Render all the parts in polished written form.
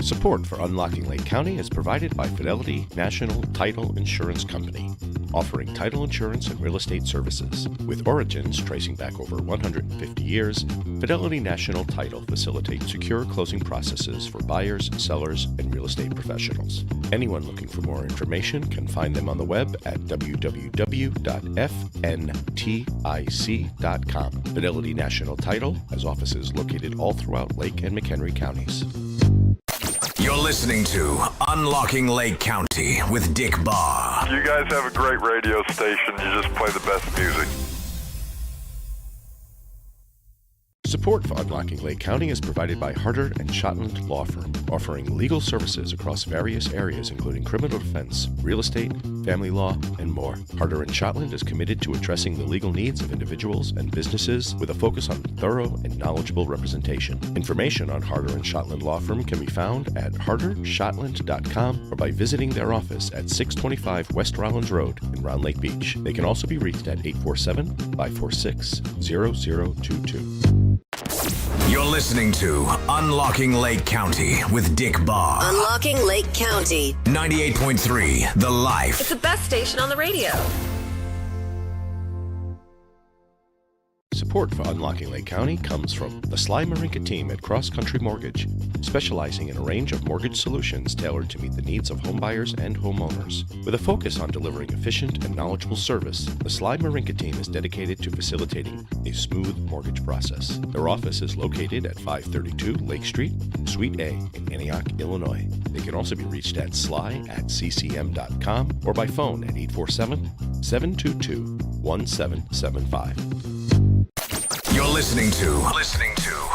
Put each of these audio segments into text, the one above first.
Support for Unlocking Lake County is provided by Fidelity National Title Insurance Company, offering title insurance and real estate services. With origins tracing back over 150 years, Fidelity National Title facilitates secure closing processes for buyers, sellers, and real estate professionals. Anyone looking for more information can find them on the web at www.fntic.com. Fidelity National Title has offices located all throughout Lake and McHenry counties. You're listening to Unlocking Lake County with Dick Barr. You guys have a great radio station. You just play the best music. Support for Unlocking Lake County is provided by Harder & Shotland Law Firm, offering legal services across various areas including criminal defense, real estate, family law, and more. Harder & Shotland is committed to addressing the legal needs of individuals and businesses with a focus on thorough and knowledgeable representation. Information on Harder & Shotland Law Firm can be found at hardershotland.com or by visiting their office at 625 West Rollins Road in Round Lake Beach. They can also be reached at 847-546-0022. You're listening to Unlocking Lake County with Dick Barr. Unlocking Lake County. 98.3 The Life. It's the best station on the radio. Support for Unlocking Lake County comes from the Sly Marinca team at Cross Country Mortgage, specializing in a range of mortgage solutions tailored to meet the needs of homebuyers and homeowners. With a focus on delivering efficient and knowledgeable service, the Sly Marinca team is dedicated to facilitating a smooth mortgage process. Their office is located at 532 Lake Street, Suite A in Antioch, Illinois. They can also be reached at sly@ccm.com or by phone at 847-722-1775. You're listening to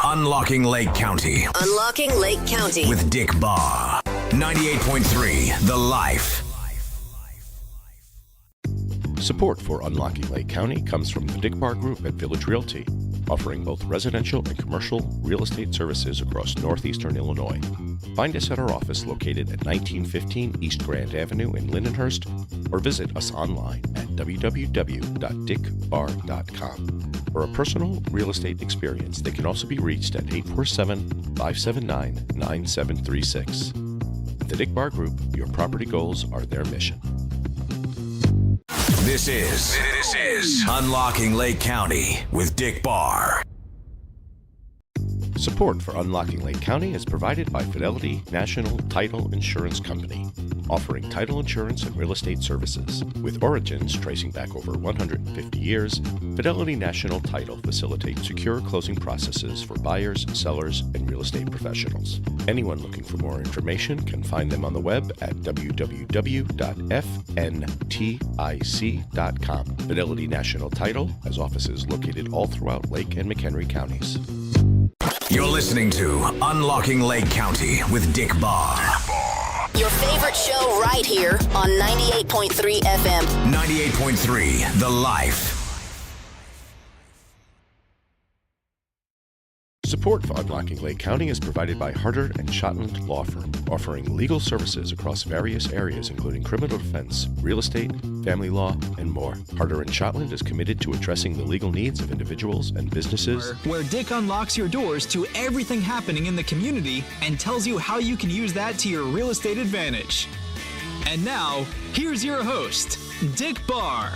Unlocking Lake County. Unlocking Lake County with Dick Barr. 98.3 The Life. Support for Unlocking Lake County comes from the Dick Barr Group at Village Realty, offering both residential and commercial real estate services across northeastern Illinois. Find us at our office located at 1915 East Grand Avenue in Lindenhurst, or visit us online at www.dickbarr.com. For a personal real estate experience, they can also be reached at 847-579-9736. At the Dick Barr Group, your property goals are their mission. This is Unlocking Lake County with Dick Barr. Support for Unlocking Lake County is provided by Fidelity National Title Insurance Company, offering title insurance and real estate services. With origins tracing back over 150 years, Fidelity National Title facilitates secure closing processes for buyers, sellers, and real estate professionals. Anyone looking for more information can find them on the web at www.fntic.com. Fidelity National Title has offices located all throughout Lake and McHenry counties. You're listening to Unlocking Lake County with Dick Barr. Your favorite show right here on 98.3 FM. 98.3 The Life. Support for Unlocking Lake County is provided by Harder & Shotland Law Firm, offering legal services across various areas including criminal defense, real estate, family law, and more. Harder & Shotland is committed to addressing the legal needs of individuals and businesses. Where Dick unlocks your doors to everything happening in the community and tells you how you can use that to your real estate advantage. And now, here's your host, Dick Barr.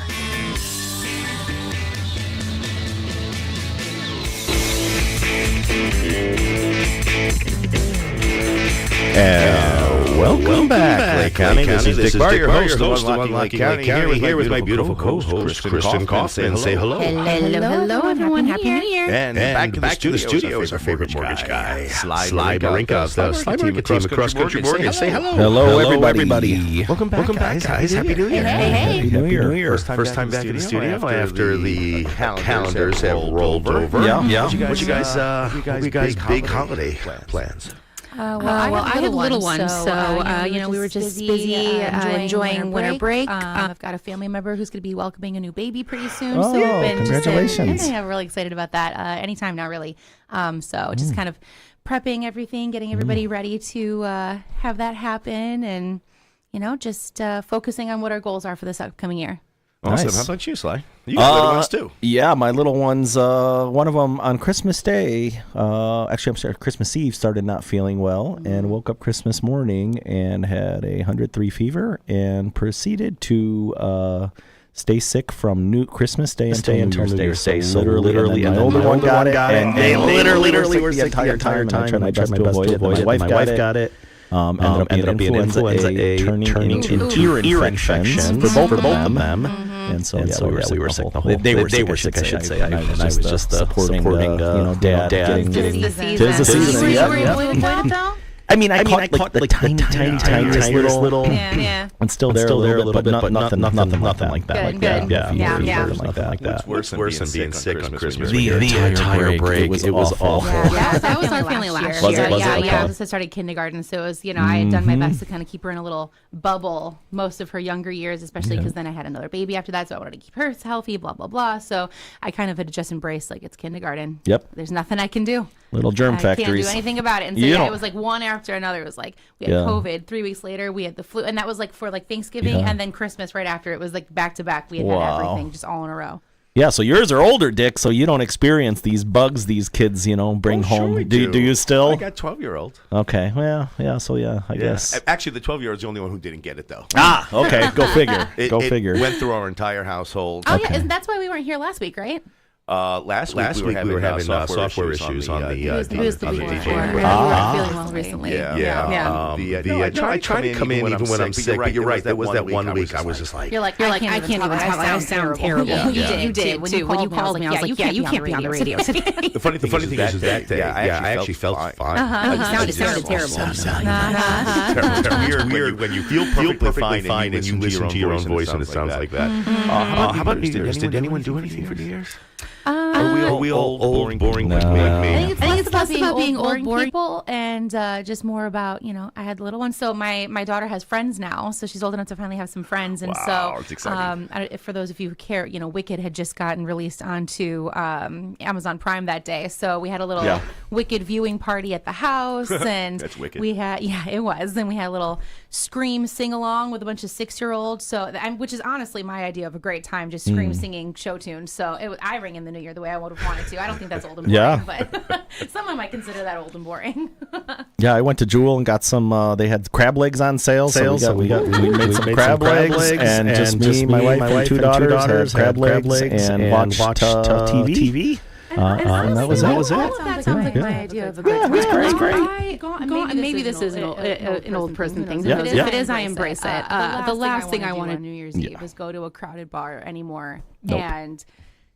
Welcome back, Lake County. This is Dick Barr, your host of Unlocking Lake County, here with my beautiful co-host, Christin Kaufman. Say hello. Hello, everyone. Happy New Year. And back to the studio is our favorite mortgage guy, Sly Marinca of the Sly Marinca team across Country Mortgage. Say hello. Hello, everybody. Welcome back, guys. Happy New Year. Hey. Happy New Year. First time back in the studio after the calendars have rolled over. Yeah. What you guys big holiday plans? Well, I have little ones, so we were just busy enjoying winter break. I've got a family member who's going to be welcoming a new baby pretty soon. Oh, so we've been congratulations! I'm really excited about that. Anytime now, really. So just kind of prepping everything, getting everybody ready to have that happen, and just focusing on what our goals are for this upcoming year. Awesome. Nice. How about you, Sly? You got little ones too. Yeah, my little ones. One of them on Christmas Day. Actually, I'm sorry, Christmas Eve started not feeling well and woke up Christmas morning and had a 103 fever and proceeded to stay sick from Christmas Day until New Year's Day. So literally, and my older one got it, and they literally were sick the entire time. And I tried my best to avoid it. My wife got it. Ended up being influenza A, turning into ear infections for both of them. And so we were sick the whole. They were sick, I should say. And I was just supporting dad getting Tis the season. Yeah. I mean, I caught the tiny little, and still there a little bit, but nothing like that. Good. Yeah. Nothing like that. What's worse than being sick on Christmas? The entire break. It was awful. Yeah, that was our family last year. Yeah. I started kindergarten, so it was, I had done my best to kind of keep her in a little bubble most of her younger years, especially because then I had another baby after that, so I wanted to keep her healthy, blah, blah, blah. So I kind of had to just embrace, like, it's kindergarten. Yep. There's nothing I can do. Little germ factories. I can't do anything about it. And so it was like one after another. It was like we had COVID. 3 weeks later, we had the flu. And that was like for like Thanksgiving and then Christmas right after. It was like back to back. We had everything just all in a row. Yeah, so yours are older, Dick, so you don't experience these bugs these kids, bring home. Sure Do you still? I got 12-year-old. Okay, well, I guess. Actually, the 12-year-old's the only one who didn't get it, though. Okay, go figure. It went through our entire household. Oh, yeah, that's why we weren't here last week, right? Last week we were having software issues on the DJ. We were feeling well recently. I try to come in even when I'm sick, but you're right. That was that 1 week I was just like... You're like, I can't even talk. I sound terrible. You did. When you called me, I was like, you can't be on the radio today. The funny thing is that day, I actually felt fine. It sounded terrible. It's weird when you feel perfectly fine and you listen to your own voice and it sounds like that. How about New Year's? Did anyone do anything for New Year's? Are we all boring like me? I think it's less about being old, boring people, and just more about, I had little ones. So my daughter has friends now, so she's old enough to finally have some friends. And it's exciting. For those of you who care, Wicked had just gotten released onto Amazon Prime that day. So we had a little Wicked viewing party at the house, and that's Wicked. We had it was, and we had a little Scream sing along with a bunch of 6-year-olds. So which is honestly my idea of a great time, just Scream singing show tunes. So I ring in the New Year the way I would have wanted to. I don't think that's old and boring, but someone might consider that old and boring. Yeah, I went to Jewel and got some. They had crab legs on sale, so we made some crab legs, and just me, my wife, and two daughters had crab legs and watched TV. And that was it. All of that sounds like my idea of a good time. Yeah, it was great. Maybe this is an old person thing. If it is, I embrace it. The last thing I want to do on New Year's Eve is go to a crowded bar anymore and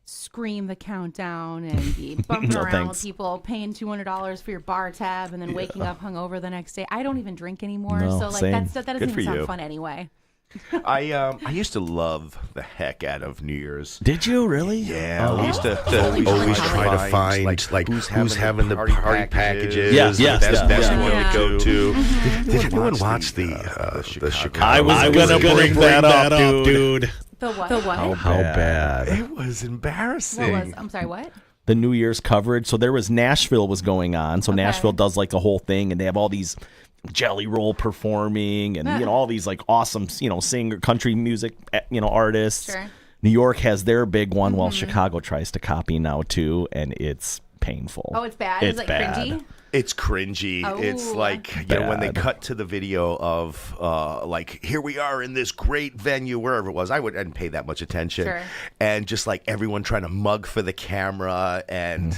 scream the countdown and be bumping around with people, paying $200 for your bar tab, and then waking up hungover the next day. I don't even drink anymore, so like that doesn't even sound fun anyway. I used to love the heck out of New Year's. Did you really? Yeah, we used to always try to find like who's having the party packages. Yes, best one to go to. Did anyone watch the Chicago? I was gonna bring that up, dude. The what? How bad? It was embarrassing. I'm sorry, what? The New Year's coverage. So there was Nashville was going on. So Nashville does like a whole thing, and they have all these Jelly Roll performing, and all these like awesome singer country music artists. Sure. New York has their big one, while Chicago tries to copy now too, and it's painful. Oh, it's bad. Is it cringy? It's cringy. Oh. It's like, when they cut to the video of like, here we are in this great venue, wherever it was, I wouldn't pay that much attention. Sure. And just like everyone trying to mug for the camera, and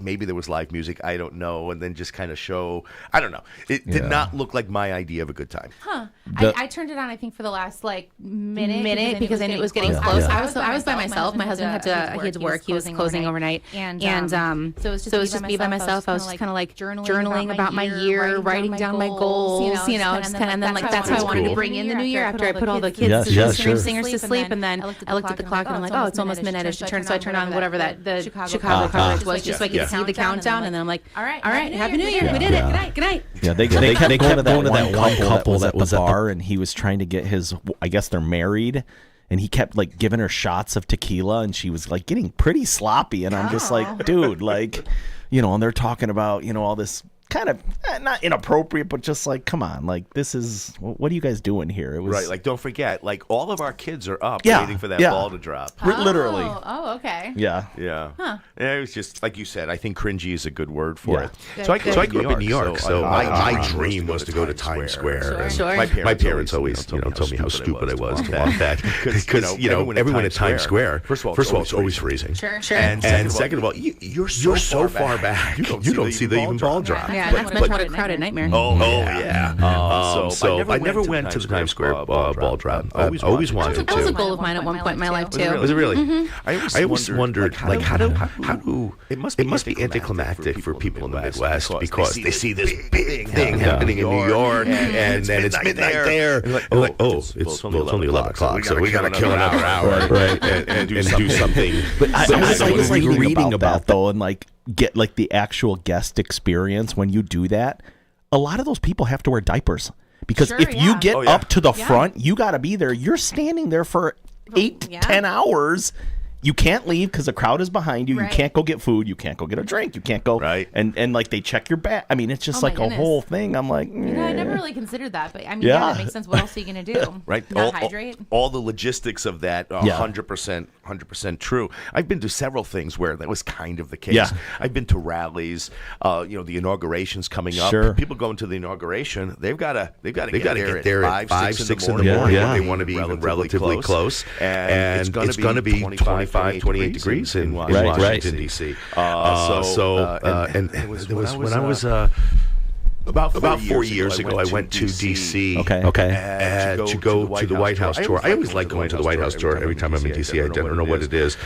maybe there was live music, I don't know, and then just kind of show, I don't know. It did not look like my idea of a good time. Huh. I turned it on, I think, for the last like minute because I knew it was getting close. I was by myself. My husband had to work. He was closing overnight. And so it was just me by myself. I was just kind of like journaling about my year, writing down my goals, and then like that's how I wanted to bring in the new year after I put all the kids, singers to sleep, and then I looked at the clock and I'm like, oh, it's almost midnight. I should turn. So I turned on whatever the Chicago coverage was, just so I could see the countdown, and then I'm like, all right, Happy New Year, we did it. Good night. Yeah, they kept going to that one couple that was at the bar, and he was trying to get his. I guess they're married. And he kept like giving her shots of tequila, and she was like getting pretty sloppy. And I'm just like, dude, like, and they're talking about, all this kind of not inappropriate, but just like, come on, like this is what are you guys doing here? It was right. Like, don't forget, like all of our kids are up waiting for that ball to drop. Literally. Oh, okay. Yeah. Huh. Yeah, it was just like you said. I think cringy is a good word for it. Good, so I good. grew up in New York. So my dream was to go to Times Square. Sure. My parents always told me how stupid I was to walk that because everyone at Times Square. First of all, it's always freezing. Sure. And second of all, you're so far back. You don't see the even ball drop. Yeah, that's much more a crowded nightmare. Oh yeah. So I never went to the Times Square ball drop. I always wanted to. That was a goal of mine at one point in my life too. Was it really? I always wondered, like, how do it must be anticlimactic for people in the Midwest because they see this big thing happening in New York, and then it's midnight there. And it's only 11 o'clock, so we got to kill another hour, right, and do something. But I was like reading about though, and like get like the actual guest experience when you do that. A lot of those people have to wear diapers because if you get up to the front, you got to be there. You're standing there for 8 to 10 hours. You can't leave because the crowd is behind you. Right. You can't go get food. You can't go get a drink. You can't go. Right. And like they check your bag. I mean, it's just like a whole thing. I'm like, I never really considered that, but I mean, that makes sense. What else are you gonna do? Right. Not hydrate. All the logistics of that, 100% true. I've been to several things where that was kind of the case. Yeah. I've been to rallies. The inauguration's coming up. Sure. People going to the inauguration. They've got to get there at 5, 6 in the morning. morning. Yeah. They want to be relatively close. And it's going to be 25, 28 degrees in Washington, D.C. When I was about 4 years ago, I went to D.C. To go to the White House tour. I always like going to the White House tour every time I'm in D.C. I don't know what it is.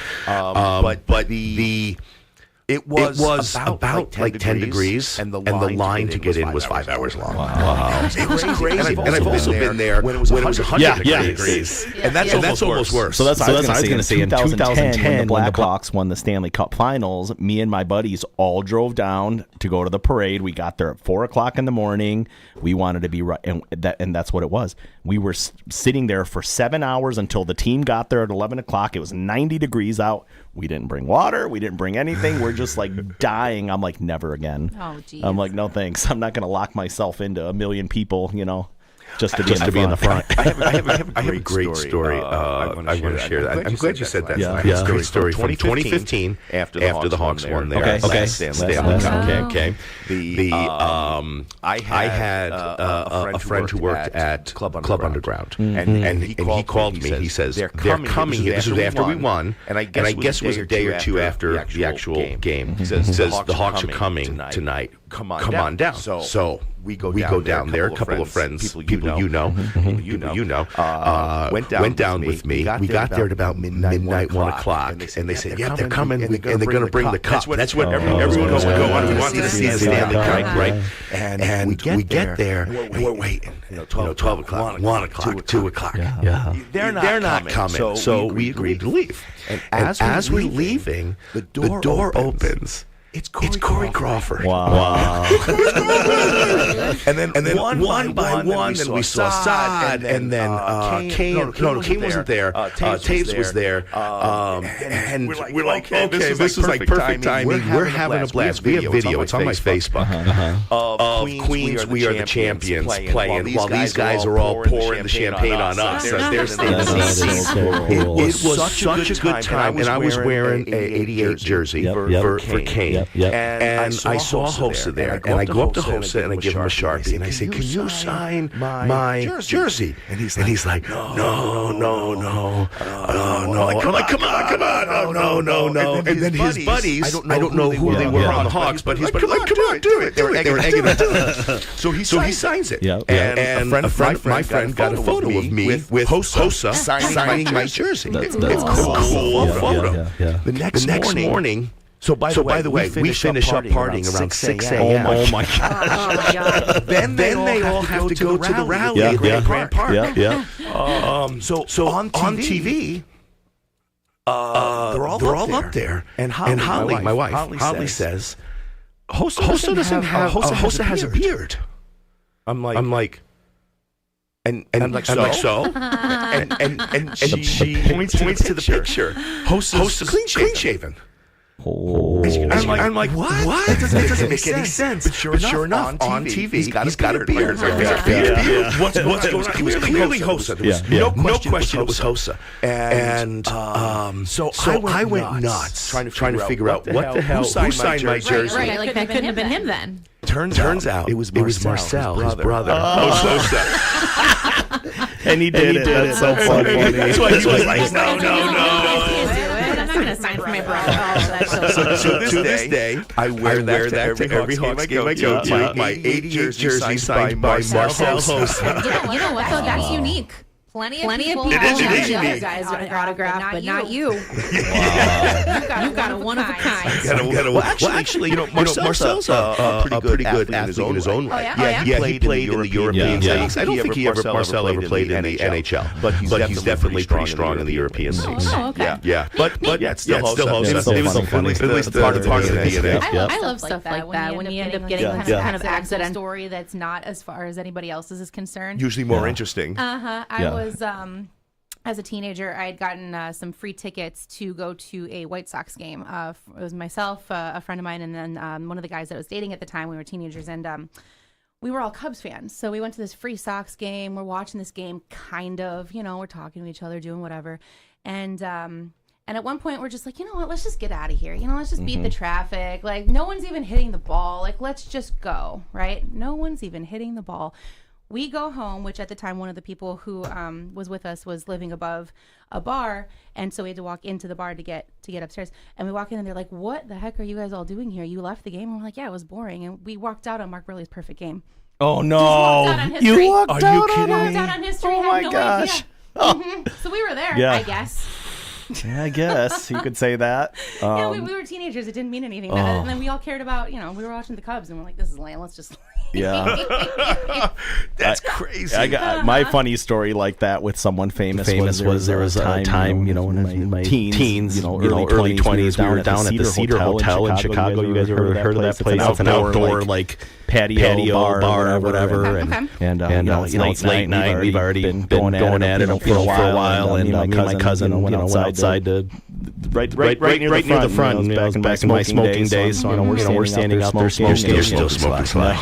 It was about like 10 degrees, and the line to get in was 5 hours long. Wow. It was crazy. And I've also been there when it was 100 degrees. And that's almost worse. So that's what I was going to say. In 2010, when the Blackhawks won the Stanley Cup Finals, me and my buddies all drove down to go to the parade. We got there at 4 o'clock in the morning. We wanted to be right, and that's what it was. We were sitting there for 7 hours until the team got there at 11 o'clock. It was 90 degrees out. We didn't bring water. We didn't bring anything. We're just like dying. I'm like, never again. Oh, geez. I'm like, no thanks. I'm not going to lock myself into a million people, just to be in the front. I have a great story. I want to share that. I'm glad you said that. Yeah. It's a great story from 2015 after the Hawks won there. Okay. Stanley Cup. Okay. I had a friend who worked at Club Underground, and he called me. He says they're coming here. This was after we won, and I guess it was a day or two after the actual game. He says the Hawks are coming tonight. Come on down. So we go down there. A couple of friends, people you know, went down with me. We got there at about midnight, 1 o'clock, and they said, "Yeah, they're coming, and they're going to bring the cup." That's what everyone was going on. We wanted to see the Stanley Cup, right? And we get there, and we're waiting. 12 o'clock, 1 o'clock, 2 o'clock. They're not coming. So we agreed to leave. And as we're leaving, the door opens. It's Corey Crawford. Wow. and then one by one, then we saw Saad, and then Kane. No, Kane wasn't there. Taves was there. And we're like, okay, this is like perfect timing. We're having a blast. We have video. It's on my Facebook. Of Queens, We Are the Champions playing while these guys are all pouring the champagne on us. They're standing It was such a good time, and I was wearing an 88 jersey for Kane. And I saw Hossa there, and I go up to Hossa and I give him a Sharpie, and I say, "Can you sign my jersey?" And he's like, "No." I'm like, "Come on, no." And then his buddies, I don't know who they were on the Hawks, but his buddies, like, "Come on, do it." They were egging it. So he signs it. And my friend got a photo of me with Hossa signing my jersey. It's a cool photo. The next morning. So by the way, we finish up partying around 6 a.m. Oh my God! Then they all have to go to the rally at Grand Park. So on TV, they're all up there. And Holly, my wife, Holly says, Hossa has a beard. I'm like. And I'm like, so? And she points to the picture. Hossa's clean shaven. I'm like, what? That doesn't make any sense. But sure enough, on TV, he's got a beard. What's going on? He was clearly Hossa. There was no question it was Hossa. And so I went nuts trying to figure out what the hell, who signed my jersey. Right, like that couldn't have been him then. Turns out it was Marcel, his brother. And he did it. That's so funny. That's why he was like, no. I'm not going to sign for my brother. So to this day, I wear that to every Hawks game I go to. My 88 jersey signed by Marcel Hossa. You know what, though? That's unique. Plenty of people have the other guys autograph, but not you. Wow. You got a one of a kind. Well, actually, Marcel's a pretty good athlete in his own right. Yeah, he played in the European leagues. I don't think Marcel ever played in the NHL, but he's definitely pretty strong in the European leagues. Oh, okay. Yeah, but it's still Hossa. It was at least part of the DNA. I love stuff like that when you end up getting kind of accidental story that's not as far as anybody else's is concerned. Usually more interesting. I was as a teenager, I had gotten some free tickets to go to a White Sox game. It was myself, a friend of mine, and then one of the guys that I was dating at the time. We were teenagers, and we were all Cubs fans. So we went to this free Sox game. We're watching this game, kind of, we're talking to each other, doing whatever. And at one point, we're just like, you know what, let's just get out of here. Let's just beat the traffic. Like, no one's even hitting the ball. Like, let's just go, right? No one's even hitting the ball. We go home, which at the time one of the people who was with us was living above a bar, and so we had to walk into the bar to get upstairs. And we walk in, and they're like, "What the heck are you guys all doing here? You left the game?" And we're like, "Yeah, it was boring." And we walked out on Mark Burley's perfect game. Oh no! You walked out on history? Walked out on history. Oh my gosh! So we were there, I guess. Yeah, I guess you could say that. Yeah, we were teenagers. It didn't mean anything. And then we all cared about, we were watching the Cubs, and we're like, this is lame. Let's just Yeah. That's crazy. I got my funny story like that with someone famous was there was a time, in my teens, early 20s, we were down at the Cedar Hotel in Chicago. You guys ever heard of that place? It's an outdoor like patio bar or whatever. And it's late night. We've already been going at it for a while. And me and my cousin went outside to right near the front. Back in my smoking days, so we're standing out there smoking. You're still smoking Sly.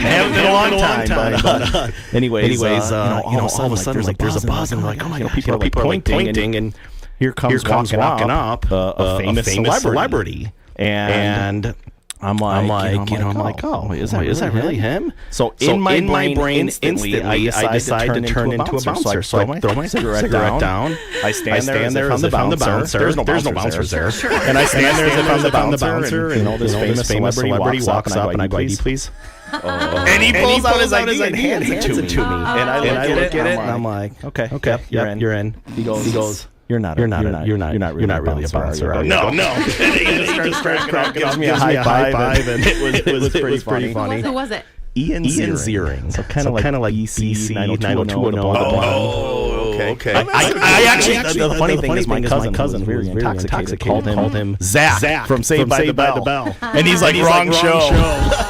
Haven't been a long time. But anyways, all of a sudden, like there's a buzz, and we're like, oh my god, people are pointing, and here comes walking up a famous celebrity, and I'm like, oh, is that really him? So in my brain, instantly, I decide to turn into a bouncer. So I throw my cigarette down. I stand there as if I'm the bouncer. There's no bouncers there. And I stand there as if I'm the bouncer, and this famous celebrity walks up, and I go, ID, please. And he pulls out his ID and hands it to me. And I look at it, and I'm like, okay, you're in. He goes. You're not really a bouncer. No. He just gives me a high five, and it was pretty funny. Who was it? Ian Ziering. So kind of like EC 90210. Oh, okay. I actually, the funny thing is my cousin, very intoxicated, called him Zach from Saved by the Bell. And he's like, wrong show.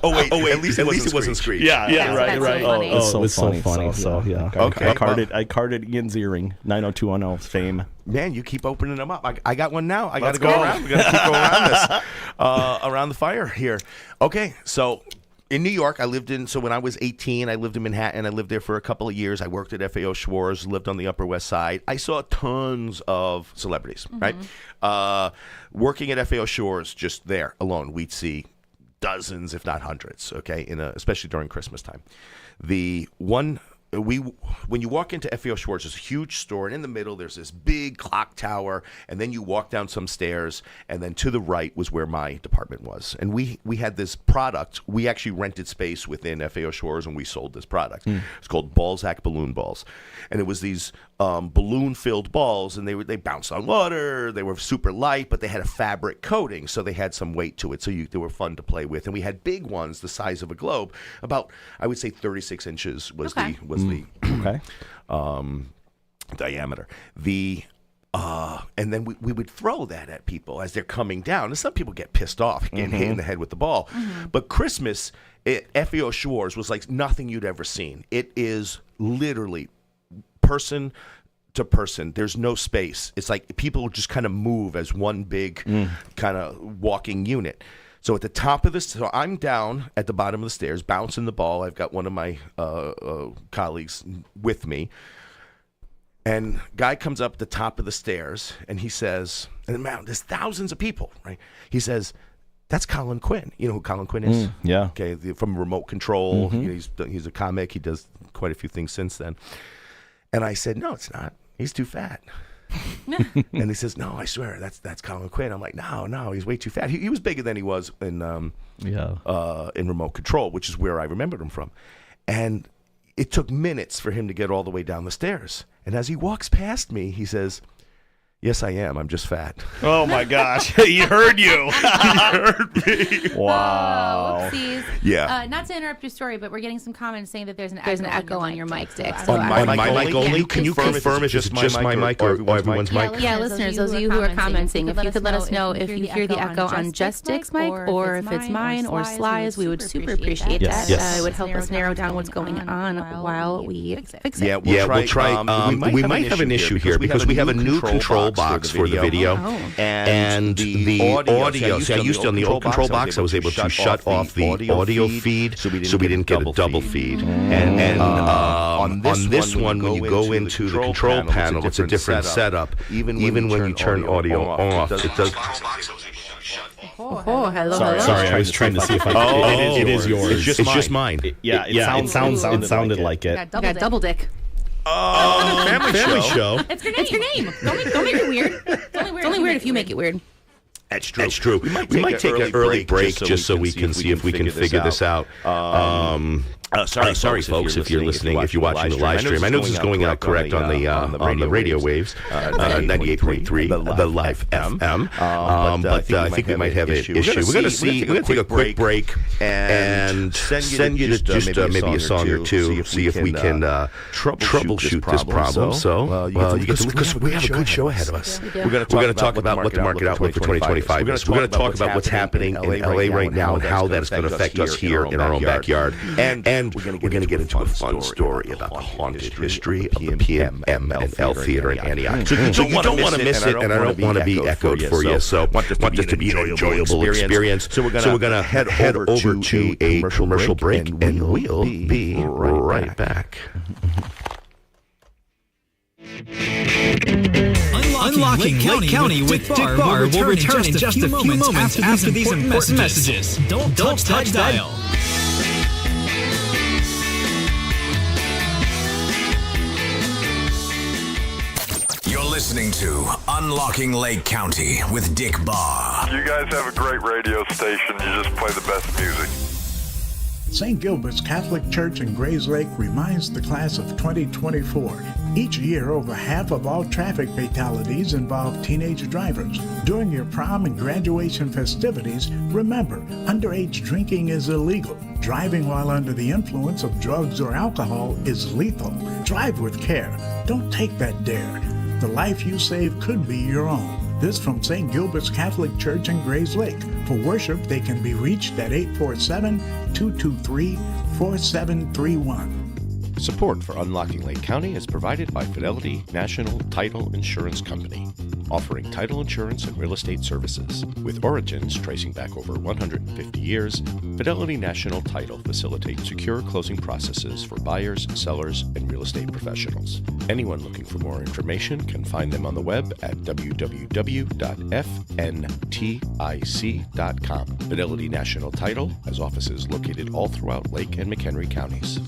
Oh wait! At least it wasn't Screech. Yeah, right. So it was so funny. So yeah. Okay. I carded Ian Ziering, 90210 fame. Man, you keep opening them up. I got one now. I got to go around. We got to keep going around this, around the fire here. Okay, so in New York, so when I was 18, I lived in Manhattan. I lived there for a couple of years. I worked at FAO Schwarz, lived on the Upper West Side. I saw tons of celebrities, right? Working at FAO Schwarz, just there alone, we'd see dozens, if not hundreds, okay, especially during Christmas time. When you walk into FAO Schwarz, there's a huge store, and in the middle there's this big clock tower, and then you walk down some stairs, and then to the right was where my department was. And we had this product. We actually rented space within FAO Schwarz, and we sold this product. It's called Balzac balloon balls, and it was these balloon-filled balls, and they bounced on water. They were super light, but they had a fabric coating, so they had some weight to it. So they were fun to play with. And we had big ones, the size of a globe, about, I would say, 36 inches was the diameter. And then we would throw that at people as they're coming down. And some people get pissed off getting hit in the head with the ball. But Christmas at FAO Schwarz was like nothing you'd ever seen. It is literally person to person, there's no space. It's like people just kind of move as one big kind of walking unit. So at the top of this, so I'm down at the bottom of the stairs, bouncing the ball. I've got one of my colleagues with me. And guy comes up at the top of the stairs, and he says, and there's thousands of people, right? He says, that's Colin Quinn. You know who Colin Quinn is? Yeah. Okay, from Remote Control. You know, he's a comic. He does quite a few things since then. And I said, no, it's not. He's too fat. And he says, no, I swear, that's Colin Quinn. I'm like, no, he's way too fat. He was bigger than he was in Remote Control, which is where I remembered him from. And it took minutes for him to get all the way down the stairs. And as he walks past me, he says, yes, I am. I'm just fat. Oh, my gosh. He heard you. He heard me. Wow. Whoopsies. Yeah. Not to interrupt your story, but we're getting some comments saying that there's an echo on your mic, Dick. On my mic only? Yeah. Can you confirm it's just my mic or everyone's mic? Yeah, listeners, those of you who are commenting, if you could let us know if you hear the echo on just Dick's mic or if it's mine or Sly's, we would super appreciate that. Yes. It would help us narrow down what's going on while we fix it. Yeah, we'll try. We might have an issue here because we have a new control box for the video. And the audio. See, I used to on the old control box, I was able to shut off the audio feed so we didn't get a double feed. And on this one, when you go into the control panel, it's a different setup. Even when you turn audio off, it does. Oh, hello. Sorry, I was trying to see if it is yours. It's just mine. It sounded like it. Got double Dick. Family show. It's your name. Don't make it weird. It's only weird if you make it weird. That's true. We might take an early break just so we can see if we can figure this out. Sorry, folks, if you're listening, if you're watching the live stream. I know this is going out correct on the radio waves, 98.3, the live FM. But I think we might have an issue. We're going to take a quick break and send you just maybe a song or two, see if we can troubleshoot this problem. So because we have a good show ahead of us. We're going to talk about what the market outlook for 2025 is. We're going to talk about what's happening in LA right now and how that's going to affect us here in our own backyard. And we're going to get into a fun story about the haunted history of the PMML Theater in Antioch. So you don't want to miss it, and I don't want to be echoed for you. So want this to be an enjoyable experience. So we're going to head over to a commercial break, and we'll be right back. Unlocking Lake County with Dick Barr will return in just a few moments after these important messages. Don't touch dial. You're listening to Unlocking Lake County with Dick Barr. You guys have a great radio station. You just play the best music. St. Gilbert's Catholic Church in Grays Lake reminds the class of 2024. Each year, over half of all traffic fatalities involve teenage drivers. During your prom and graduation festivities, remember, underage drinking is illegal. Driving while under the influence of drugs or alcohol is lethal. Drive with care. Don't take that dare. The life you save could be your own. This from St. Gilbert's Catholic Church in Grays Lake. For worship, they can be reached at 847-223-4731. Support for Unlocking Lake County is provided by Fidelity National Title Insurance Company, offering title insurance and real estate services. With origins tracing back over 150 years, Fidelity National Title facilitates secure closing processes for buyers, sellers, and real estate professionals. Anyone looking for more information can find them on the web at www.fntic.com. Fidelity National Title has offices located all throughout Lake and McHenry counties.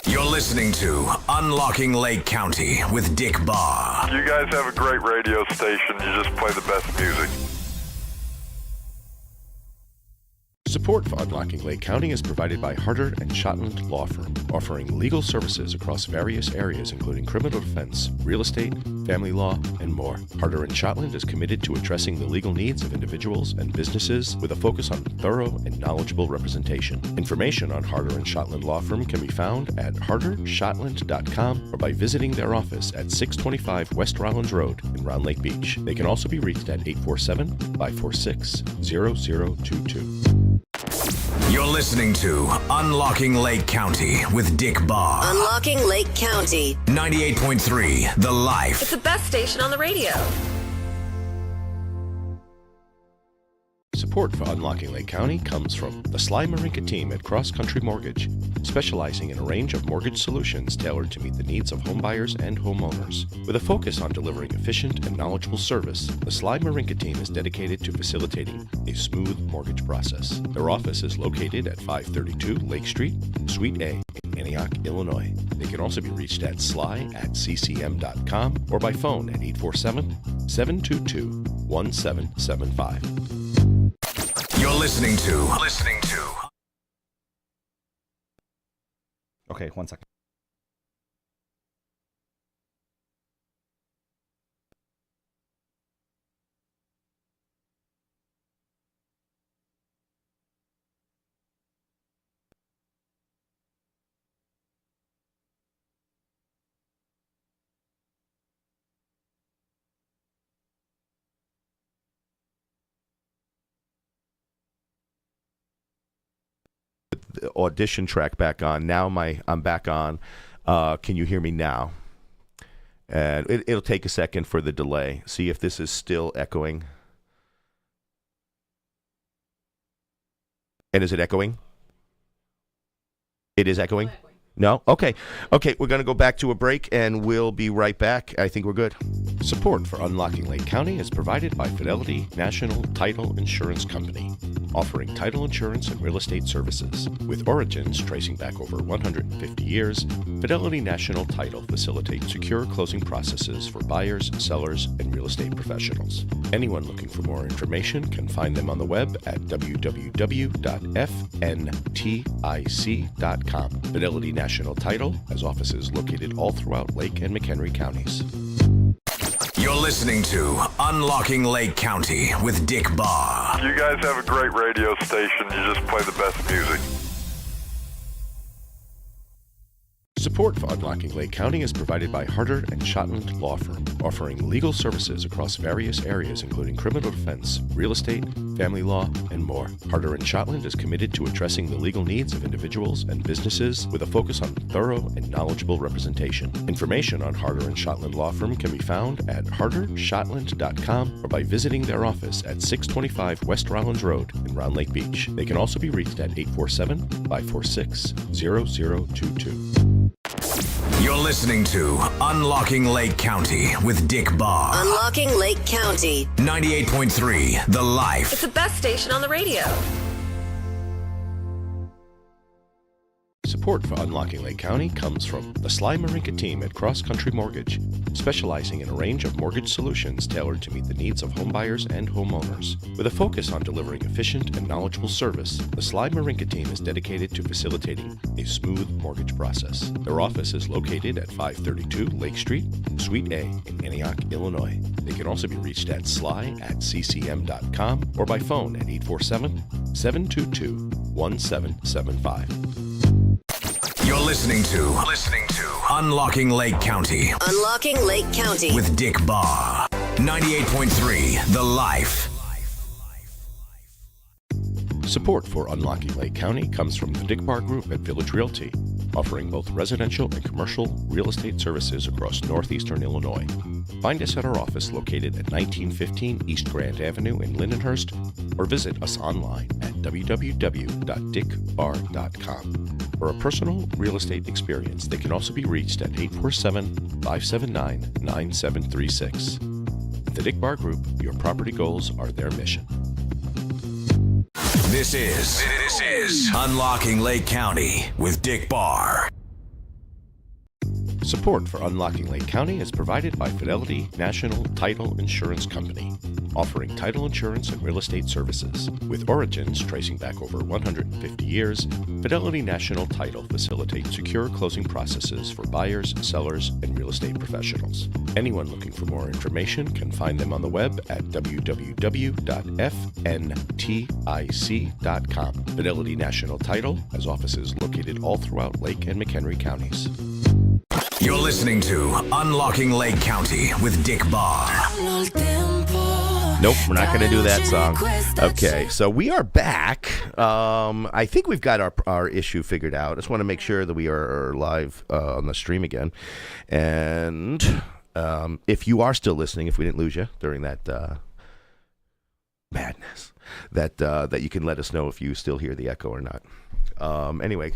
You're listening to Unlocking Lake County with Dick Barr. You guys have a great radio station. You just play the best music. Support for Unlocking Lake County is provided by Harder & Shotland Law Firm, offering legal services across various areas including criminal defense, real estate, family law, and more. Harder & Shotland is committed to addressing the legal needs of individuals and businesses with a focus on thorough and knowledgeable representation. Information on Harder & Shotland Law Firm can be found at hardershotland.com or by visiting their office at 625 West Rollins Road in Round Lake Beach. They can also be reached at 847-546-0022. You're listening to Unlocking Lake County with Dick Barr. Unlocking Lake County. 98.3 The Life. It's the best station on the radio. Support for Unlocking Lake County comes from the Sly Marinca team at Cross Country Mortgage, specializing in a range of mortgage solutions tailored to meet the needs of homebuyers and homeowners. With a focus on delivering efficient and knowledgeable service, the Sly Marinca team is dedicated to facilitating a smooth mortgage process. Their office is located at 532 Lake Street, Suite A, in Antioch, Illinois. They can also be reached at sly@ccm.com or by phone at 847-722-1775. You're listening to. Okay, 1 second. The audition track back on. Now I'm back on. Can you hear me now? And it'll take a second for the delay. See if this is still echoing. And is it echoing? It is echoing? No? Okay. Okay, we're going to go back to a break, and we'll be right back. I think we're good. Support for Unlocking Lake County is provided by Fidelity National Title Insurance Company, offering title insurance and real estate services. With origins tracing back over 150 years, Fidelity National Title facilitates secure closing processes for buyers, sellers, and real estate professionals. Anyone looking for more information can find them on the web at www.fntic.com. Fidelity National Title has offices located all throughout Lake and McHenry counties. You're listening to Unlocking Lake County with Dick Barr. You guys have a great radio station. You just play the best music. Support for Unlocking Lake County is provided by Harder & Shotland Law Firm, offering legal services across various areas including criminal defense, real estate, family law, and more. Harder & Shotland is committed to addressing the legal needs of individuals and businesses with a focus on thorough and knowledgeable representation. Information on Harder & Shotland Law Firm can be found at hardershotland.com or by visiting their office at 625 West Rollins Road in Round Lake Beach. They can also be reached at 847-546-0022. You're listening to Unlocking Lake County with Dick Barr. Unlocking Lake County. 98.3 The Life. It's the best station on the radio. Support for Unlocking Lake County comes from the Sly Marinca team at Cross Country Mortgage, specializing in a range of mortgage solutions tailored to meet the needs of homebuyers and homeowners. With a focus on delivering efficient and knowledgeable service, the Sly Marinca team is dedicated to facilitating a smooth mortgage process. Their office is located at 532 Lake Street, Suite A in Antioch, Illinois. They can also be reached at sly@ccm.com or by phone at 847-722-1775. You're listening to Unlocking Lake County. Unlocking Lake County. With Dick Barr. 98.3 The Life. Support for Unlocking Lake County comes from the Dick Barr Group at Village Realty, offering both residential and commercial real estate services across northeastern Illinois. Find us at our office located at 1915 East Grand Avenue in Lindenhurst, or visit us online at www.dickbarr.com. For a personal real estate experience, they can also be reached at 847-579-9736. At the Dick Barr Group, your property goals are their mission. This is Unlocking Lake County with Dick Barr. Support for Unlocking Lake County is provided by Fidelity National Title Insurance Company, offering title insurance and real estate services. With origins tracing back over 150 years, Fidelity National Title facilitates secure closing processes for buyers, sellers, and real estate professionals. Anyone looking for more information can find them on the web at www.fntic.com. Fidelity National Title has offices located all throughout Lake and McHenry counties. You're listening to Unlocking Lake County with Dick Barr. Al tiempo Nope, we're not going to do that song. Okay, so we are back. I think we've got our issue figured out. I just want to make sure that we are live on the stream again. And if you are still listening, if we didn't lose you during that madness, that you can let us know if you still hear the echo or not. Anyway,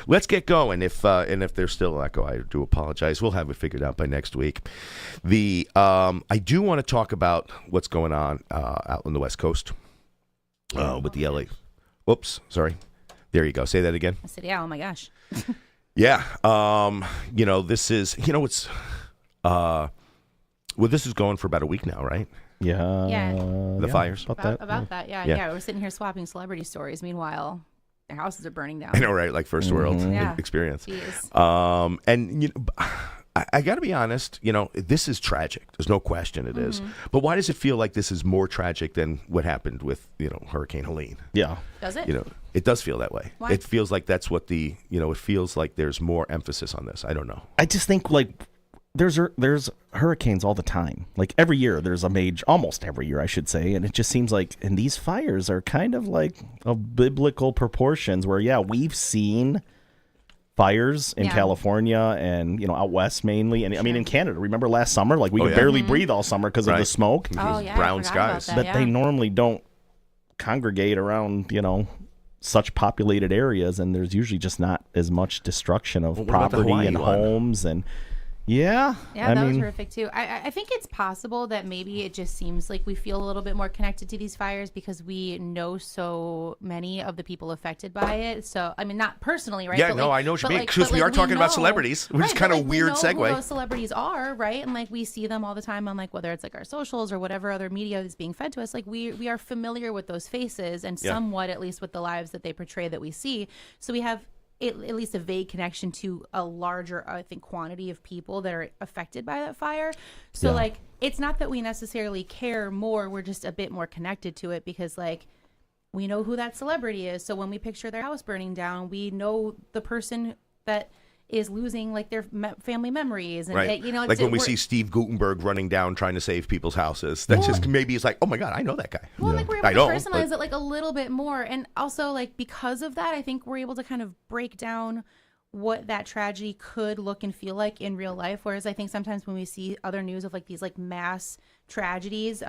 let's get going. If there's still an echo, I do apologize. We'll have it figured out by next week. I do want to talk about what's going on out on the West Coast with the LA. Whoops, sorry. There you go. Say that again. I said, yeah. Oh my gosh. Yeah. This is. It's. This is going for about a week now, right? Yeah. Yeah. The fires. About that. Yeah. We're sitting here swapping celebrity stories. Meanwhile, their houses are burning down. I know, right? Like first world experience. And I got to be honest. This is tragic. There's no question it is. But why does it feel like this is more tragic than what happened with Hurricane Helene? Yeah. Does it? It does feel that way. Why? It feels like that's what it feels like. There's more emphasis on this. I don't know. I just think there's hurricanes all the time. Like every year there's almost every year I should say, and it just seems like, and these fires are kind of like of biblical proportions where we've seen fires in California and out west mainly, and I mean in Canada. Remember last summer, like we could barely breathe all summer because of the smoke. Brown skies. But they normally don't congregate around such populated areas, and there's usually just not as much destruction of property and homes and that was horrific too. I think it's possible that maybe it just seems like we feel a little bit more connected to these fires because we know so many of the people affected by it. So I mean, not personally, right? Yeah, I know what you mean, because we are talking about celebrities, which is kind of weird segue. Who those celebrities are, right? And we see them all the time on whether it's our socials or whatever other media is being fed to us. We are familiar with those faces and somewhat at least with the lives that they portray that we see. So we have at least a vague connection to a larger, I think, quantity of people that are affected by that fire. So it's not that we necessarily care more. We're just a bit more connected to it because we know who that celebrity is. So when we picture their house burning down, we know the person that is losing their family memories. And right. When we see Steve Gutenberg running down trying to save people's houses, that's just maybe it's oh my God, I know that guy. Well, we're able to personalize it a little bit more. And also because of that, I think we're able to kind of break down what that tragedy could look and feel like in real life. Whereas I think sometimes when we see other news of these mass tragedies,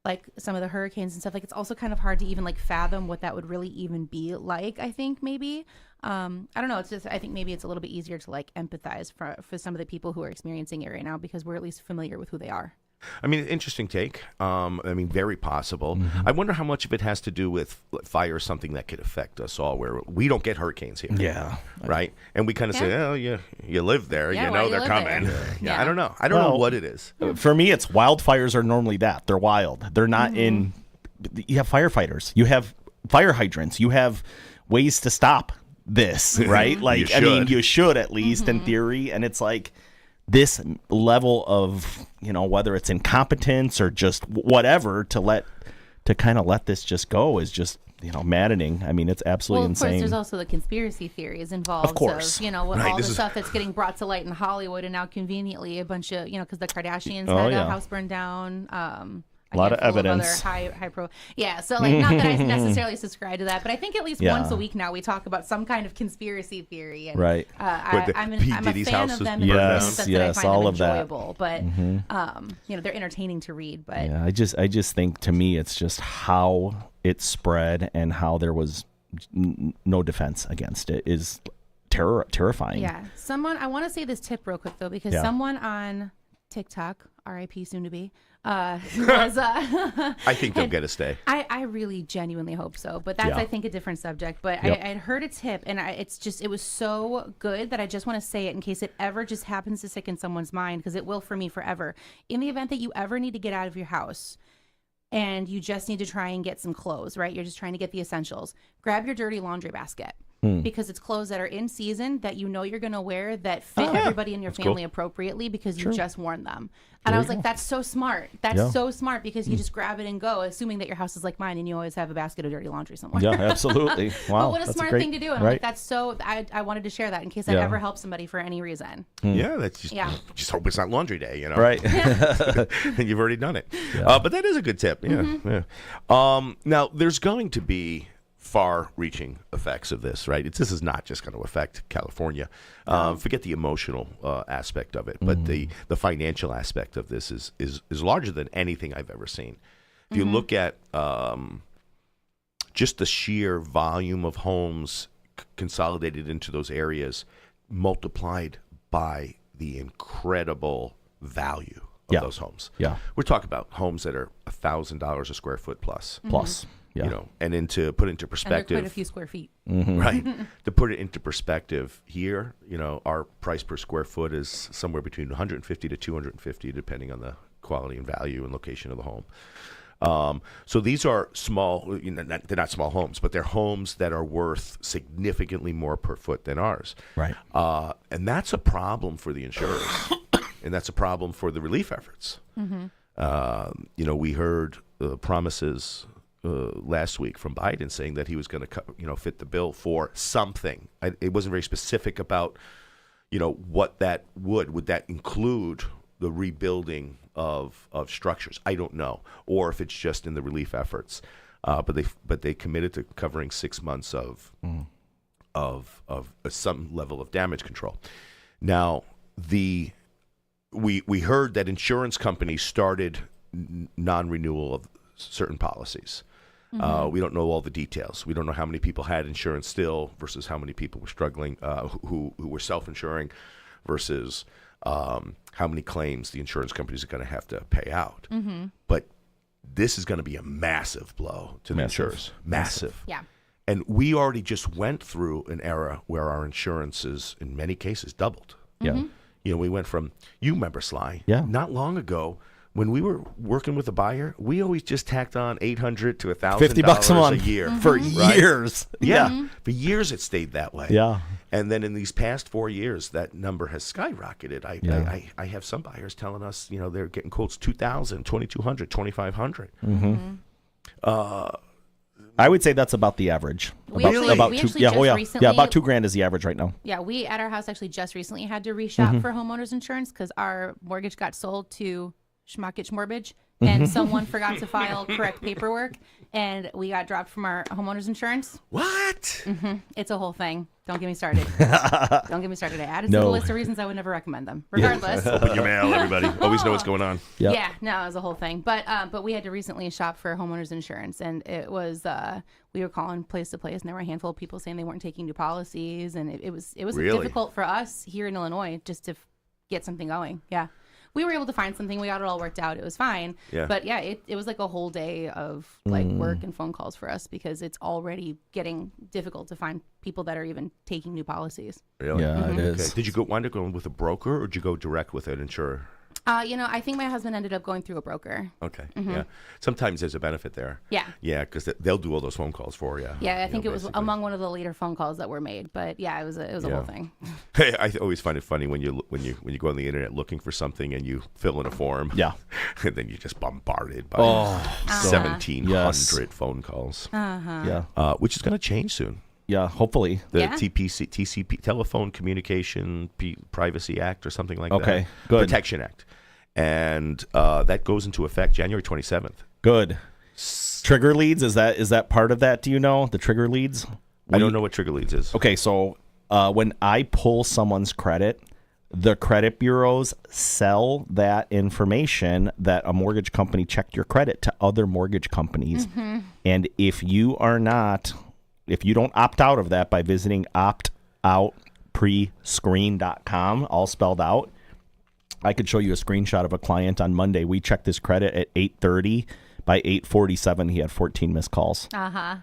like some of the hurricanes and stuff, it's also kind of hard to even fathom what that would really even be like, I think maybe. I don't know. It's just, I think maybe it's a little bit easier to empathize for some of the people who are experiencing it right now because we're at least familiar with who they are. I mean, interesting take. Very possible. I wonder how much of it has to do with fire, something that could affect us all, where we don't get hurricanes here. Yeah. Right? And we kind of say, oh, you live there. Yeah, they're coming. Yeah. I don't know. I don't know what it is. For me, it's wildfires are normally that. They're wild. They're not you have firefighters. You have fire hydrants. You have ways to stop this, right? You should at least in theory. And it's this level of, whether it's incompetence or just whatever to kind of let this just go is just, maddening. I mean, it's absolutely insane. Of course, there's also the conspiracy theories involved. Of course. All the stuff that's getting brought to light in Hollywood and now conveniently a bunch of, because the Kardashians had a house burned down. A lot of evidence. High pro. Yeah, so not that I necessarily subscribe to that, but I think at least once a week now we talk about some kind of conspiracy theory. And, right. I'm a fan of them in the sense that I find all them of enjoyable. But they're entertaining to read. But yeah, I just think to me it's just how it spread and how there was no defense against it is terrifying. Yeah. I want to say this tip real quick though, because someone on TikTok, RIP soon to be, was I think they'll get a stay. I really genuinely hope so, but that's I think a different subject. But I had heard a tip, and it was so good that I just want to say it in case it ever just happens to stick in someone's mind, because it will for me forever. In the event that you ever need to get out of your house and you just need to try and get some clothes, right? You're just trying to get the essentials. Grab your dirty laundry basket. because it's clothes that are in season that you're going to wear that fit everybody in your family appropriately because you just worn them. And I was like, that's so smart. That's so smart because you just grab it and go, assuming that your house is like mine and you always have a basket of dirty laundry somewhere. Yeah, absolutely. Wow. But what a smart thing to do. And I'm like, that's so, I wanted to share that in case I ever help somebody for any reason. Yeah, that's just hope it's not laundry day, Right. And you've already done it. But that is a good tip. Yeah. Now, there's going to be far-reaching effects of this, right? This is not just going to affect California. Forget the emotional aspect of it, but the financial aspect of this is larger than anything I've ever seen. If you look at just the sheer volume of homes consolidated into those areas, multiplied by the incredible value of those homes. Yeah, we're talking about homes that are $1,000 a square foot plus. Yeah. And to put into perspective, and they're quite a few square feet. Right. To put it into perspective, here, our price per square foot is somewhere between 150 to 250, depending on the quality and value and location of the home. So these are small. They're not small homes, but they're homes that are worth significantly more per foot than ours. Right. And that's a problem for the insurers, and that's a problem for the relief efforts. We heard promises last week from Biden saying that he was going to fit the bill for something. It wasn't very specific about what that would that include the rebuilding of structures. I don't know, or if it's just in the relief efforts. But they committed to covering 6 months of some level of damage control. Now we heard that insurance companies started non-renewal of certain policies. We don't know all the details. We don't know how many people had insurance still versus how many people were struggling, who were self-insuring versus how many claims the insurance companies are going to have to pay out. But this is going to be a massive blow to the insurers. Massive. Yeah. And we already just went through an era where our insurances, in many cases, doubled. Yeah. We went from, you remember, Sly, Yeah. not long ago, when we were working with a buyer, we always just tacked on $800 to $1,000 $50 a month year for years. Yeah, for years it stayed that way. Yeah, and then in these past 4 years, that number has skyrocketed. I have some buyers telling us, they're getting quotes $2,000, $2,200, $2,500. I would say that's about the average. Recently, about $2,000 is the average right now. Yeah, we at our house actually just recently had to reshop for homeowners insurance because our mortgage got sold to Schmuckich Morbidge, and someone forgot to file correct paperwork, and we got dropped from our homeowners insurance. What? It's a whole thing. Don't get me started. Don't get me started. I added to the list of reasons I would never recommend them. Regardless. Open your mail, everybody. Always know what's going on. Yep. Yeah, no, it was a whole thing. But we had to recently shop for homeowners insurance, and it was we were calling place to place, and there were a handful of people saying they weren't taking new policies, and it was Really? difficult for us here in Illinois just to get something going. Yeah. We were able to find something. We got it all worked out. It was fine. Yeah. But yeah, it was like a whole day of work and phone calls for us because it's already getting difficult to find people that are even taking new policies. Really? Yeah, it is. Did you wind up going with a broker, or did you go direct with an insurer? I think my husband ended up going through a broker. Okay. Yeah. Sometimes there's a benefit there. Yeah. Yeah, because they'll do all those phone calls for you. Yeah, I think it was among one of the later phone calls that were made. But yeah, it was a whole thing. Hey, I always find it funny when you go on the internet looking for something and you fill in a form. Yeah. And then you're just bombarded by 1,700 phone calls. Yeah. Which is going to change soon. Yeah, hopefully. The TCP, Telephone Communication Privacy Act or something like that. Okay, good. Protection Act. And that goes into effect January 27th. Good. Trigger leads, is that part of that? Do you know the trigger leads? I don't know what trigger leads is. Okay, so when I pull someone's credit, the credit bureaus sell that information that a mortgage company checked your credit to other mortgage companies. And if you don't opt out of that by visiting optoutprescreen.com, all spelled out, I could show you a screenshot of a client on Monday. We checked this credit at 8:30. by 8:47, he had 14 missed calls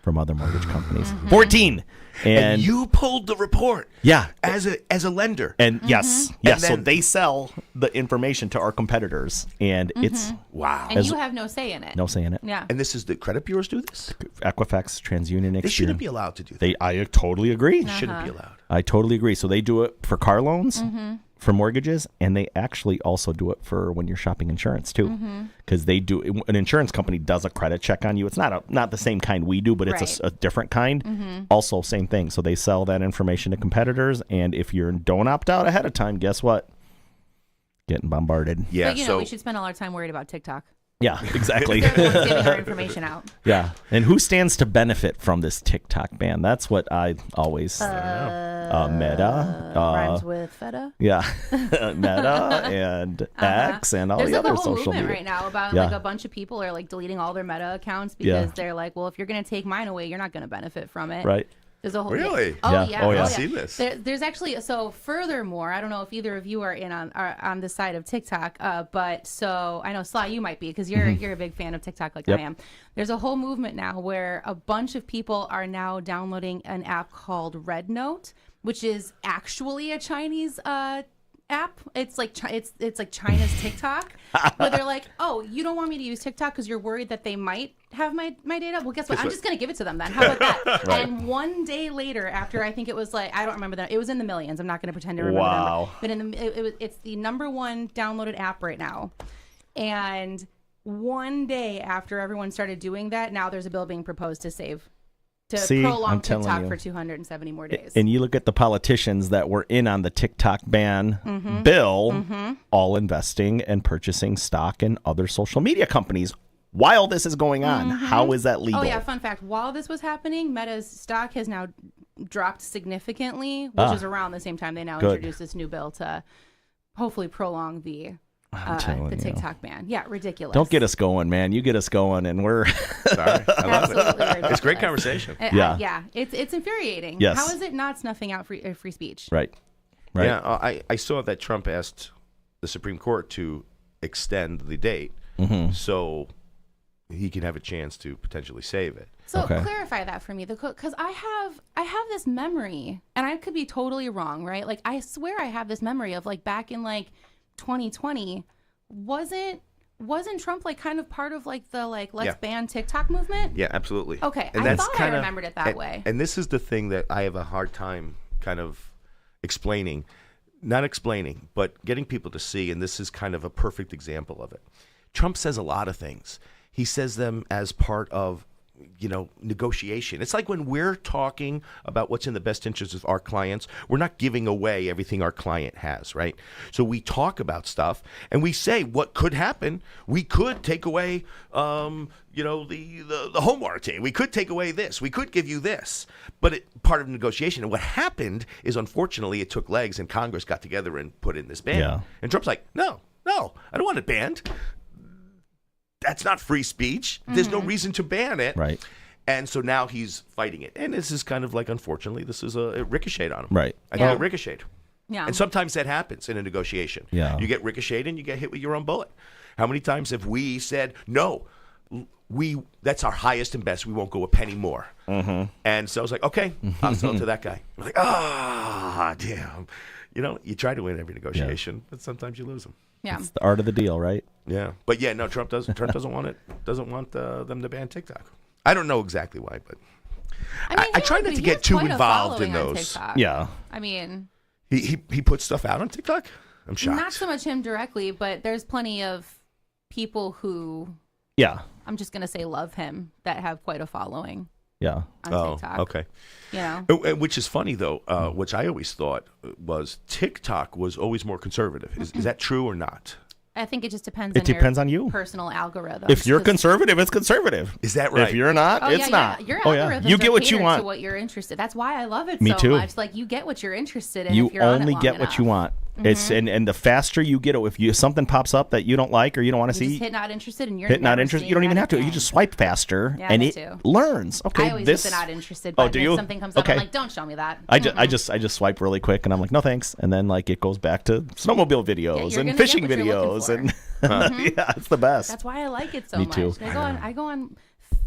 from other mortgage companies. 14. And you pulled the report. Yeah. As a lender. And yes. And so they sell the information to our competitors, and it's wow. And you have no say in it. No say in it. Yeah. And this is the credit bureaus do this? Equifax, TransUnion, Experian. They shouldn't be allowed to do that. I totally agree. They shouldn't be allowed. I totally agree. So they do it for car loans, for mortgages, and they actually also do it for when you're shopping insurance too, because they do. An insurance company does a credit check on you. It's not the same kind we do, but it's a different kind. Also, same thing. So they sell that information to competitors, and if you don't opt out ahead of time, guess what? Getting bombarded. Yeah. But, so we should spend all our time worried about TikTok. Yeah, exactly. They're the ones giving our information out. Yeah, and who stands to benefit from this TikTok ban? That's what I always Meta Rhymes with feta. Yeah, Meta and X and all There's the like other a whole social movement media right now about like a bunch of people are like deleting all their Meta accounts because they're like, well, if you're gonna take mine away, you're not gonna benefit from it. Right. There's a whole really? Oh yeah. yeah. Oh, yeah. I've seen this. There's actually furthermore, I don't know if either of you are in on the side of TikTok, but so I know Sly, you might be because you're a big fan of TikTok like I am. There's a whole movement now where a bunch of people are now downloading an app called Red Note, which is actually a Chinese app. It's like it's like China's TikTok, where they're like, oh, you don't want me to use TikTok because you're worried that they might have my data. Well, guess what? I'm just gonna give it to them then. How about that? Right. And one day later, after I think it was like, I don't remember that, it was in the millions. I'm not gonna pretend to remember the number, but it's the #1 downloaded app right now. And one day after everyone started doing that, now there's a bill being proposed to prolong TikTok for 270 more days. And you look at the politicians that were in on the TikTok ban bill, all investing and purchasing stock in other social media companies while this is going on. How is that legal? Oh, yeah. Fun fact. While this was happening, Meta's stock has now dropped significantly, which is around the same time they now introduced this new bill to hopefully prolong the TikTok ban. Yeah, ridiculous. Don't get us going, man. You get us going, and we're sorry. I love it. Ridiculous. It's great conversation. Yeah. It's infuriating. Yes. How is it not snuffing out free speech? Right. Yeah, I saw that Trump asked the Supreme Court to extend the date so he can have a chance to potentially save it. So clarify that for me, because I have this memory, and I could be totally wrong, right? Like I swear I have this memory of like back in like 2020, wasn't Trump like kind of part of like the let's ban TikTok movement? Yeah, absolutely. Okay, and I thought I remembered it that way. And this is the thing that I have a hard time kind of not explaining, but getting people to see, and this is kind of a perfect example of it. Trump says a lot of things. He says them as part of negotiation. It's like when we're talking about what's in the best interest of our clients, we're not giving away everything our client has, right? So we talk about stuff and we say what could happen. We could take away, the home warranty. We could take away this. We could give you this. But part of negotiation. And what happened is, unfortunately, it took legs and Congress got together and put in this ban. Yeah. And Trump's like, no, I don't want it banned. That's not free speech. There's no reason to ban it. Right. And so now he's fighting it. And this is kind of like, unfortunately, this is a ricocheted on him. Right. I think it ricocheted. Yeah. And sometimes that happens in a negotiation. Yeah. You get ricocheted and you get hit with your own bullet. How many times have we said, no, that's our highest and best. We won't go a penny more. And so I was like, okay, I'll sell it to that guy. I'm like, damn. You try to win every negotiation, but sometimes you lose them. Yeah. It's the art of the deal, right? Yeah, but no, Trump doesn't want it. Doesn't want them to ban TikTok. I don't know exactly why, but I try not to get too involved in those. Yeah, I mean, he puts stuff out on TikTok. I'm shocked. Not so much him directly, but there's plenty of people who, I'm just gonna say, love him that have quite a following. Yeah. On TikTok. Okay. Which is funny though. Which I always thought was TikTok was always more conservative. Is that true or not? I think it just depends. It depends on you. Personal algorithm. If you're conservative, it's conservative. Is that right? If you're not, it's not. Yeah. Your algorithms You get what you want. to what you're interested. That's why I love it Me so too. much. Like you get what you're interested in. You if you're on it only long get enough. what you want. It's and the faster you get, if something pops up that you don't like or you don't want to see, just hit not interested, and you're hit not interested. You don't even have to. You just swipe faster, and it learns. Okay, I always hit the not interested button. If something comes up, I'm like, don't show me that. I just swipe really quick, and I'm like, no thanks, and then like it goes back to snowmobile videos and fishing videos, and yeah, it's the best. That's why I like it so Me much. too. I go on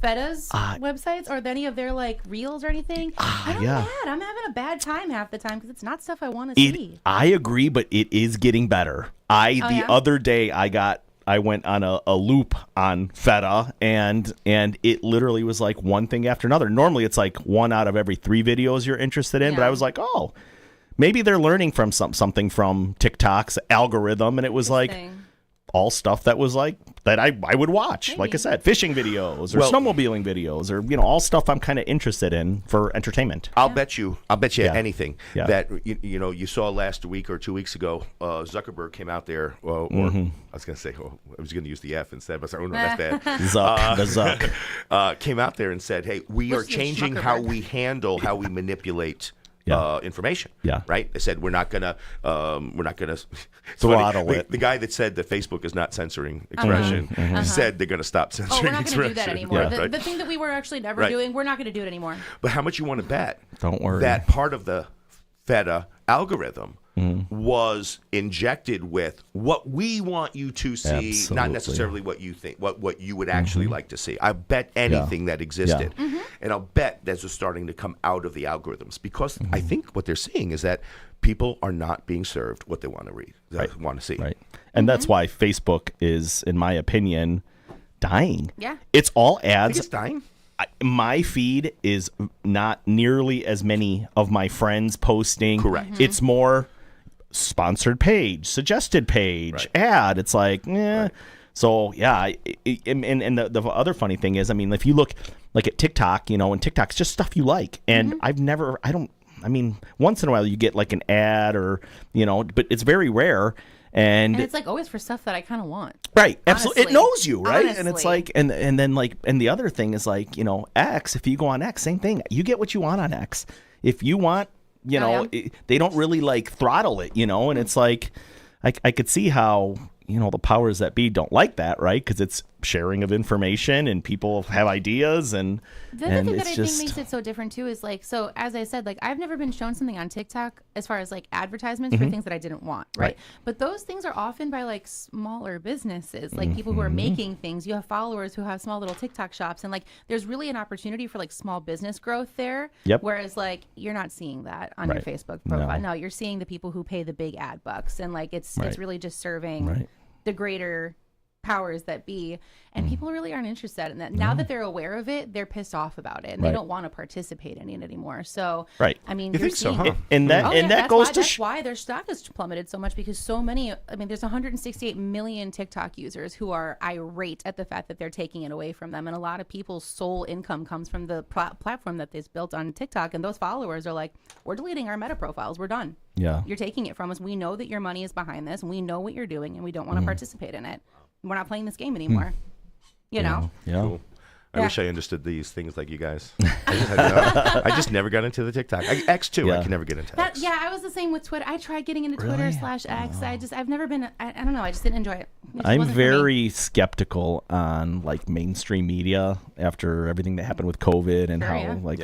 Feta's websites or any of their like reels or anything. I'm having a bad time half the time because it's not stuff I want to see. I agree, but it is getting better. Other day I went on a loop on Feta and it literally was like one thing after another. Normally it's like 1 out of every 3 videos you're interested in, but I was like, oh, maybe they're learning from something from TikTok's algorithm, and it was like all stuff that was like that I would watch. Maybe. Like I said, fishing videos or snowmobiling videos or all stuff I'm kind of interested in for entertainment. I'll bet you anything that you saw last week or 2 weeks ago. Zuckerberg came out there, I was going to say, I was going to use the F instead, but I don't know that's bad. The Zuck came out there and said, "Hey, we are changing how we handle, how we manipulate." Information. Yeah. Right. They said we're not gonna throttle it. The guy that said that Facebook is not censoring expression said they're gonna stop censoring we're not expression. gonna do that anymore. The thing that we were actually never doing, we're not gonna do it anymore. But how much you want to bet? Don't worry. That part of the Feta algorithm was injected with what we want you to see, not necessarily what you think, what you would actually like to see. I bet anything that existed. And I'll bet that's starting to come out of the algorithms because I think what they're seeing is that people are not being served what they want to read, want to see. Right. And that's why Facebook is, in my opinion, dying. Yeah. It's all ads. It's dying. My feed is not nearly as many of my friends posting. Correct. It's more sponsored page, suggested page, ad. It's like, So yeah, and the other funny thing is, I mean, if you look like at TikTok, and TikTok's just stuff you like, and once in a while you get like an ad or but it's very rare. And it's like always for stuff that I kind of want. Right. Absolutely. It knows you, right? Honestly. And it's like, and then like, and the other thing is like, X, if you go on X, same thing. You get what you want on X. If you want, they don't really like throttle it, and it's like, I could see how, the powers that be don't like that, right? Because it's sharing of information and people have ideas and the other thing that I think makes it so different too is like, so as I said, like I've never been shown something on TikTok as far as like advertisements for things that I didn't want, right? But those things are often by like smaller businesses, like people who are making things. You have followers who have small little TikTok shops, and like there's really an opportunity for like small business growth there. Whereas like you're not seeing that on your Facebook profile. No, you're seeing the people who pay the big ad bucks, and like it's really just serving the greater powers that be, and people really aren't interested in that. Now that they're aware of it, they're pissed off about it, and they don't want to participate in it anymore. So I mean, you think so, huh? And that goes to that's why their stock has plummeted so much, because so many, I mean, there's 168 million TikTok users who are irate at the fact that they're taking it away from them, and a lot of people's sole income comes from the platform that they've built on TikTok, and those followers are like, we're deleting our meta profiles, we're done. You're taking it from us. We know that your money is behind this, and we know what you're doing, and we don't want to participate in it. We're not playing this game anymore. You know? Yeah. Cool. I wish I understood these things like you guys. I just never got into the TikTok. X too. I can never get into X. Yeah, I was the same with Twitter. I tried getting into Twitter /X. I've never been. I don't know. I just didn't enjoy it. I'm very skeptical on like mainstream media after everything that happened with COVID and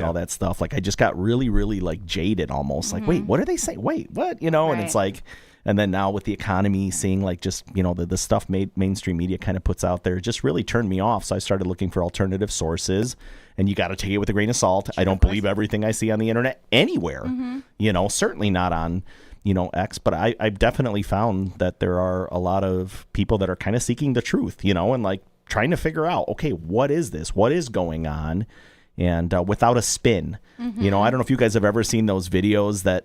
all that stuff. Like I just got really, really like jaded almost. Like, wait, what are they saying? Wait, what? And it's like. And then now with the economy, seeing like just, the stuff mainstream media kind of puts out there, just really turned me off. So I started looking for alternative sources, and you got to take it with a grain of salt. I don't believe everything I see on the internet anywhere, certainly not on, X. But I've definitely found that there are a lot of people that are kind of seeking the truth, and like trying to figure out, okay, what is this? What is going on? And without a spin, I don't know if you guys have ever seen those videos that,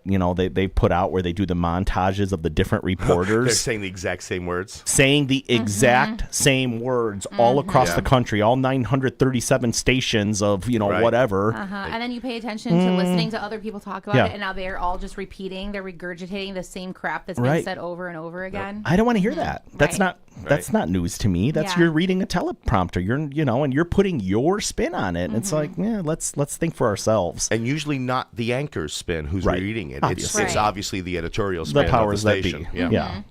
they put out where they do the montages of the different reporters. They're saying the exact same words. Saying the exact same words all across the country, all 937 stations of, whatever. And then you pay attention to listening to other people talk about it, and now they're all just repeating, they're regurgitating the same crap that's been said over and over again. I don't want to hear that. That's not That's not news to me. That's you're reading a teleprompter. And you're putting your spin on it. It's like, let's think for ourselves. And usually not the anchor's spin who's reading it. It's obviously the editorial spin. The powers of the that station.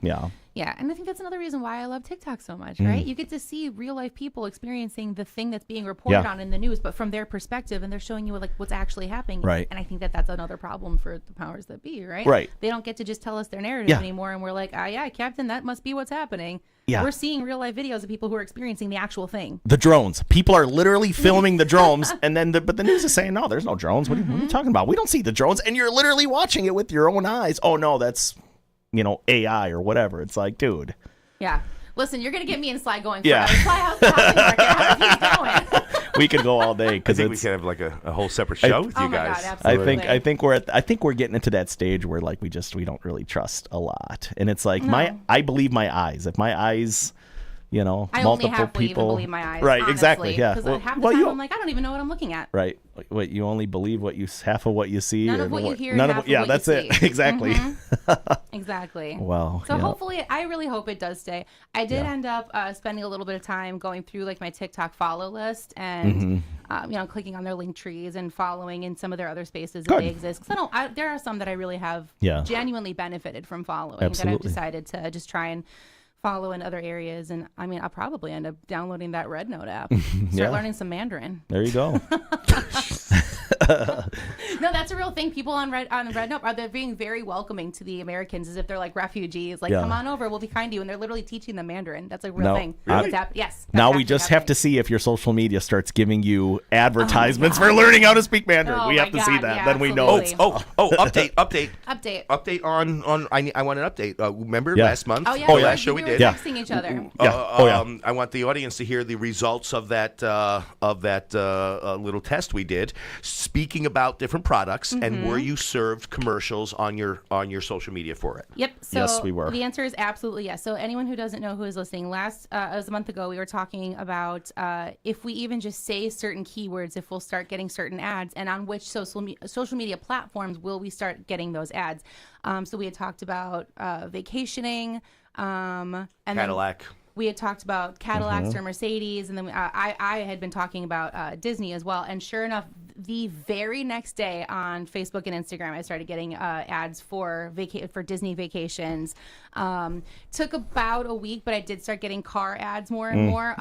be. Yeah, and I think that's another reason why I love TikTok so much, right? You get to see real life people experiencing the thing that's being reported on in the news, but from their perspective, and they're showing you like what's actually happening. Right. And I think that's another problem for the powers that be, right? Right. They don't get to just tell us their narrative anymore, and we're like, Captain, that must be what's happening. Yeah. We're seeing real life videos of people who are experiencing the actual thing. The drones. People are literally filming the drones, and then but the news is saying, no, there's no drones. What are you talking about? We don't see the drones, and you're literally watching it with your own eyes. Oh no, that's AI or whatever. It's like, dude. Yeah. Listen, you're going to get me and Sly going forever. Sly, how's the housing market? How are things going? We could go all day because we could have like a whole separate show with you guys. God, absolutely. I think we're getting into that stage where like we don't really trust a lot, and it's like I believe my eyes. If my eyes, I multiple only halfway people even believe my eyes. Right? Honestly, exactly. Yeah. Because half the time I'm like, I don't even know what I'm looking at. Right. What you only believe half of what you see. None of what you hear. None of what you that's see. It. Exactly. Exactly. Well. So hopefully, I really hope it does stay. I did end up spending a little bit of time going through like my TikTok follow list and clicking on their link trees and following in some of their other spaces that they exist. Because there are some that I really have genuinely benefited from following. Absolutely. That I've decided to just try and follow in other areas, and I'll probably end up downloading that Red Note app. Start learning some Mandarin. There you go. No, that's a real thing. People on Red Note they're being very welcoming to the Americans as if they're like refugees. Like, come on over, we'll be kind to you. And they're literally teaching them Mandarin. That's a real thing. Yes. Now we just have to see if your social media starts giving you advertisements for learning how to speak Mandarin. We have to see that. Then we know. Update on I want an update. Remember last month? Oh yeah. Last show we did. Texting each other. I want the audience to hear the results of that little test we did, speaking about different products, and were you served commercials on your social media for it? Yep. So yes, we were. The answer is absolutely yes. So anyone who doesn't know who is listening, it was a month ago, we were talking about if we even just say certain keywords, if we'll start getting certain ads, and on which social media platforms will we start getting those ads. So we had talked about vacationing, and Cadillac. We had talked about Cadillacs or Mercedes, and then I had been talking about Disney as well. And sure enough, the very next day on Facebook and Instagram, I started getting ads for Disney vacations. Took about a week, but I did start getting car ads more and more.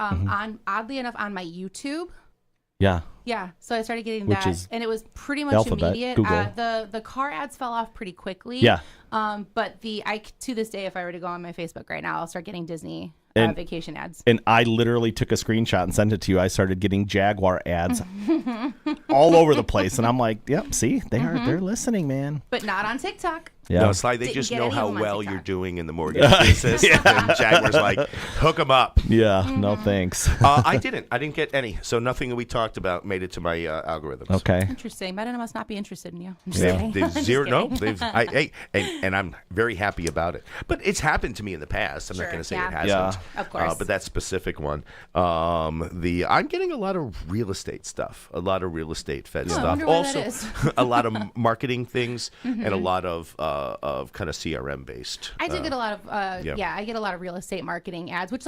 Oddly enough, on my YouTube. Yeah. Yeah, so I started getting that, and it was pretty much immediate. The car ads fell off pretty quickly. Yeah. But to this day, if I were to go on my Facebook right now, I'll start getting Disney vacation ads. And I literally took a screenshot and sent it to you. I started getting Jaguar ads all over the place, and I'm like, "Yep, see, they're listening, man." But not on TikTok. Yeah. No, Sly, they just know how well you're doing in the mortgage business. And Jaguar's like, hook them up. Yeah, no thanks. I didn't get any. So nothing that we talked about made it to my algorithms. Okay. Interesting. Meta must not be interested in you. They've zero. No, and I'm very happy about it. But it's happened to me in the past. I'm not going to say it hasn't. Yeah. Of course. But that specific one, I'm getting a lot of real estate stuff, a lot of real estate fed stuff. Also, a lot of marketing things, and a lot of kind of CRM based. I do get a lot of I get a lot of real estate marketing ads, which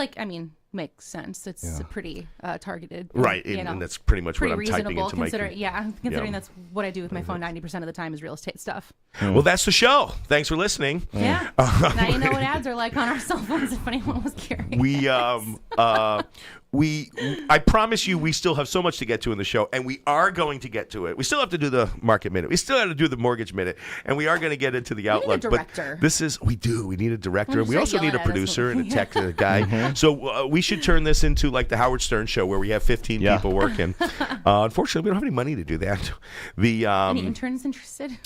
makes sense. It's pretty targeted, right? And that's pretty much what I'm typing into my. Considering that's what I do with my phone 90% of the time is real estate stuff. Well, that's the show. Thanks for listening. Yeah. Now you know what ads are like on our cell phones. If anyone was curious, I promise you, we still have so much to get to in the show, and we are going to get to it. We still have to do the market minute. We still have to do the mortgage minute, and we are going to get into the outlook. We need a director. But we need a director, and we also need a producer and a tech guy. So we should turn this into like the Howard Stern show, where we have 15 people working. Unfortunately, we don't have any money to do that. Any interns interested?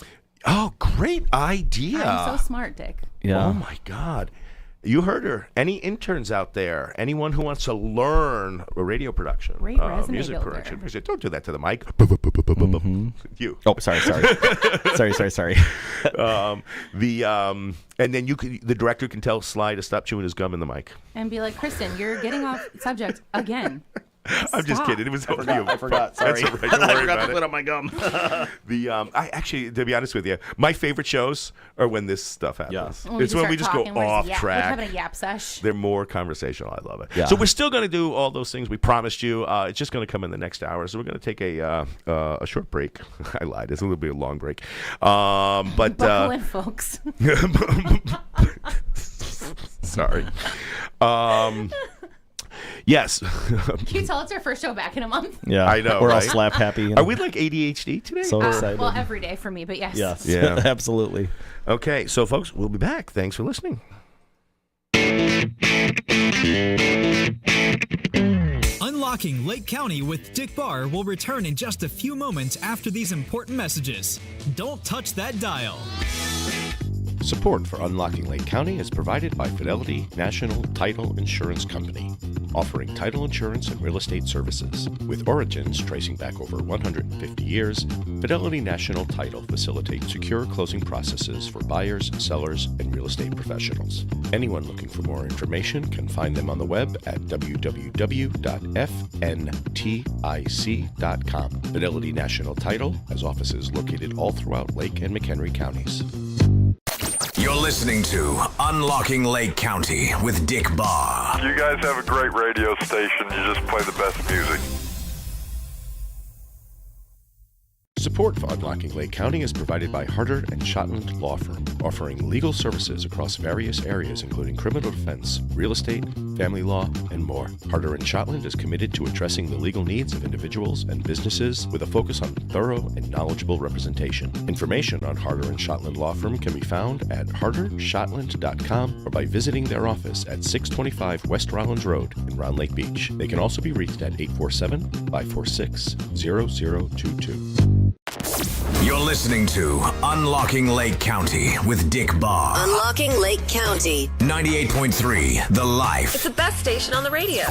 Oh, great idea! I'm so smart, Dick. Yeah. Oh my God. You heard her. Any interns out there? Anyone who wants to learn radio production, great resume music builder. production? Don't do that to the mic. You. Oh, sorry. sorry. And then the director can tell Sly to stop chewing his gum in the mic and be like, Christin, you're getting off subject again. I'm just kidding. It was only I forgot. Sorry. That's all right. Don't worry I forgot about to put on my gum. I actually, to be honest with you, my favorite shows are when this stuff happens. Yeah. It's when we just go off track. We're having a yap sesh. They're more conversational. I love it. Yeah. So we're still going to do all those things we promised you. It's just going to come in the next hour. So we're going to take a short break. I lied. It's a little bit of a long break. But Buckle in, folks. Sorry. Yes. Can you tell it's our first show back in a month? Yeah, I know. We're all right? slap happy. Are we like ADHD today? So excited? Well, every day for me, but yes. Yes. Yeah. Absolutely. Okay, so folks, we'll be back. Thanks for listening. Unlocking Lake County with Dick Barr will return in just a few moments after these important messages. Don't touch that dial. Support for Unlocking Lake County is provided by Fidelity National Title Insurance Company, offering title insurance and real estate services. With origins tracing back over 150 years, Fidelity National Title facilitates secure closing processes for buyers, sellers, and real estate professionals. Anyone looking for more information can find them on the web at www.fntic.com. Fidelity National Title has offices located all throughout Lake and McHenry counties. You're listening to Unlocking Lake County with Dick Barr. You guys have a great radio station. You just play the best music. Support for Unlocking Lake County is provided by Harder & Shotland Law Firm, offering legal services across various areas including criminal defense, real estate, family law, and more. Harder & Shotland is committed to addressing the legal needs of individuals and businesses with a focus on thorough and knowledgeable representation. Information on Harder & Shotland Law Firm can be found at hardershotland.com or by visiting their office at 625 West Rollins Road in Round Lake Beach. They can also be reached at 847-546-0022. You're listening to Unlocking Lake County with Dick Barr. Unlocking Lake County. 98.3 The Life. It's the best station on the radio.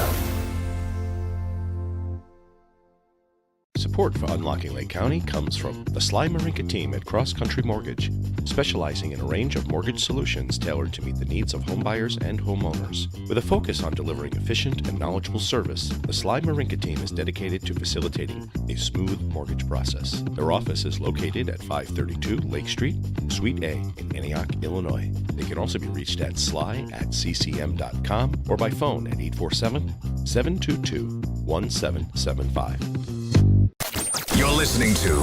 Support for Unlocking Lake County comes from the Sly Marinca team at Cross Country Mortgage, specializing in a range of mortgage solutions tailored to meet the needs of homebuyers and homeowners. With a focus on delivering efficient and knowledgeable service, the Sly Marinca team is dedicated to facilitating a smooth mortgage process. Their office is located at 532 Lake Street, Suite A in Antioch, Illinois. They can also be reached at sly@ccm.com or by phone at 847-722-1775. You're listening to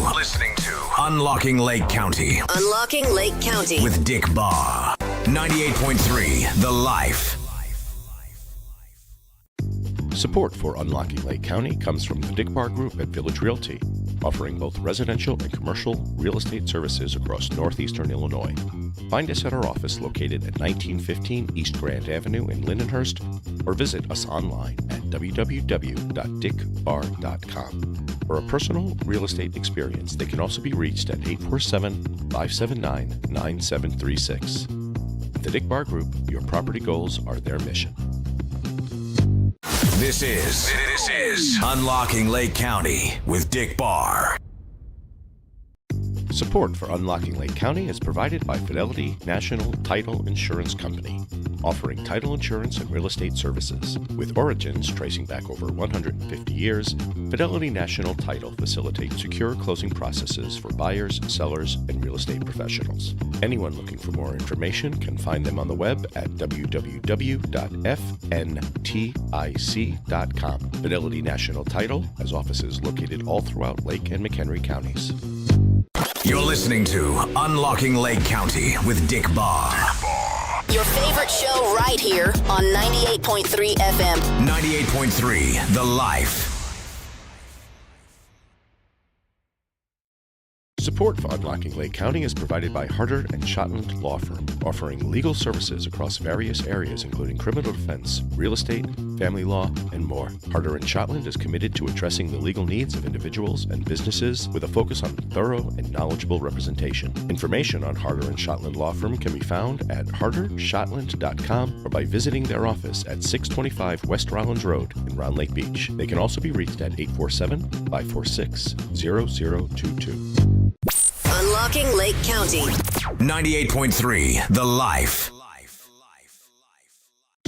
Unlocking Lake County Unlocking Lake County. with Dick Barr. 98.3 The Life. Support for Unlocking Lake County comes from the Dick Barr Group at Village Realty, offering both residential and commercial real estate services across northeastern Illinois. Find us at our office located at 1915 East Grand Avenue in Lindenhurst, or visit us online at www.dickbarr.com. For a personal real estate experience, they can also be reached at 847-579-9736. At the Dick Barr Group, your property goals are their mission. This is Unlocking Lake County with Dick Barr. Support for Unlocking Lake County is provided by Fidelity National Title Insurance Company, offering title insurance and real estate services. With origins tracing back over 150 years, Fidelity National Title facilitates secure closing processes for buyers, sellers, and real estate professionals. Anyone looking for more information can find them on the web at www.fntic.com. Fidelity National Title has offices located all throughout Lake and McHenry counties. You're listening to Unlocking Lake County with Dick Barr. Your favorite show right here on 98.3 FM. 98.3 The Life. Support for Unlocking Lake County is provided by Harder & Shotland Law Firm, offering legal services across various areas including criminal defense, real estate, family law, and more. Harder & Shotland is committed to addressing the legal needs of individuals and businesses with a focus on thorough and knowledgeable representation. Information on Harder & Shotland Law Firm can be found at hardershotland.com or by visiting their office at 625 West Rollins Road in Round Lake Beach. They can also be reached at 847-546-0022. Unlocking Lake County. 98.3 The Life.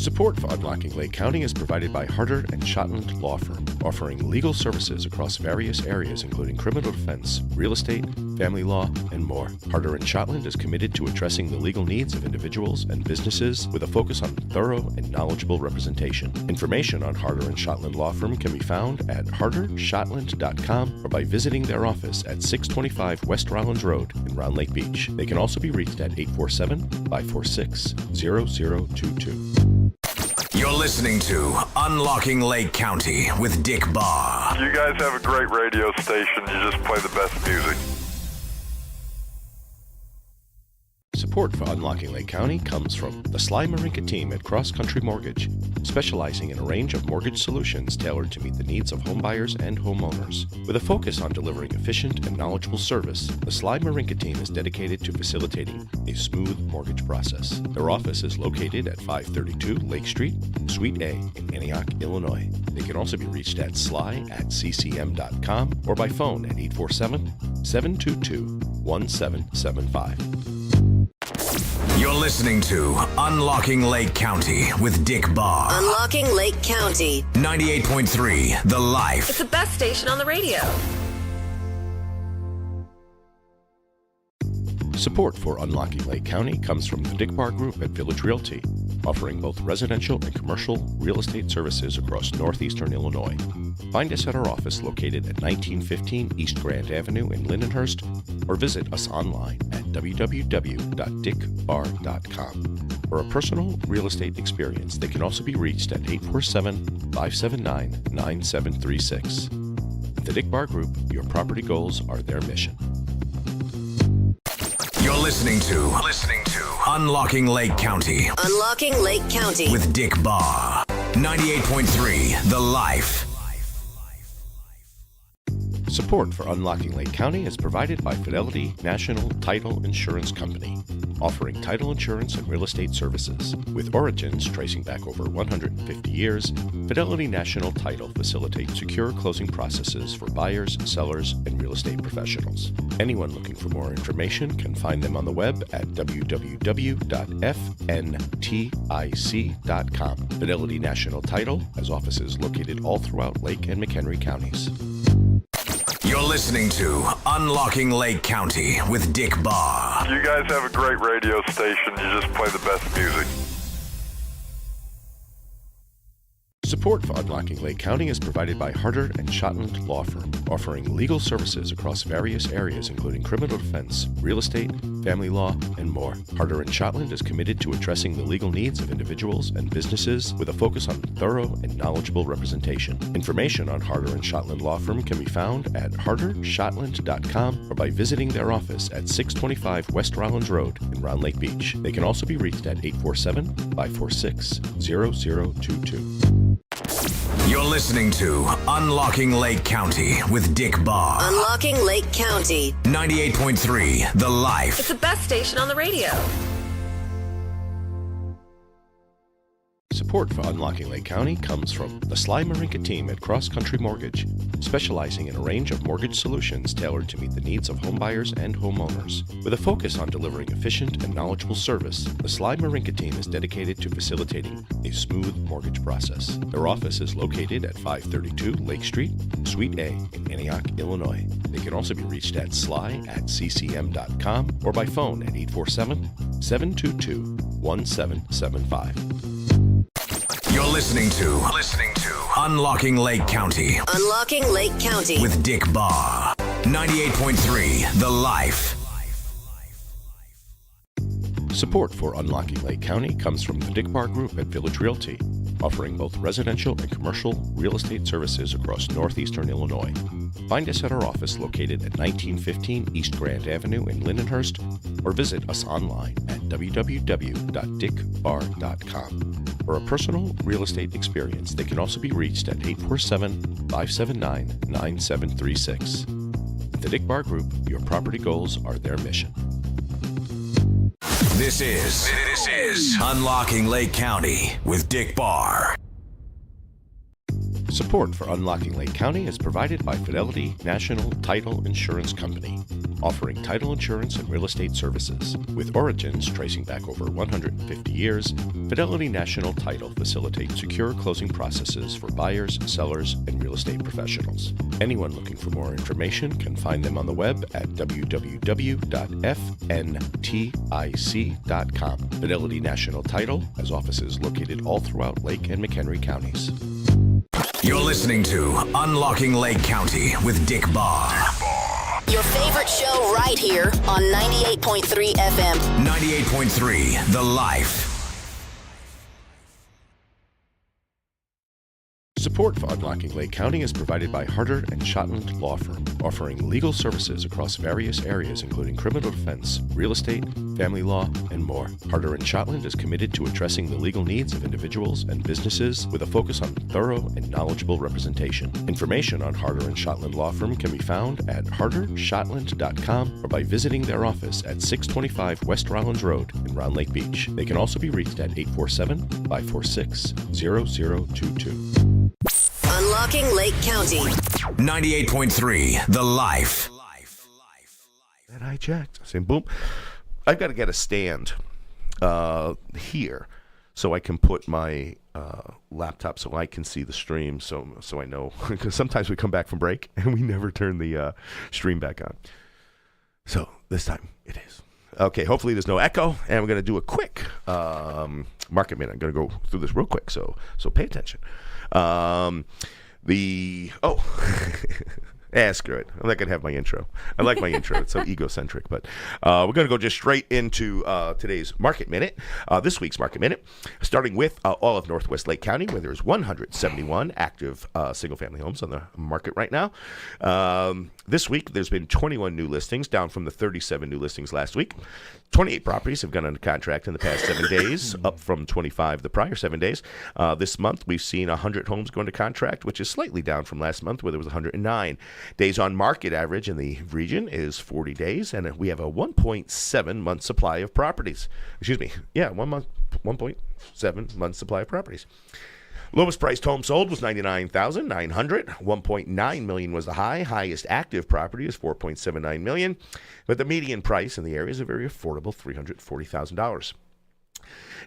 Support for Unlocking Lake County is provided by Harder & Shotland Law Firm, offering legal services across various areas including criminal defense, real estate, family law, and more. Harder & Shotland is committed to addressing the legal needs of individuals and businesses with a focus on thorough and knowledgeable representation. Information on Harder & Shotland Law Firm can be found at hardershotland.com or by visiting their office at 625 West Rollins Road in Round Lake Beach. They can also be reached at 847-546-0022. You're listening to Unlocking Lake County with Dick Barr. You guys have a great radio station. You just play the best music. Support for Unlocking Lake County comes from the Sly Marinca team at Cross Country Mortgage, specializing in a range of mortgage solutions tailored to meet the needs of homebuyers and homeowners. With a focus on delivering efficient and knowledgeable service, the Sly Marinca team is dedicated to facilitating a smooth mortgage process. Their office is located at 532 Lake Street, Suite A in Antioch, Illinois. They can also be reached at sly@ccm.com or by phone at 847-722-1775. You're listening to Unlocking Lake County with Dick Barr. Unlocking Lake County. 98.3 The Life. It's the best station on the radio. Support for Unlocking Lake County comes from the Dick Barr Group at Village Realty, offering both residential and commercial real estate services across northeastern Illinois. Find us at our office located at 1915 East Grand Avenue in Lindenhurst, or visit us online at www.dickbarr.com. For a personal real estate experience, they can also be reached at 847-579-9736. At the Dick Barr Group, your property goals are their mission. You're listening to Unlocking Lake County. Unlocking Lake County with Dick Barr. 98.3 The Life. Support for Unlocking Lake County is provided by Fidelity National Title Insurance Company, offering title insurance and real estate services. With origins tracing back over 150 years, Fidelity National Title facilitates secure closing processes for buyers, sellers, and real estate professionals. Anyone looking for more information can find them on the web at www.fntic.com. Fidelity National Title has offices located all throughout Lake and McHenry counties. You're listening to Unlocking Lake County with Dick Barr. You guys have a great radio station. You just play the best music. Support for Unlocking Lake County is provided by Harder & Shotland Law Firm, offering legal services across various areas including criminal defense, real estate, family law, and more. Harder & Shotland is committed to addressing the legal needs of individuals and businesses with a focus on thorough and knowledgeable representation. Information on Harder & Shotland Law Firm can be found at hardershotland.com or by visiting their office at 625 West Rollins Road in Round Lake Beach. They can also be reached at 847-546-0022. You're listening to Unlocking Lake County with Dick Barr. Unlocking Lake County. 98.3 The Life. It's the best station on the radio. Support for Unlocking Lake County comes from the Sly Marinca team at Cross Country Mortgage, specializing in a range of mortgage solutions tailored to meet the needs of homebuyers and homeowners. With a focus on delivering efficient and knowledgeable service, the Sly Marinca team is dedicated to facilitating a smooth mortgage process. Their office is located at 532 Lake Street, Suite A in Antioch, Illinois. They can also be reached at sly@ccm.com or by phone at 847-722-1775. You're listening to Unlocking Lake County. Unlocking Lake County with Dick Barr. 98.3 The Life. Support for Unlocking Lake County comes from the Dick Barr Group at Village Realty, offering both residential and commercial real estate services across northeastern Illinois. Find us at our office located at 1915 East Grand Avenue in Lindenhurst, or visit us online at www.dickbarr.com. For a personal real estate experience, they can also be reached at 847-579-9736. At the Dick Barr Group, your property goals are their mission. This is Unlocking Lake County with Dick Barr. Support for Unlocking Lake County is provided by Fidelity National Title Insurance Company, offering title insurance and real estate services. With origins tracing back over 150 years, Fidelity National Title facilitates secure closing processes for buyers, sellers, and real estate professionals. Anyone looking for more information can find them on the web at www.fntic.com. Fidelity National Title has offices located all throughout Lake and McHenry counties. You're listening to Unlocking Lake County with Dick Barr. Your favorite show right here on 98.3 FM. 98.3 The Life. Support for Unlocking Lake County is provided by Harder & Shotland Law Firm, offering legal services across various areas including criminal defense, real estate, family law, and more. Harder & Shotland is committed to addressing the legal needs of individuals and businesses with a focus on thorough and knowledgeable representation. Information on Harder & Shotland Law Firm can be found at hardershotland.com or by visiting their office at 625 West Rollins Road in Round Lake Beach. They can also be reached at 847-546-0022. Unlocking Lake County. 98.3 The Life. And I checked. I said, boom. I've got to get a stand here so I can put my laptop so I can see the stream so I know. Because sometimes we come back from break and we never turn the stream back on. So this time it is. Okay, hopefully there's no echo, and we're going to do a quick market minute. I'm going to go through this real quick, so pay attention. Screw it. I'm not going to have my intro. I like my intro. It's so egocentric. But we're going to go just straight into today's Market Minute. This week's Market Minute, starting with all of Northwest Lake County, where there's 171 active single-family homes on the market right now. This week, there's been 21 new listings, down from the 37 new listings last week. 28 properties have gone under contract in the past 7 days, up from 25 the prior 7 days. This month, we've seen 100 homes go into contract, which is slightly down from last month, where there was 109. Days on market average in the region is 40 days, and we have a 1.7 month supply of properties. 1.7 month supply of properties. Lowest priced home sold was $99,900. $1.9 million was the high. Highest active property is $4.79 million. But the median price in the area is a very affordable $340,000.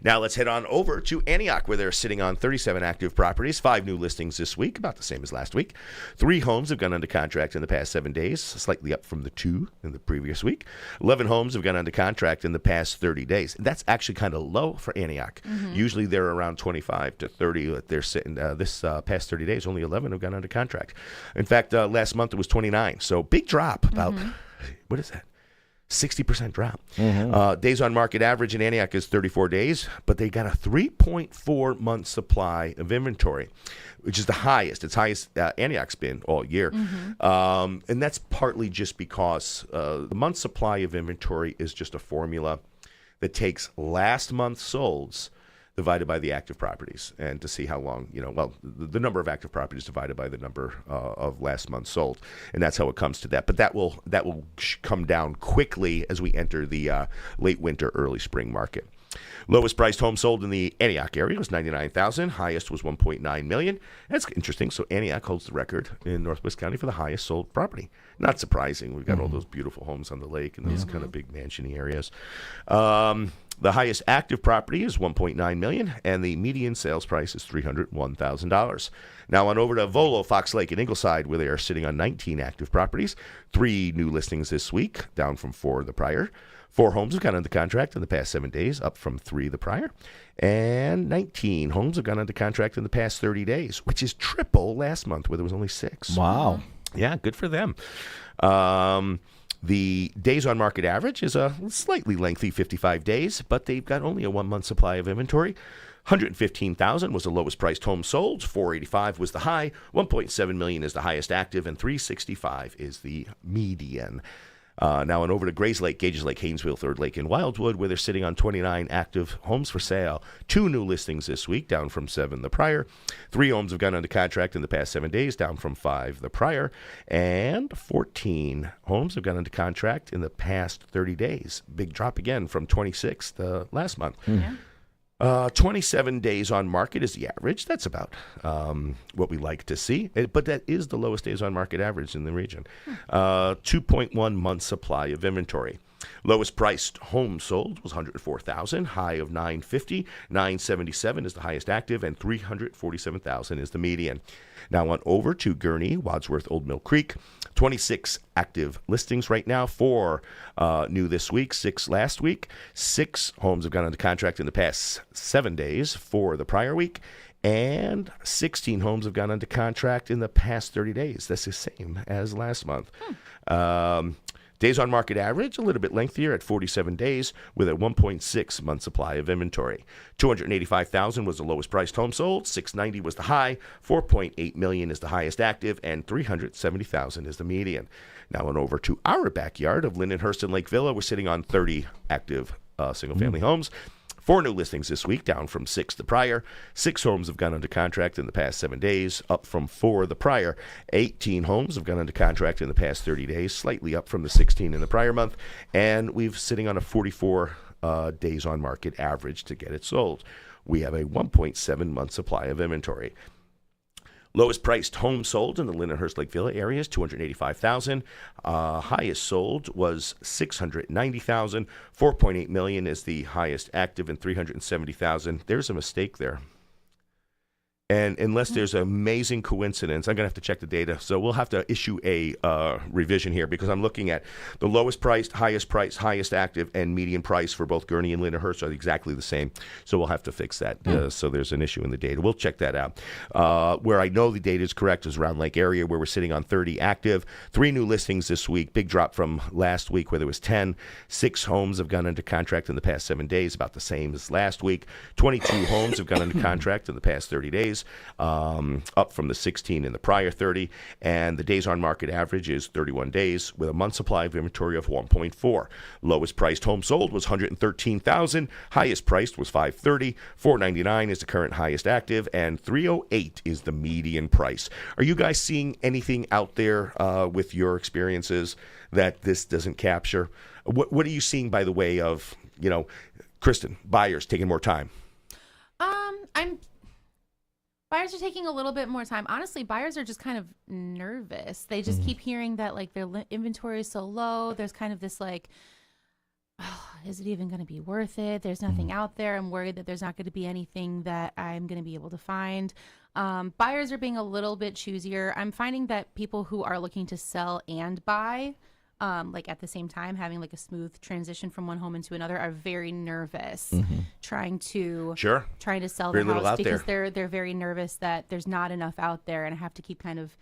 Now let's head on over to Antioch, where they're sitting on 37 active properties, 5 new listings this week, about the same as last week. 3 homes have gone under contract in the past 7 days, slightly up from the 2 in the previous week. 11 homes have gone under contract in the past 30 days. That's actually kind of low for Antioch. Mm-hmm. Usually they're around 25 to 30. They're sitting this past 30 days, only 11 have gone under contract. In fact, last month it was 29. So big drop, about, what is that? 60% drop. Mm-hmm. Days on market average in Antioch is 34 days, but they got a 3.4 month supply of inventory, which is the highest. It's highest Antioch's been all year. Mm-hmm. And that's partly just because the month supply of inventory is just a formula that takes last month's solds divided by the active properties, and to see how long, the number of active properties divided by the number of last month sold, and that's how it comes to that. But that will come down quickly as we enter the late winter, early spring market. Lowest priced home sold in the Antioch area was $99,000. Highest was $1.9 million. That's interesting. So Antioch holds the record in Northwest County for the highest sold property. Not surprising. We've got all those beautiful homes on the lake and those kind of big mansion-y areas. The highest active property is $1.9 million, and the median sales price is $301,000. Now on over to Volo, Fox Lake, and Ingleside, where they are sitting on 19 active properties. 3 new listings this week, down from 4 the prior. 4 homes have gone under contract in the past 7 days, up from 3 the prior. And 19 homes have gone under contract in the past 30 days, which is triple last month, where there was only 6. Wow. Yeah, good for them. The days on market average is a slightly lengthy 55 days, but they've got only a 1 month supply of inventory. $115,000 was the lowest priced home sold. $485,000 was the high. $1.7 million is the highest active, and $365,000 is the median. Now on over to Grays Lake, Gages Lake, Haynesville, Third Lake, and Wildwood, where they're sitting on 29 active homes for sale. 2 new listings this week, down from 7 the prior. 3 homes have gone under contract in the past 7 days, down from 5 the prior. And 14 homes have gone under contract in the past 30 days. Big drop again from 26 the last month. Yeah. 27 days on market is the average. That's about what we like to see. But that is the lowest days on market average in the region. 2.1 months supply of inventory. Lowest priced home sold was 104,000, high of 950. 977 is the highest active, and 347,000 is the median. Now on over to Gurnee, Wadsworth, Old Mill Creek. 26 active listings right now, 4 new this week, 6 last week. 6 homes have gone under contract in the past 7 days, 4 the prior week, and 16 homes have gone under contract in the past 30 days. That's the same as last month. Days on market average, a little bit lengthier at 47 days with a 1.6 month supply of inventory. 285,000 was the lowest priced home sold, 690 was the high, 4.8 million is the highest active, and 370,000 is the median. Now on over to our backyard of Lindenhurst and Lake Villa. We're sitting on 30 active single-family homes. 4 new listings this week, down from 6 the prior. 6 homes have gone under contract in the past 7 days, up from 4 the prior. 18 homes have gone under contract in the past 30 days, slightly up from the 16 in the prior month. And we're sitting on a 44 days on market average to get it sold. We have a 1.7 month supply of inventory. Lowest priced home sold in the Lindenhurst Lake Villa area is $285,000. Highest sold was $690,000. 4.8 million is the highest active, and 370,000. There's a mistake there. And unless there's an amazing coincidence, I'm going to have to check the data. So we'll have to issue a revision here, because I'm looking at the lowest priced, highest active, and median price for both Gurnee and Lindenhurst are exactly the same. So we'll have to fix that. So there's an issue in the data. We'll check that out. Where I know the data is correct is around Lake area, where we're sitting on 30 active. 3 new listings this week. Big drop from last week where there was 10. 6 homes have gone under contract in the past 7 days, about the same as last week. 22 homes have gone under contract in the past 30 days. Up from the 16 in the prior 30, and the days on market average is 31 days with a month supply of inventory of 1.4. Lowest priced home sold was 113,000. Highest priced was 530. 499 is the current highest active, and 308 is the median price. Are you guys seeing anything out there with your experiences that this doesn't capture? What are you seeing by the way of, Christin, buyers taking more time? Buyers are taking a little bit more time. Honestly, buyers are just kind of nervous. They just keep hearing that their inventory is so low. There's kind of this is it even going to be worth it? There's nothing out there. I'm worried that there's not going to be anything that I'm going to be able to find. Buyers are being a little bit choosier. I'm finding that people who are looking to sell and buy, at the same time, having a smooth transition from one home into another, are very nervous trying to sell very the house because there. they're very nervous that there's not enough out there, and I have to keep kind of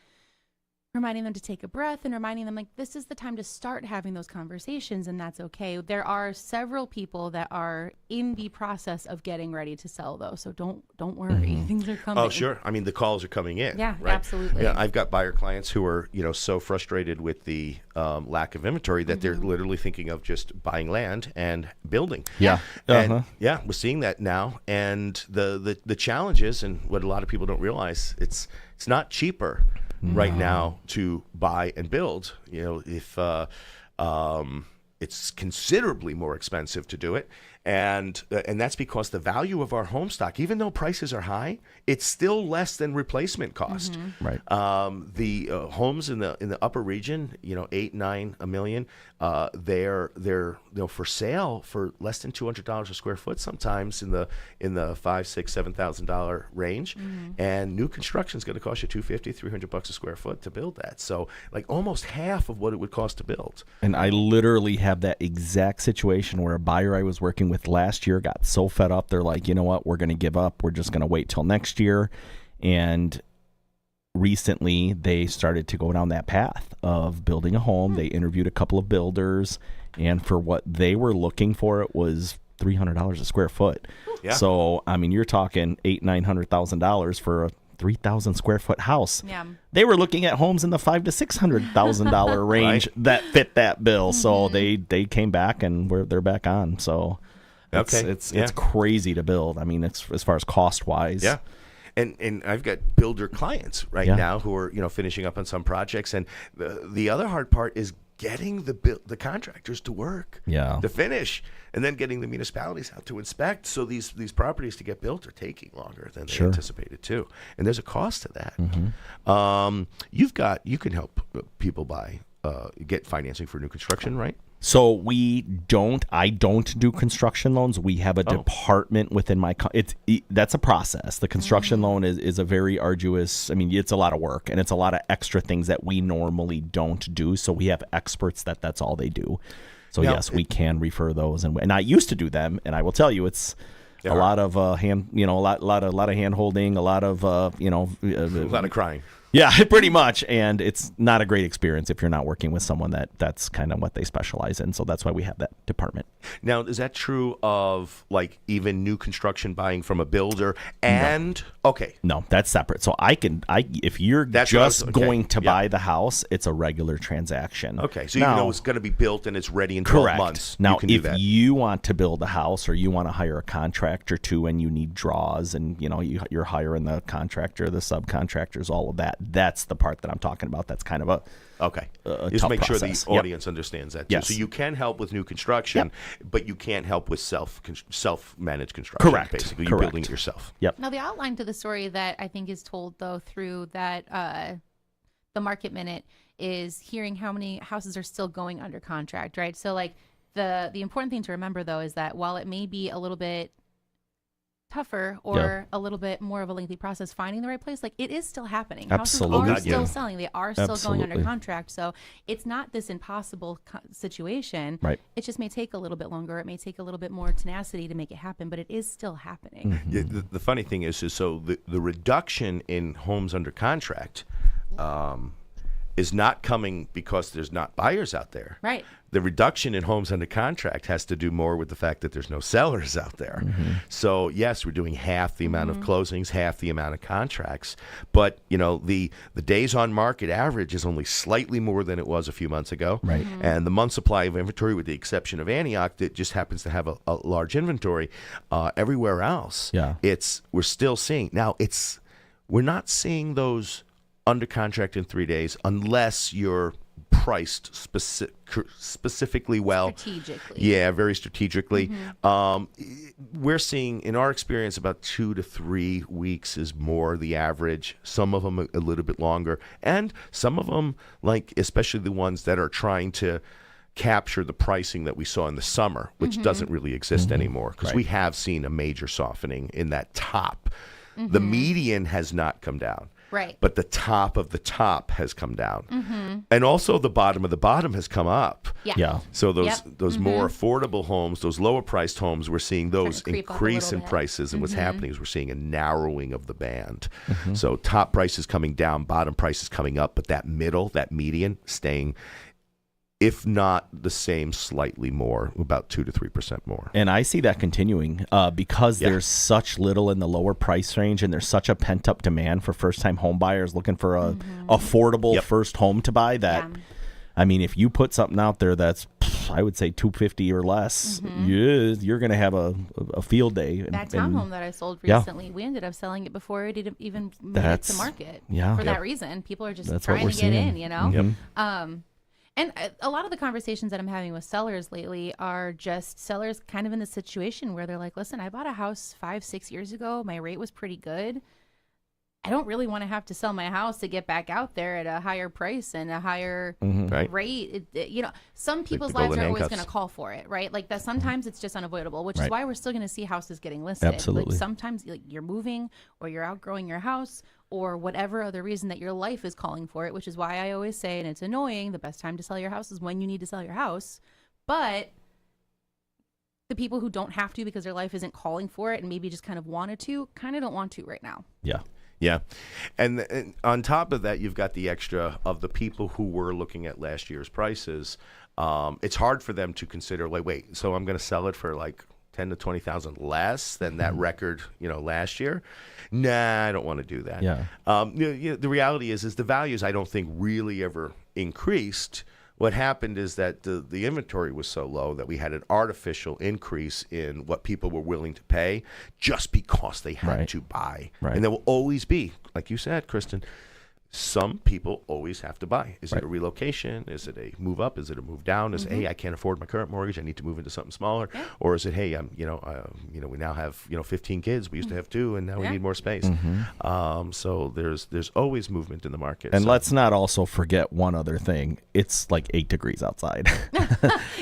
reminding them to take a breath and reminding them this is the time to start having those conversations, and that's okay. There are several people that are in the process of getting ready to sell though, so don't worry. Things are coming. Oh, sure. I mean, the calls are coming in. Yeah, right? absolutely. Yeah, I've got buyer clients who are so frustrated with the lack of inventory that they're literally thinking of just buying land and building. Yeah. And we're seeing that now, and the challenge is, and what a lot of people don't realize, it's not cheaper right now to buy and build. If it's considerably more expensive to do it, and that's because the value of our home stock, even though prices are high, it's still less than replacement cost. Right. The homes in the upper region, $8, $9, $1 million, they're for sale for less than $200 a square foot, sometimes in the $5,000, $6,000, $7,000 range, and new construction is going to cost you $250, $300 a square foot to build that. So almost half of what it would cost to build. And I literally have that exact situation where a buyer I was working with last year got so fed up, they're like, you know what, we're going to give up. We're just going to wait till next year. And recently they started to go down that path of building a home. They interviewed a couple of builders, and for what they were looking for, it was $300 a square foot. Yeah. So, I mean, you're talking $800,000-$900,000 for a 3,000 square foot house. Yeah. They were looking at homes in the $500,000 to $600,000 range that fit that bill. So they came back, and they're back on. So it's crazy to build. I mean, it's as far as cost wise. Yeah. And I've got builder clients right now who are finishing up on some projects, and the other hard part is getting the contractors to work, to finish, and then getting the municipalities out to inspect. So these properties to get built are taking longer than they anticipated too, and there's a cost to that. You can help people get financing for new construction, right? So I don't do construction loans. We have a department within my, that's a process. The construction loan is a very arduous, it's a lot of work and it's a lot of extra things that we normally don't do. So we have experts that's all they do. So yes, we can refer those. And I used to do them. And I will tell you, it's a lot of a lot of hand holding, a lot of, a lot of crying. Yeah, pretty much, and it's not a great experience if you're not working with someone that's kind of what they specialize in. So that's why we have that department. Now, is that true of like even new construction buying from a builder? And no, that's separate. So if you're just going to buy the house, it's a regular transaction. Okay, so you know it's going to be built and it's ready in 12 months. Now, if you want to build a house or you want to hire a contractor too, and you need draws, and you're hiring the contractor, the subcontractors, all of that. That's the part that I'm talking about. That's kind of a just make process. Sure the audience understands that too. Yes. So you can help with new construction, but you can't help with self-managed construction. Correct. Basically, you're building it yourself. Yep. Now the outline to the story that I think is told though through that the Market Minute is hearing how many houses are still going under contract, right? So like the important thing to remember though is that while it may be a little bit tougher or a little bit more of a lengthy process finding the right place, like it is still happening. Absolutely. Houses are still selling. They are still going under contract. So it's not this impossible situation. Right. It just may take a little bit longer. It may take a little bit more tenacity to make it happen, but it is still happening. Yeah, the funny thing is so the reduction in homes under contract is not coming because there's not buyers out there. Right. The reduction in homes under contract has to do more with the fact that there's no sellers out there. So yes, we're doing half the amount of closings, half the amount of contracts, but the days on market average is only slightly more than it was a few months ago. Right. And the month supply of inventory, with the exception of Antioch, that just happens to have a large inventory, everywhere else, we're still seeing. Now we're not seeing those under contract in 3 days unless you're priced specifically well. Strategically. Yeah, very strategically. We're seeing, in our experience, about 2 to 3 weeks is more the average. Some of them a little bit longer. And some of them, like especially the ones that are trying to capture the pricing that we saw in the summer, which doesn't really exist anymore, because we have seen a major softening in that top. The median has not come down. Right. But the top of the top has come down. And also the bottom of the bottom has come up. Yeah. So those more affordable homes, those lower priced homes, we're seeing those increase in prices. And what's happening is we're seeing a narrowing of the band. So top prices coming down, bottom prices coming up, but that middle, that median, staying, if not the same, slightly more, about 2 to 3% more. And I see that continuing because there's such little in the lower price range, and there's such a pent-up demand for first-time home buyers looking for a affordable first home to buy that, if you put something out there that's, I would say, $250 or less, you're going to have a field day. That townhome that I sold recently, we ended up selling it before it even made it to market. For that reason. People are just trying to get in, And a lot of the conversations that I'm having with sellers lately are just sellers kind of in the situation where they're like, listen, I bought a house 5-6 years ago. My rate was pretty good. I don't really want to have to sell my house to get back out there at a higher price and a higher rate. Some people's lives are always going to call for it, right? Like that. Sometimes it's just unavoidable, which is why we're still going to see houses getting listed. Absolutely. Like sometimes you're moving or you're outgrowing your house or whatever other reason that your life is calling for it, which is why I always say, and it's annoying, the best time to sell your house is when you need to sell your house. But the people who don't have to because their life isn't calling for it and maybe just kind of wanted to, kind of don't want to right now. Yeah. Yeah. And on top of that, you've got the extra of the people who were looking at last year's prices. It's hard for them to consider, like, wait, so I'm going to sell it for like 10 to 20,000 less than that record, last year. Nah, I don't want to do that. Yeah. The reality is the values, I don't think, really ever increased. What happened is that the inventory was so low that we had an artificial increase in what people were willing to pay just because they had to buy. Right. And there will always be, like you said, Kristen, some people always have to buy. Is it a relocation? Is it a move up? Is it a move down? Is it, hey, I can't afford my current mortgage, I need to move into something smaller? Or is it, hey, we now have 15 kids. We used to have 2, and now we need more space. So there's always movement in the market. And let's not also forget one other thing. It's like 8 degrees outside.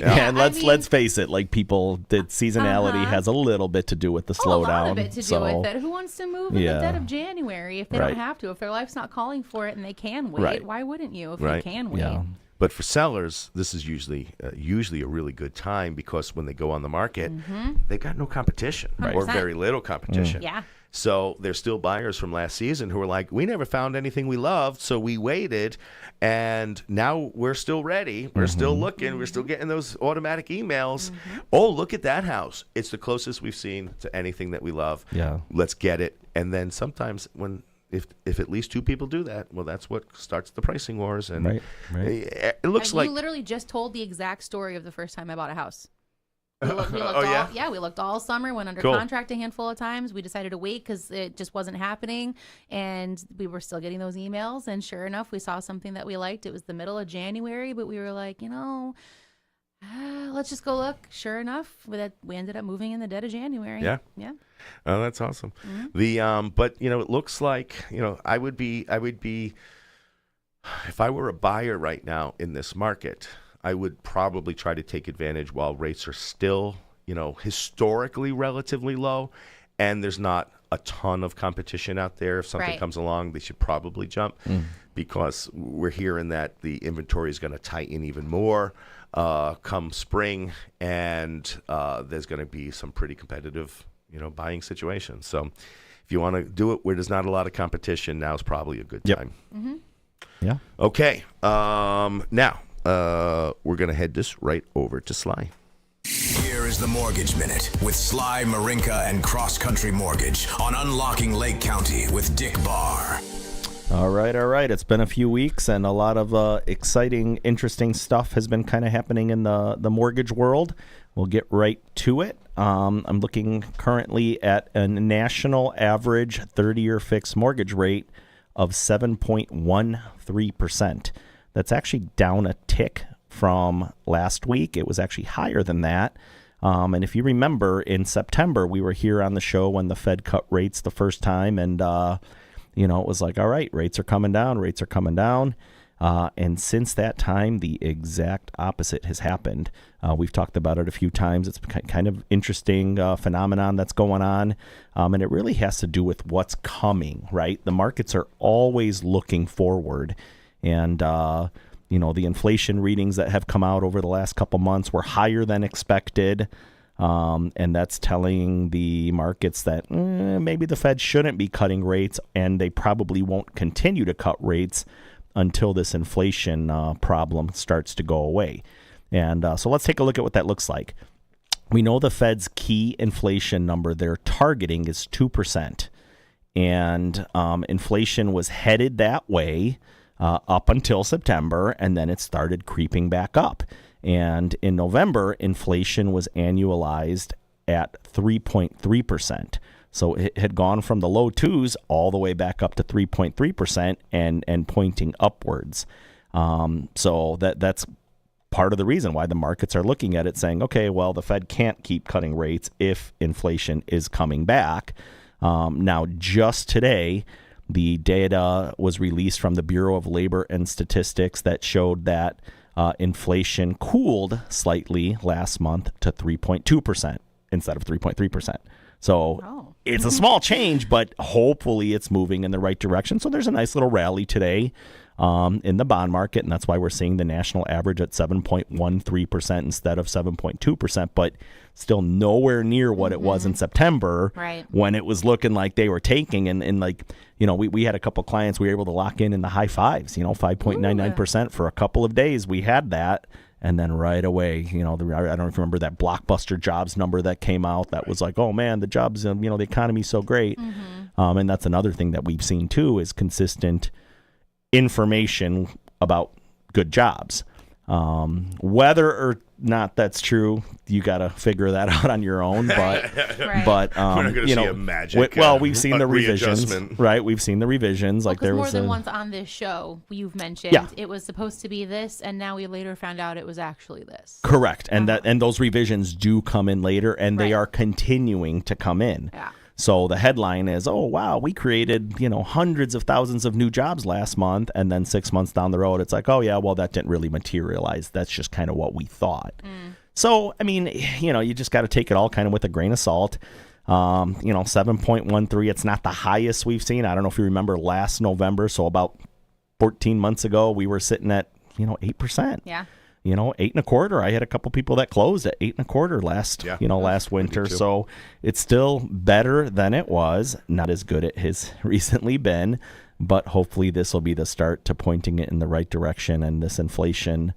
And let's face it, like the seasonality has a little bit to do with the slowdown. A lot of it to do with it. Who wants to move in the dead of January if they don't have to? If their life's not calling for it and they can wait, why wouldn't you if you can wait? Yeah. But for sellers, this is usually a really good time, because when they go on the market, they've got no competition or very little competition. Yeah. So there's still buyers from last season who are like, we never found anything we loved, so we waited, and now we're still ready. We're still looking. We're still getting those automatic emails. Oh, look at that house. It's the closest we've seen to anything that we love. Yeah. Let's get it. And then sometimes if at least 2 people do that, well, that's what starts the pricing wars. And it looks like you literally just told the exact story of the first time I bought a house. We looked we looked all summer, went under contract a handful of times. We decided to wait because it just wasn't happening, and we were still getting those emails. And sure enough, we saw something that we liked. It was the middle of January, but we were like, let's just go look. Sure enough, we ended up moving in the dead of January. Yeah. Oh, that's awesome. But it looks like I would be if I were a buyer right now in this market, I would probably try to take advantage while rates are still historically relatively low, and there's not a ton of competition out there. If something comes along, they should probably jump, because we're hearing that the inventory is going to tighten even more come spring, and there's going to be some pretty competitive buying situations. So if you want to do it where there's not a lot of competition, now is probably a good time. Yeah. Okay. Now we're going to head this right over to Sly. Here is the Mortgage Minute with Sly Marinca and Cross Country Mortgage on Unlocking Lake County with Dick Barr. All right. It's been a few weeks, and a lot of exciting, interesting stuff has been kind of happening in the mortgage world. We'll get right to it. I'm looking currently at a national average 30-year fixed mortgage rate of 7.13%. That's actually down a tick from last week. It was actually higher than that. And if you remember, in September, we were here on the show when the Fed cut rates the first time, and it was like, all right, rates are coming down. And since that time, the exact opposite has happened. We've talked about it a few times. It's kind of interesting phenomenon that's going on. And it really has to do with what's coming, right? The markets are always looking forward. And, the inflation readings that have come out over the last couple months were higher than expected. And that's telling the markets that maybe the Fed shouldn't be cutting rates, and they probably won't continue to cut rates until this inflation problem starts to go away. And so let's take a look at what that looks like. We know the Fed's key inflation number they're targeting is 2%. And inflation was headed that way up until September, and then it started creeping back up. And in November, inflation was annualized at 3.3%. So it had gone from the low 2s all the way back up to 3.3% and pointing upwards. So that's part of the reason why the markets are looking at it saying, okay, well, the Fed can't keep cutting rates if inflation is coming back. Now, just today, the data was released from the Bureau of Labor and Statistics that showed that inflation cooled slightly last month to 3.2% instead of 3.3%. So it's a small change, but hopefully it's moving in the right direction. So there's a nice little rally today in the bond market, and that's why we're seeing the national average at 7.13% instead of 7.2%, but still nowhere near what it was in September when it was looking like they were taking. And like, we had a couple clients we were able to lock in the high fives, 5.99% for a couple of days. We had that. And then right away, I don't remember that blockbuster jobs number that came out. That was like, oh man, the jobs, the economy's so great. And that's another thing that we've seen too is consistent information about good jobs. Whether or not that's true, you got to figure that out on your own. But, right. but we're not going to see a magic. We've seen the revisions, right? We've seen the revisions. Well, like there was more than once on this show, you've mentioned it was supposed to be this, and now we later found out it was actually this. Correct, and those revisions do come in later, and they are continuing to come in. Yeah. So the headline is, oh, wow, we created, hundreds of thousands of new jobs last month. And then 6 months down the road, it's like, oh, yeah, well, that didn't really materialize. That's just kind of what we thought. So, I mean, you just got to take it all kind of with a grain of salt. 7.13, it's not the highest we've seen. I don't know if you remember last November. So about 14 months ago, we were sitting at, 8%. Yeah. 8.25. I had a couple people that closed at 8.25 last winter. So it's still better than it was. Not as good it has recently been, but hopefully this will be the start to pointing it in the right direction, and this inflation,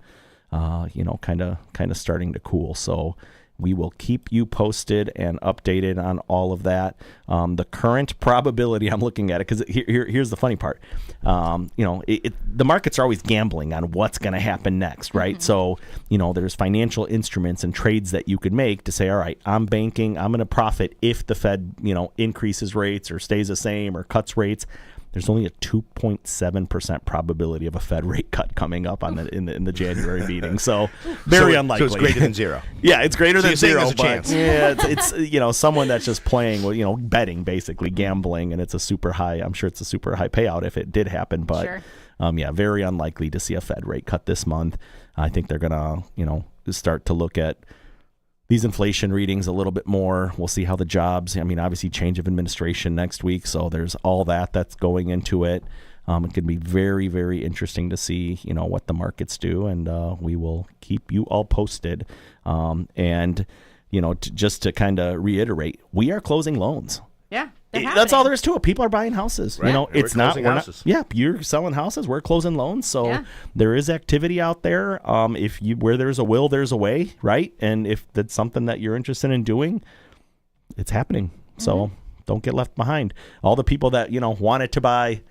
kind of starting to cool. So we will keep you posted and updated on all of that. The current probability, I'm looking at it because here's the funny part. The markets are always gambling on what's going to happen next, right? So, there's financial instruments and trades that you could make to say, all right, I'm banking, I'm going to profit if the Fed, increases rates or stays the same or cuts rates. There's only a 2.7% probability of a Fed rate cut coming up on in the January meeting. So very unlikely. So it's greater than zero. Yeah, it's greater than zero. There's a chance. Yeah, it's someone that's just playing, betting basically, gambling, and it's a super high. I'm sure it's a super high payout if it did happen, but very unlikely to see a Fed rate cut this month. I think they're gonna start to look at these inflation readings a little bit more. We'll see how the jobs, obviously change of administration next week. So there's all that's going into it. It can be very, very interesting to see, what the markets do. And we will keep you all posted. Just to kind of reiterate, we are closing loans. Yeah. That's all there is to it. People are buying houses. Right. It's not. We're not. Yeah, you're selling houses. We're closing loans. So there is activity out there. Where there's a will, there's a way, right? And if that's something that you're interested in doing, it's happening. So don't get left behind. All the people that wanted to buy,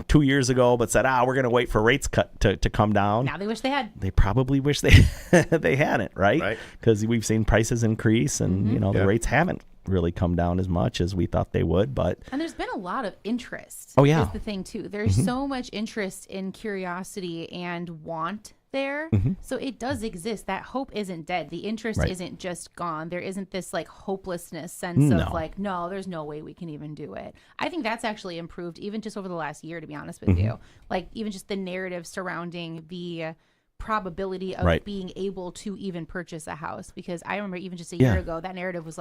2 years ago, but said, we're going to wait for rates cut to come down. Now they wish they had. They probably wish they they hadn't, right? Because we've seen prices increase, and the rates haven't really come down as much as we thought they would. And there's been a lot of interest. Oh yeah, is the thing too. There's so much interest in curiosity and want there. So it does exist. That hope isn't dead. The interest isn't just gone. There isn't this hopelessness sense of no, there's no way we can even do it. I think that's actually improved even just over the last year, to be honest with you. Even just the narrative surrounding the probability of being able to even purchase a house. Because I remember even just a year ago, that narrative was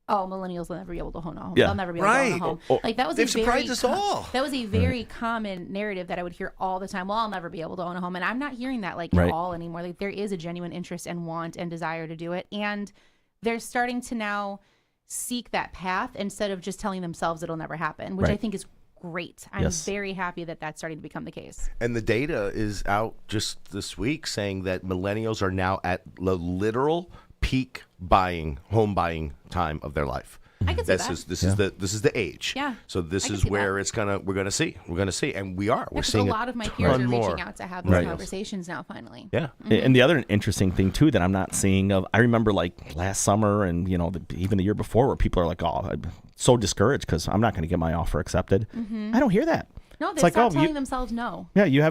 millennials will never be able to own a home. They'll never be able to own a home. That was surprised us all. That was a very common narrative that I would hear all the time. Well, I'll never be able to own a home. And I'm not hearing that at all anymore. There is a genuine interest and want and desire to do it. And they're starting to now seek that path instead of just telling themselves it'll never happen, which I think is great. I'm very happy that that's starting to become the case. And the data is out just this week saying that millennials are now at the literal peak home buying time of their life. I could see that. This is the age. Yeah. So this is where we're gonna see, and we're seeing a lot of my peers are reaching out to have these conversations now finally. Yeah. And the other interesting thing too that I'm not seeing I remember last summer and even the year before where people are I'm so discouraged because I'm not going to get my offer accepted. I don't hear that. No, they stop telling themselves no. Yeah,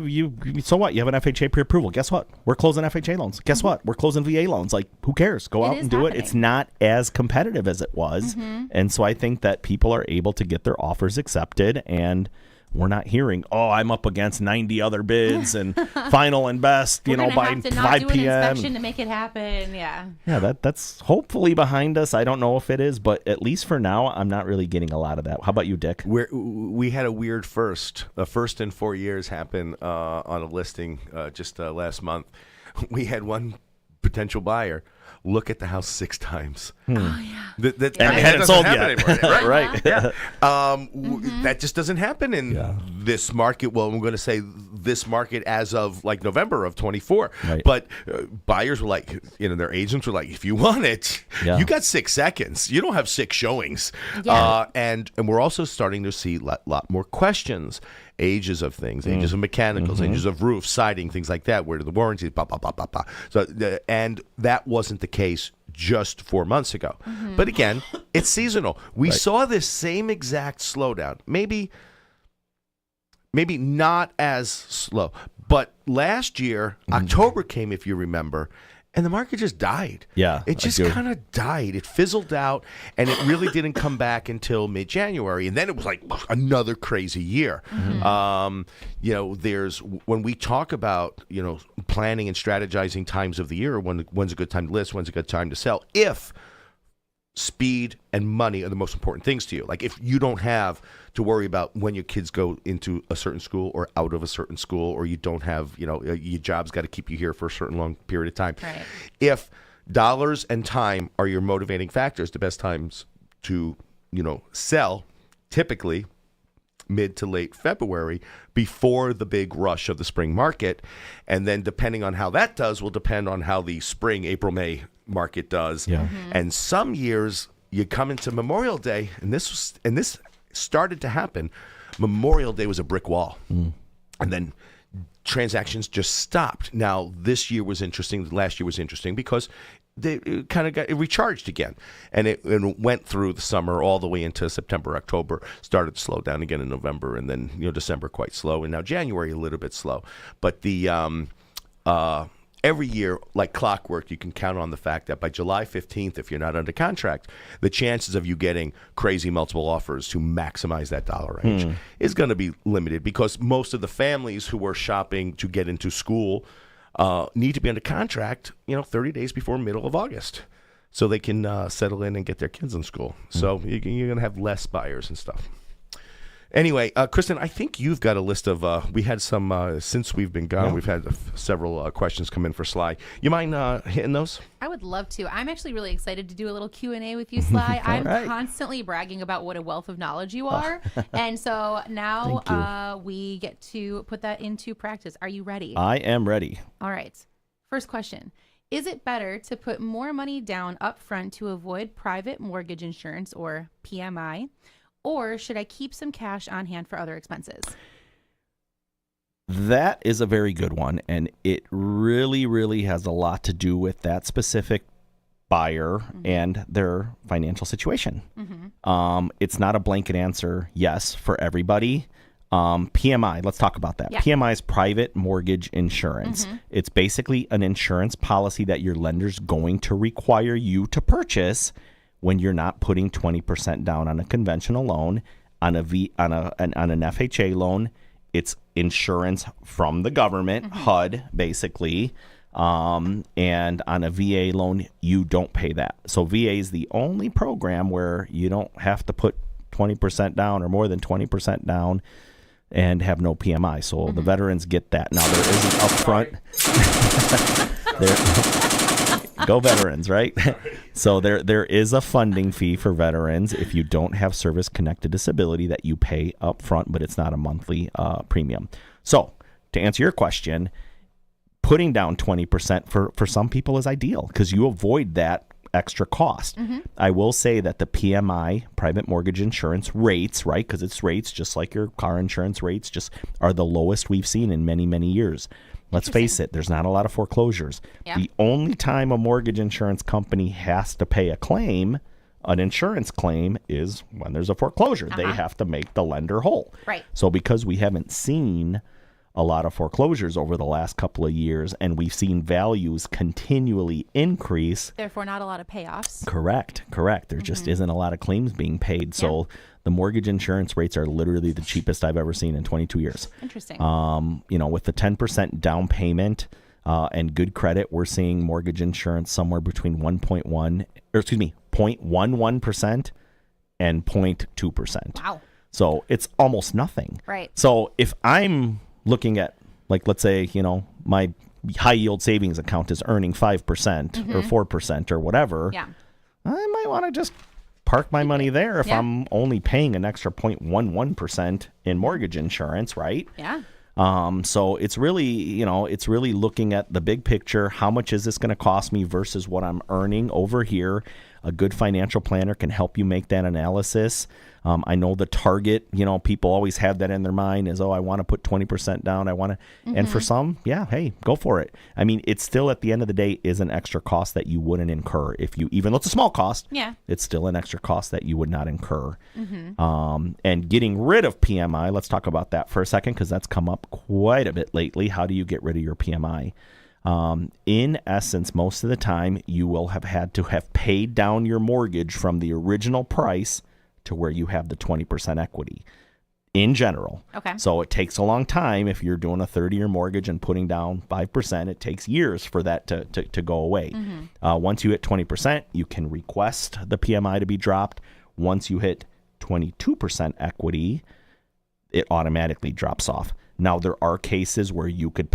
so what? You have an FHA pre-approval. Guess what? We're closing FHA loans. Guess what? We're closing VA loans. Who cares? Go out and do it. It's not as competitive as it was. And so I think that people are able to get their offers accepted, and we're not hearing, I'm up against 90 other bids and final and best, by 5 p.m. Do an inspection to make it happen. Yeah. Yeah, that's hopefully behind us. I don't know if it is, but at least for now, I'm not really getting a lot of that. How about you, Dick? We had a weird first in 4 years happen on a listing just last month. We had one potential buyer look at the house 6 times. Oh, yeah. That hadn't sold yet. Anymore, right? Yeah. That just doesn't happen in this market. Well, I'm going to say this market as of like November of 24. Right. But buyers were like, their agents were like, if you want it, you got 6 seconds. You don't have 6 showings. Yeah. And we're also starting to see a lot more questions. Ages of things, ages of mechanicals, ages of roofs, siding, things like that. Where do the warranties? Blah, blah, blah, blah, blah. So, and that wasn't the case just 4 months ago. But again, it's seasonal. We saw this same exact slowdown. Maybe not as slow. But last year, October came, if you remember, and the market just died. Yeah. It just kind of died. It fizzled out, and it really didn't come back until mid-January. And then it was like another crazy year. There's when we talk about, planning and strategizing times of the year, when's a good time to list, when's a good time to sell, if speed and money are the most important things to you. Like if you don't have to worry about when your kids go into a certain school or out of a certain school, or you don't have, your job's got to keep you here for a certain long period of time. Right. If dollars and time are your motivating factors, the best times to, sell typically mid to late February before the big rush of the spring market. And then depending on how that does will depend on how the spring, April, May market does. Yeah. And some years you come into Memorial Day, and this started to happen. Memorial Day was a brick wall. And then transactions just stopped. Now, this year was interesting. Last year was interesting because they kind of got recharged again. And it went through the summer all the way into September, October, started to slow down again in November, and then, December quite slow. And now January a little bit slow. But the every year, like clockwork, you can count on the fact that by July 15th, if you're not under contract, the chances of you getting crazy multiple offers to maximize that dollar range is going to be limited, because most of the families who are shopping to get into school need to be under contract, 30 days before middle of August, so they can settle in and get their kids in school. So you're going to have less buyers and stuff. Anyway, Christin, I think you've got a list of, we had some, since we've been gone, we've had several questions come in for Sly. You mind hitting those? I would love to. I'm actually really excited to do a little Q&A with you, Sly. I'm constantly bragging about what a wealth of knowledge you are. And so now we get to put that into practice. Are you ready? I am ready. All right. First question. Is it better to put more money down up front to avoid private mortgage insurance, or PMI? Or should I keep some cash on hand for other expenses? That is a very good one, and it really, really has a lot to do with that specific buyer and their financial situation. It's not a blanket answer, yes, for everybody. PMI, let's talk about that. Yeah. PMI is private mortgage insurance. It's basically an insurance policy that your lender's going to require you to purchase when you're not putting 20% down on a conventional loan. On an FHA loan, it's insurance from the government, HUD, basically. And on a VA loan, you don't pay that. So VA is the only program where you don't have to put 20% down or more than 20% down and have no PMI. So the veterans get that. Now, there is an upfront. Go veterans, right? So there is a funding fee for veterans if you don't have service-connected disability that you pay up front, but it's not a monthly premium. So to answer your question, putting down 20% for some people is ideal because you avoid that extra cost. I will say that the PMI, private mortgage insurance rates, right, because it's rates just like your car insurance rates, just are the lowest we've seen in many, many years. Let's face it, there's not a lot of foreclosures. Yeah. The only time a mortgage insurance company has to pay a claim, an insurance claim, is when there's a foreclosure. They have to make the lender whole. Right. So because we haven't seen a lot of foreclosures over the last couple of years, and we've seen values continually increase. Therefore, not a lot of payoffs. Correct. There just isn't a lot of claims being paid. So the mortgage insurance rates are literally the cheapest I've ever seen in 22 years. Interesting. With the 10% down payment and good credit, we're seeing mortgage insurance somewhere between 0.11% and 0.2%. Wow. So it's almost nothing. Right. So if I'm looking at, like, let's say, my high yield savings account is earning 5% or 4% or whatever, I might want to just park my money there if I'm only paying an extra 0.11% in mortgage insurance, right? Yeah. So it's really, it's really looking at the big picture. How much is this going to cost me versus what I'm earning over here? A good financial planner can help you make that analysis. I know the target, people always have that in their mind is, I want to put 20% down. I want to, and for some, hey, go for it. I mean, it's still at the end of the day is an extra cost that you wouldn't incur if you, even though it's a small cost, it's still an extra cost that you would not incur. And getting rid of PMI, let's talk about that for a second, because that's come up quite a bit lately. How do you get rid of your PMI? In essence, most of the time, you will have had to have paid down your mortgage from the original price to where you have the 20% equity in general. Okay. So it takes a long time. If you're doing a 30-year mortgage and putting down 5%, it takes years for that to go away. Once you hit 20%, you can request the PMI to be dropped. Once you hit 22% equity, it automatically drops off. Now, there are cases where you could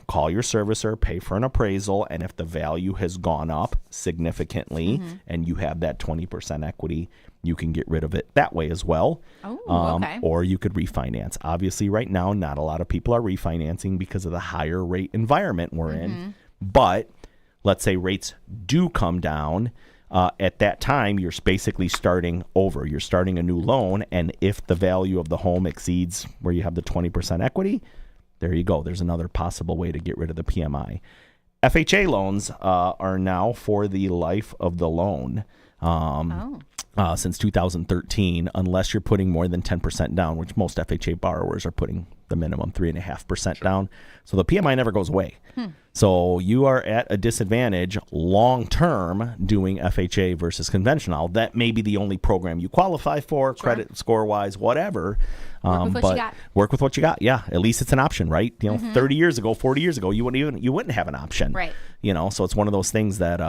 call your servicer, pay for an appraisal, and if the value has gone up significantly and you have that 20% equity, you can get rid of it that way as well. Okay. Or you could refinance. Obviously, right now, not a lot of people are refinancing because of the higher rate environment we're in. But let's say rates do come down. At that time, you're basically starting over. You're starting a new loan, and if the value of the home exceeds where you have the 20% equity, there you go. There's another possible way to get rid of the PMI. FHA loans are now for the life of the loan. Since 2013, unless you're putting more than 10% down, which most FHA borrowers are putting the minimum 3.5% down. So the PMI never goes away. So you are at a disadvantage long-term doing FHA versus conventional. That may be the only program you qualify for, credit score-wise, whatever. Work with what you got. Work with what you got. Yeah, at least it's an option, right? 30 years ago, 40 years ago, you wouldn't have an option. Right. So it's one of those things that,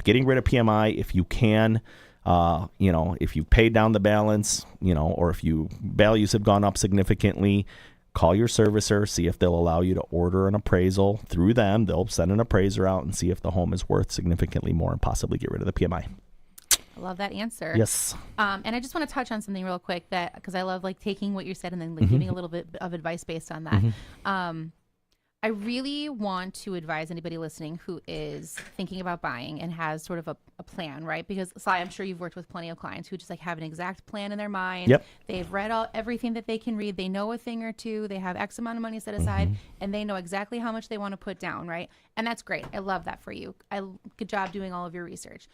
getting rid of PMI if you can. If you paid down the balance, or if values have gone up significantly, call your servicer, see if they'll allow you to order an appraisal through them. They'll send an appraiser out and see if the home is worth significantly more and possibly get rid of the PMI. I love that answer. Yes. And I just want to touch on something real quick because I love taking what you said and then giving a little bit of advice based on that. I really want to advise anybody listening who is thinking about buying and has sort of a plan, right? Because, Sly, I'm sure you've worked with plenty of clients who just have an exact plan in their mind. Yep. They've read everything that they can read. They know a thing or two. They have X amount of money set aside, and they know exactly how much they want to put down, right? And that's great. I love that for you. Good job doing all of your research.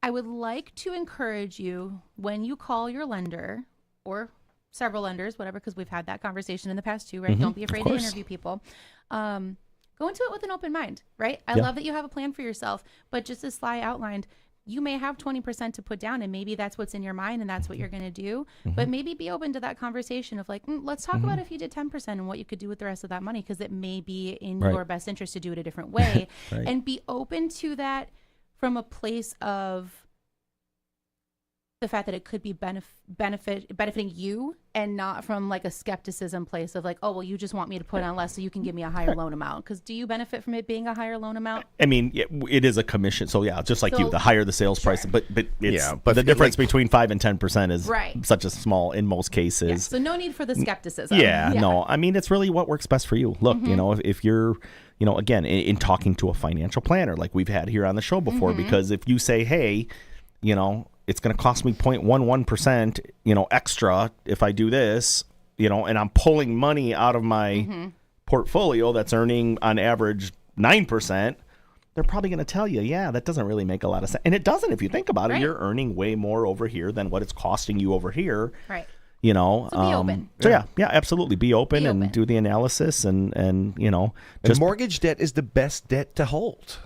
I would like to encourage you when you call your lender or several lenders, whatever, because we've had that conversation in the past too, right? Don't be afraid to interview people. Go into it with an open mind, right? I love that you have a plan for yourself, but just as Sly outlined, you may have 20% to put down, and maybe that's what's in your mind and that's what you're going to do. But maybe be open to that conversation of let's talk about if you did 10% and what you could do with the rest of that money, because it may be in your best interest to do it a different way. And be open to that from a place of the fact that it could be benefiting you, and not from a skepticism place of you just want me to put on less so you can give me a higher loan amount. Because do you benefit from it being a higher loan amount? I mean, it is a commission. So just like you, the higher the sales price, but the difference between 5 and 10% is such a small in most cases. Yeah. So no need for the skepticism. No. I mean, it's really what works best for you. Look, if you're, again, in talking to a financial planner like we've had here on the show before, because if you say, hey, it's going to cost me 0.11%, extra if I do this, and I'm pulling money out of my portfolio that's earning on average 9%, they're probably going to tell you, that doesn't really make a lot of sense. And it doesn't if you think about it. You're earning way more over here than what it's costing you over here. Right. So be open. So absolutely. Be open and do the analysis and just mortgage debt is the best debt to hold.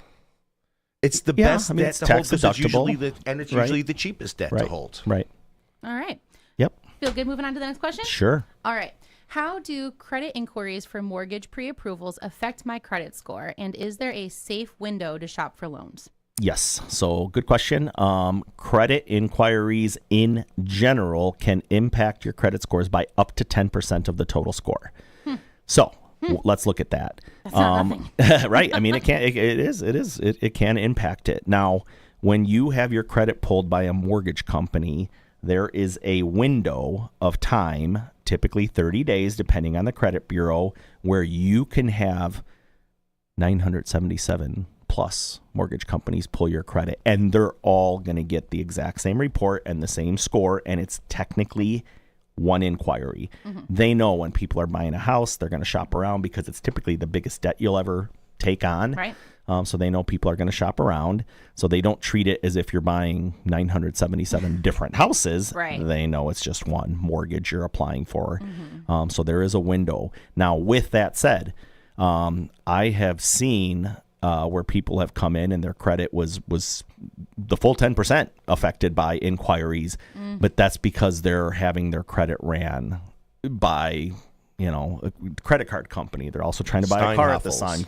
It's the best debt to hold because it's usually the cheapest debt to hold. Right. All right. Yep. Feel good moving on to the next question? Sure. All right. How do credit inquiries for mortgage pre-approvals affect my credit score? And is there a safe window to shop for loans? Yes. So good question. Credit inquiries in general can impact your credit scores by up to 10% of the total score. So Let's look at that. That's not nothing. Right? I mean, it can impact it. Now, when you have your credit pulled by a mortgage company, there is a window of time, typically 30 days, depending on the credit bureau, where you can have 977 plus mortgage companies pull your credit, and they're all going to get the exact same report and the same score, and it's technically one inquiry. They know when people are buying a house, they're going to shop around because it's typically the biggest debt you'll ever take on. Right. So they know people are going to shop around. So they don't treat it as if you're buying 977 different houses. Right. They know it's just one mortgage you're applying for. So there is a window. Now, with that said, I have seen where people have come in and their credit was the full 10% affected by inquiries, but that's because they're having their credit ran by, a credit card company. They're also trying to buy a car at the time.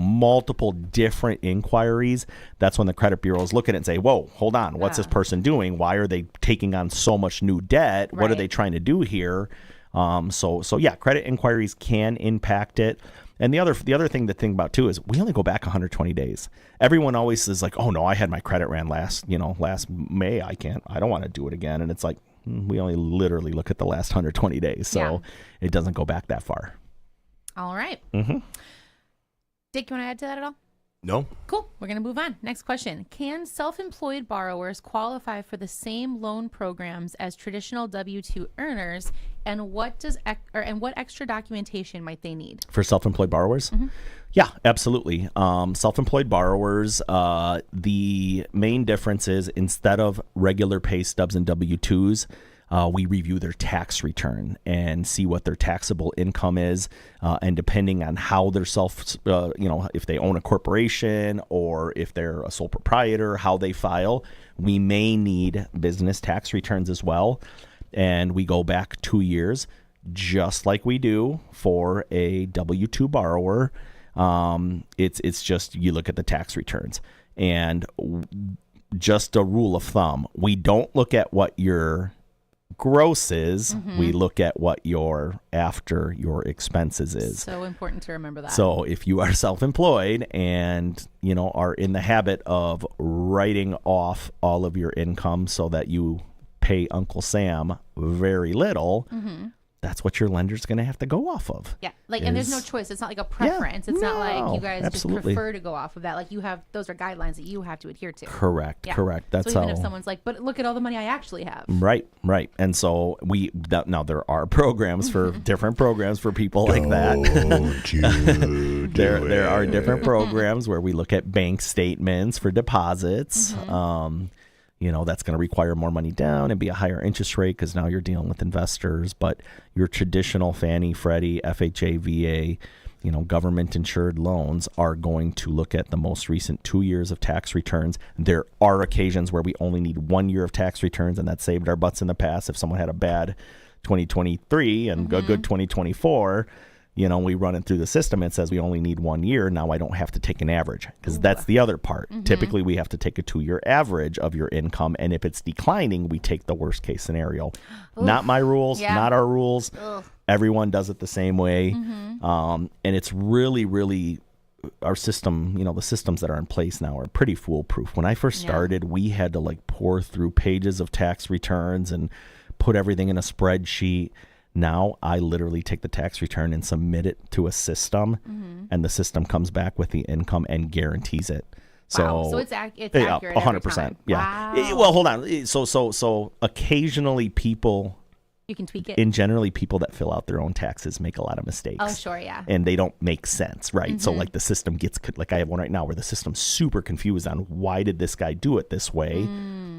Multiple different inquiries. That's when the credit bureaus look at it and say, whoa, hold on. What's this person doing? Why are they taking on so much new debt? What are they trying to do here? So credit inquiries can impact it. And the other thing to think about too is we only go back 120 days. Everyone always says like, oh no, I had my credit ran last May. I don't want to do it again. And it's like, we only literally look at the last 120 days. So it doesn't go back that far. All right. Dick, you want to add to that at all? No. Cool. We're going to move on. Next question. Can self-employed borrowers qualify for the same loan programs as traditional W-2 earners, and what extra documentation might they need? For self-employed borrowers? Yeah, absolutely. Self-employed borrowers, the main difference is instead of regular pay stubs and W-2s, we review their tax return and see what their taxable income is. And depending on how they're if they own a corporation or if they're a sole proprietor, how they file, we may need business tax returns as well. And we go back 2 years, just like we do for a W-2 borrower. It's just you look at the tax returns. And just a rule of thumb, we don't look at what your gross is, we look at what your after your expenses is. So important to remember that. So if you are self-employed and are in the habit of writing off all of your income so that you pay Uncle Sam very little, that's what your lender's going to have to go off of. Yeah, and there's no choice. It's not like a preference. It's not like you guys just prefer to go off of that. Like those are guidelines that you have to adhere to. Correct. That's so even if someone's like, but look at all the money I actually have. Right. And so now there are programs for different programs for people like that. There are different programs where we look at bank statements for deposits. That's going to require more money down and be a higher interest rate because now you're dealing with investors. But your traditional Fannie, Freddie, FHA, VA, government-insured loans are going to look at the most recent 2 years of tax returns. There are occasions where we only need 1 year of tax returns, and that saved our butts in the past. If someone had a bad 2023 and a good 2024, we run it through the system. It says we only need 1 year. Now I don't have to take an average because that's the other part. Typically, we have to take a 2-year average of your income. And if it's declining, we take the worst case scenario. Not my rules, not our rules. Everyone does it the same way. And it's really, really our system, the systems that are in place now are pretty foolproof. When I first started, we had to pour through pages of tax returns and put everything in a spreadsheet. Now I literally take the tax return and submit it to a system, and the system comes back with the income and guarantees it. So it's accurate 100%. Yeah. Wow. Well, hold on. So occasionally people, you can tweak it. And generally people that fill out their own taxes make a lot of mistakes. Oh, sure, yeah. And they don't make sense, right? So the system gets, I have one right now where the system's super confused on why did this guy do it this way?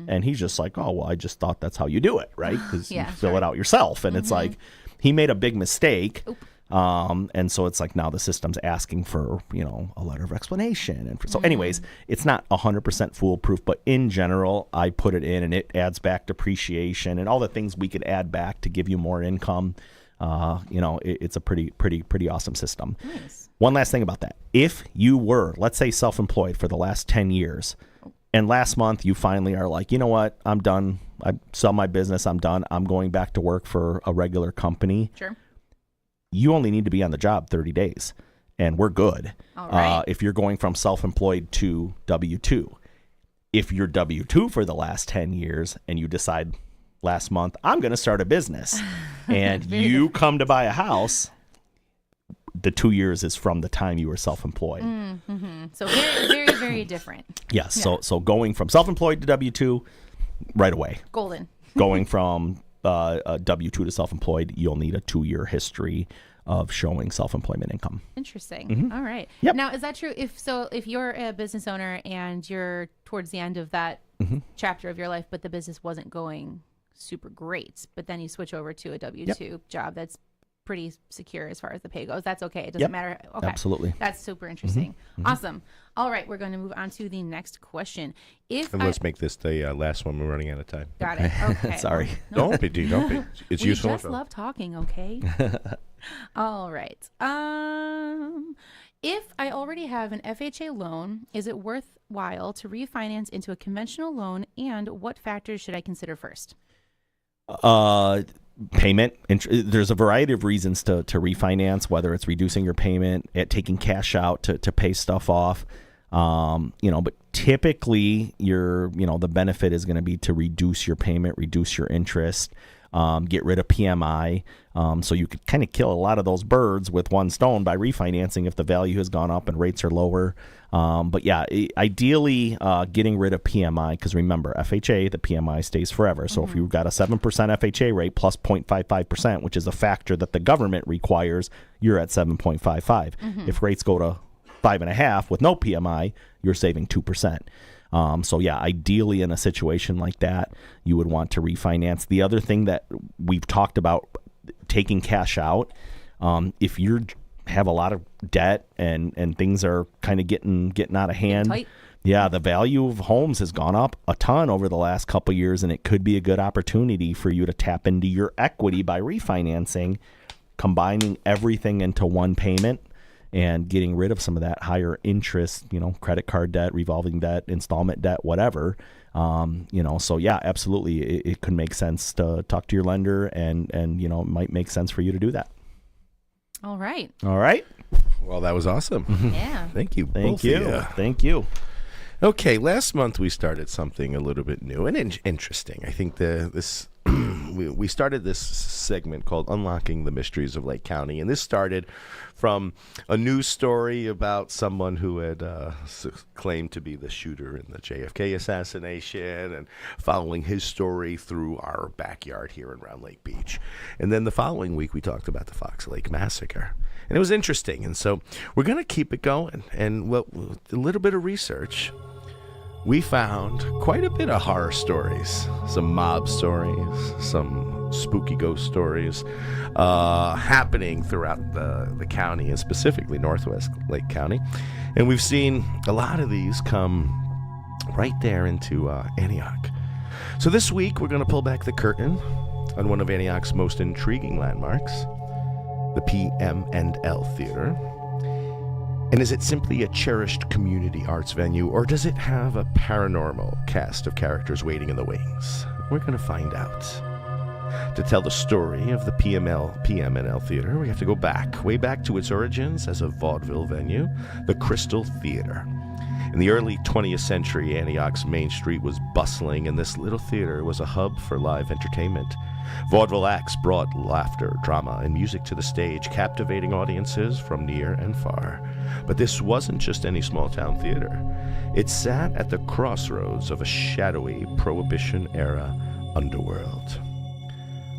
And he's just like, oh, well, I just thought that's how you do it, right? Because you fill it out yourself. And it's like, he made a big mistake. And so it's like now the system's asking for, a letter of explanation. And so anyways, it's not 100% foolproof, but in general, I put it in and it adds back depreciation and all the things we could add back to give you more income. It's a pretty awesome system. Nice. One last thing about that. If you were, let's say, self-employed for the last 10 years, and last month you finally are like, you know what, I'm done. I sell my business. I'm done. I'm going back to work for a regular company. Sure. you only need to be on the job 30 days, and we're good. All right. If you're going from self-employed to W-2. If you're W-2 for the last 10 years and you decide last month, I'm going to start a business, and you come to buy a house, the 2 years is from the time you were self-employed. Mm-hmm. So very, very, very different. Yes. Yeah. So going from self-employed to W-2 right away. Golden. Going from W-2 to self-employed, you'll need a 2-year history of showing self-employment income. Interesting. Mm-hmm. All right. Yep. Now, is that true? If you're a business owner and you're towards the end of that chapter of your life, but the business wasn't going super great, but then you switch over to a W-2 job that's pretty secure as far as the pay goes, that's okay. It doesn't matter. Okay. Absolutely. That's super interesting. Awesome. All right. We're going to move on to the next question. Let's make this the last one. We're running out of time. Got it. Okay. Sorry. Don't be. It's useful. We just love talking, okay? All right. If I already have an FHA loan, is it worthwhile to refinance into a conventional loan, and what factors should I consider first? Payment. There's a variety of reasons to refinance, whether it's reducing your payment, taking cash out to pay stuff off. But typically the benefit is going to be to reduce your payment, reduce your interest, get rid of PMI. So you could kind of kill a lot of those birds with one stone by refinancing if the value has gone up and rates are lower. But yeah, ideally getting rid of PMI, because remember, FHA, the PMI stays forever. So if you've got a 7% FHA rate plus 0.55%, which is a factor that the government requires, you're at 7.55. If rates go to 5.5 with no PMI, you're saving 2%. So yeah, ideally in a situation like that, you would want to refinance. The other thing that we've talked about, taking cash out, if you have a lot of debt and things are kind of getting out of hand, yeah, the value of homes has gone up a ton over the last couple of years, and it could be a good opportunity for you to tap into your equity by refinancing, combining everything into one payment, and getting rid of some of that higher interest, credit card debt, revolving debt, installment debt, whatever. So yeah, absolutely. It could make sense to talk to your lender, and it might make sense for you to do that. All right. Well, that was awesome. Yeah. Thank you. Thank you. Okay, last month we started something a little bit new and interesting. I think we started this segment called Unlocking the Mysteries of Lake County, and this started from a news story about someone who had claimed to be the shooter in the JFK assassination, and following his story through our backyard here in Round Lake Beach. And then the following week we talked about the Fox Lake Massacre, and it was interesting. And so we're going to keep it going, and a little bit of research, we found quite a bit of horror stories, some mob stories, some spooky ghost stories happening throughout the county, and specifically Northwest Lake County. And we've seen a lot of these come right there into Antioch. So this week, we're going to pull back the curtain on one of Antioch's most intriguing landmarks, the PM&L Theater. And is it simply a cherished community arts venue, or does it have a paranormal cast of characters waiting in the wings? We're going to find out. To tell the story of the PM&L Theater, we have to go way back to its origins as a vaudeville venue, the Crystal Theater. In the early 20th century, Antioch's Main Street was bustling, and this little theater was a hub for live entertainment. Vaudeville acts brought laughter, drama, and music to the stage, captivating audiences from near and far. But this wasn't just any small-town theater. It sat at the crossroads of a shadowy Prohibition-era underworld.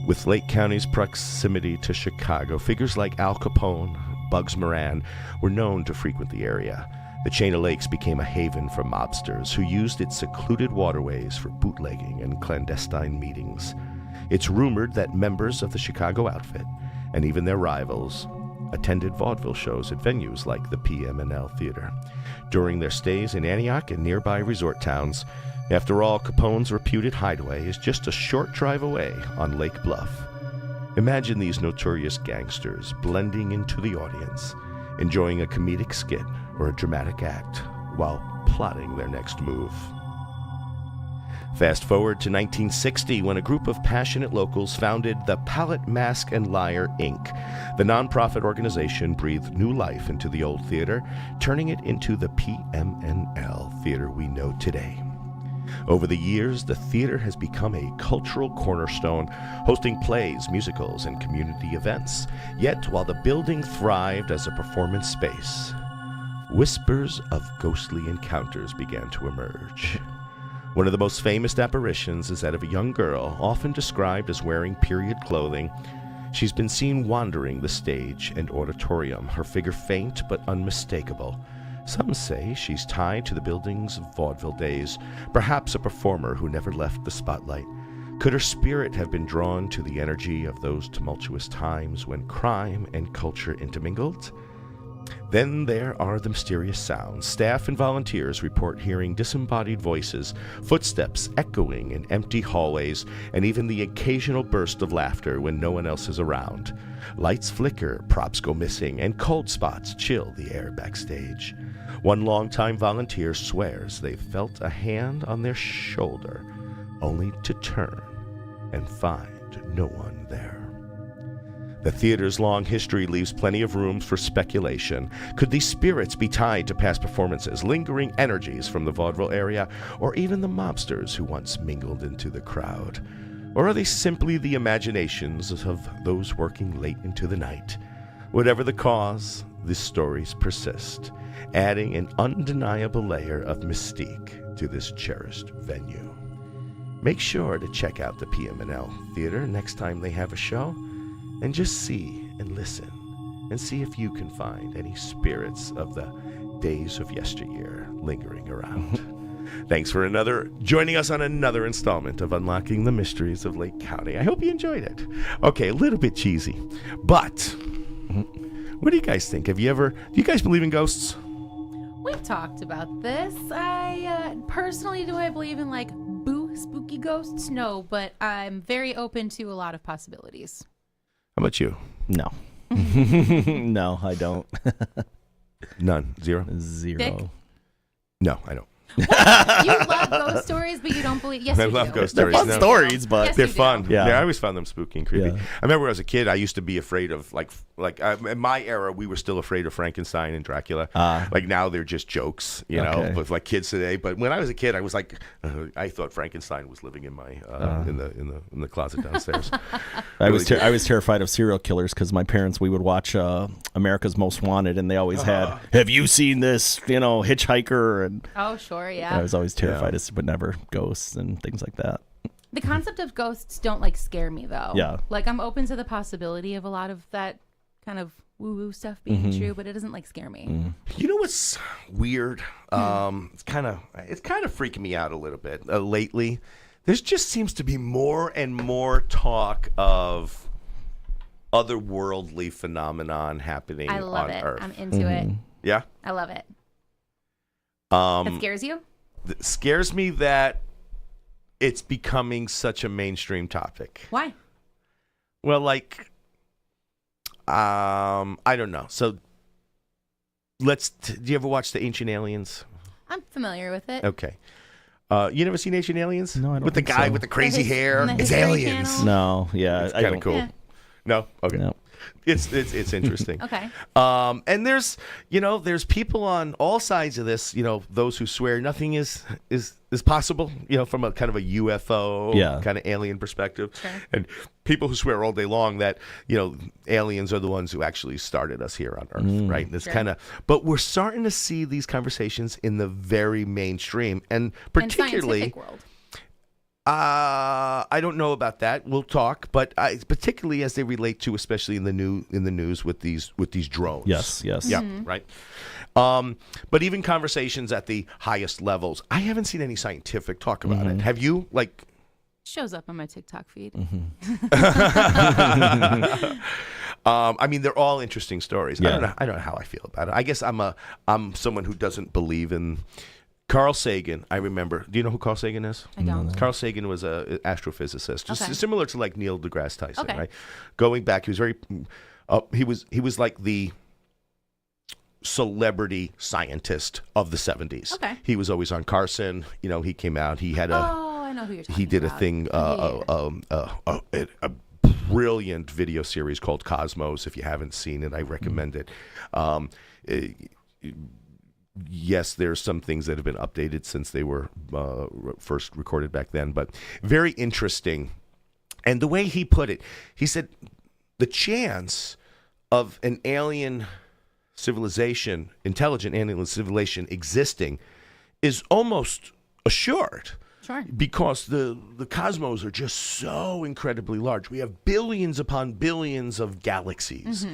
With Lake County's proximity to Chicago, figures like Al Capone, Bugs Moran were known to frequent the area. The chain of lakes became a haven for mobsters who used its secluded waterways for bootlegging and clandestine meetings. It's rumored that members of the Chicago outfit, and even their rivals, attended vaudeville shows at venues like the PM&L Theater during their stays in Antioch and nearby resort towns. After all, Capone's reputed hideaway is just a short drive away on Lake Bluff. Imagine these notorious gangsters blending into the audience, enjoying a comedic skit or a dramatic act while plotting their next move. Fast forward to 1960 when a group of passionate locals founded the Palette Mask and Lyre, Inc. The nonprofit organization breathed new life into the old theater, turning it into the PMNL theater we know today. Over the years, the theater has become a cultural cornerstone, hosting plays, musicals, and community events. Yet, while the building thrived as a performance space, whispers of ghostly encounters began to emerge. One of the most famous apparitions is that of a young girl, often described as wearing period clothing. She's been seen wandering the stage and auditorium, her figure faint but unmistakable. Some say she's tied to the building's vaudeville days, perhaps a performer who never left the spotlight. Could her spirit have been drawn to the energy of those tumultuous times when crime and culture intermingled? Then there are the mysterious sounds. Staff and volunteers report hearing disembodied voices, footsteps echoing in empty hallways, and even the occasional burst of laughter when no one else is around. Lights flicker, props go missing, and cold spots chill the air backstage. One longtime volunteer swears they felt a hand on their shoulder, only to turn and find no one there. The theater's long history leaves plenty of room for speculation. Could these spirits be tied to past performances, lingering energies from the vaudeville area, or even the mobsters who once mingled into the crowd? Or are they simply the imaginations of those working late into the night? Whatever the cause, these stories persist, adding an undeniable layer of mystique to this cherished venue. Make sure to check out the PMNL Theater next time they have a show, and just see and listen and see if you can find any spirits of the days of yesteryear lingering around. Thanks for joining us on another installment of Unlocking the Mysteries of Lake County. I hope you enjoyed it. Okay, a little bit cheesy, but what do you guys think? Do you guys believe in ghosts? We've talked about this. Personally, do I believe in spooky ghosts? No, but I'm very open to a lot of possibilities. How about you? No. No, I don't. None. Zero? Dick? No, I don't. You love ghost stories, but you don't believe. Yes, I you love do. ghost stories. They're fun stories, but Yes, they're you do. fun. Yeah. I always found them spooky and creepy. Yeah. I remember as a kid, I used to be afraid of in my era, we were still afraid of Frankenstein and Dracula. Now they're just jokes, know, with kids today. But when I was a kid, I was I thought Frankenstein was living in my in the closet downstairs. I was terrified of serial killers because my parents, we would watch America's Most Wanted, and they always had, have you seen this, hitchhiker? And oh, sure, yeah. I was always terrified, but never ghosts and things like that. The concept of ghosts don't scare me though. Yeah. I'm open to the possibility of a lot of that kind of woo-woo stuff being true, but it doesn't scare me. You know what's weird? It's kind of freaking me out a little bit lately. There just seems to be more and more talk of otherworldly phenomenon happening on Earth. I love it. I'm into it. Yeah? I love it. That scares you? It scares me that it's becoming such a mainstream topic. Why? Well, I don't know. So do you ever watch The Ancient Aliens? I'm familiar with it. Okay. You never seen Ancient Aliens? No, I don't With the think guy so. with the crazy hair? the It's History aliens. Channel? No, yeah. It's kind of cool. Yeah. No? Okay. No. It's interesting. Okay. And there's people on all sides of this, those who swear nothing is possible, from a kind of a UFO kind of alien perspective. Sure. And people who swear all day long that, aliens are the ones who actually started us here on Earth, right? This Sure. but we're starting to see these conversations in the very mainstream and particularly scientific world. I don't know about that. We'll talk, but particularly as they relate to, especially in the news with these drones. Yes. Yeah, right. But even conversations at the highest levels, I haven't seen any scientific talk about it. Have you? Shows up on my TikTok feed. I mean, they're all interesting stories. Yeah. I don't know how I feel about it. I guess I'm someone who doesn't believe in. Carl Sagan, I remember. Do you know who Carl Sagan is? I don't. Carl Sagan was an astrophysicist, just similar to Neil deGrasse Tyson, Okay. right? Going back, he was very, he was like the celebrity scientist of the 70s. Okay. He was always on Carson. He came out. He had a. Oh, I don't know who you're talking he did about. a thing, a brilliant video series called Cosmos. If you haven't seen it, I recommend it. Yes, there's some things that have been updated since they were first recorded back then, but very interesting. And the way he put it, he said the chance of an alien civilization, intelligent alien civilization existing is almost assured. Sure. Because the cosmos are just so incredibly large. We have billions upon billions of galaxies.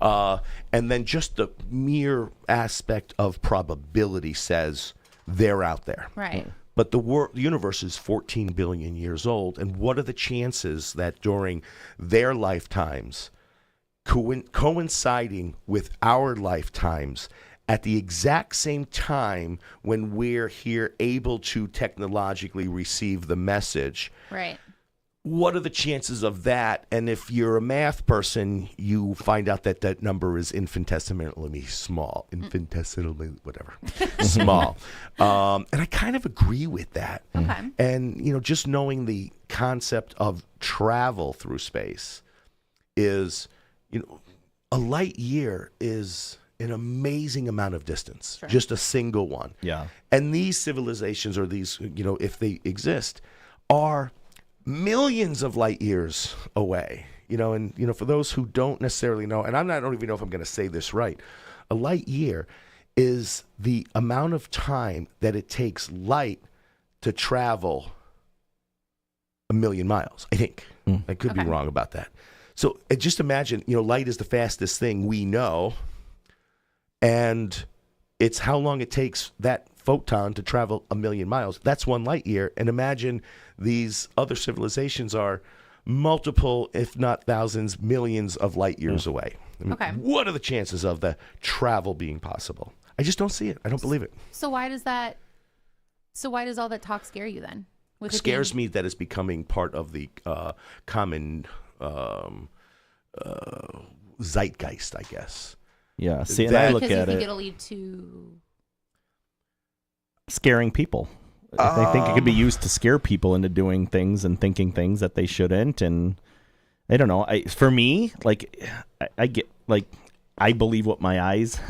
And then just the mere aspect of probability says they're out there. Right. But the universe is 14 billion years old. And what are the chances that during their lifetimes, coinciding with our lifetimes, at the exact same time when we're here able to technologically receive the message. Right. What are the chances of that? And if you're a math person, you find out that that number is infinitesimally small. Infinitesimally, whatever. Small. And I kind of agree with that. Okay. And, just knowing the concept of travel through space is, a light year is an amazing amount of distance, Sure. just a single one. Yeah. And these civilizations, or these, if they exist, are millions of light years away. And for those who don't necessarily know, and I don't even know if I'm going to say this right, a light year is the amount of time that it takes light to travel 1,000,000 miles, I think. I could be wrong about that. So just imagine, light is the fastest thing we know. And it's how long it takes that photon to travel 1,000,000 miles. That's 1 light year. And imagine these other civilizations are multiple, if not thousands, millions of light years away. What are the chances of the travel being possible? I just don't see it. I don't believe it. So why does all that talk scare you then? It scares me that it's becoming part of the common zeitgeist, I guess. Yeah, see, and I look at because you it. think it'll lead to Scaring people. I think it could be used to scare people into doing things and thinking things that they shouldn't. And I don't know. For me, I get I believe what my eyes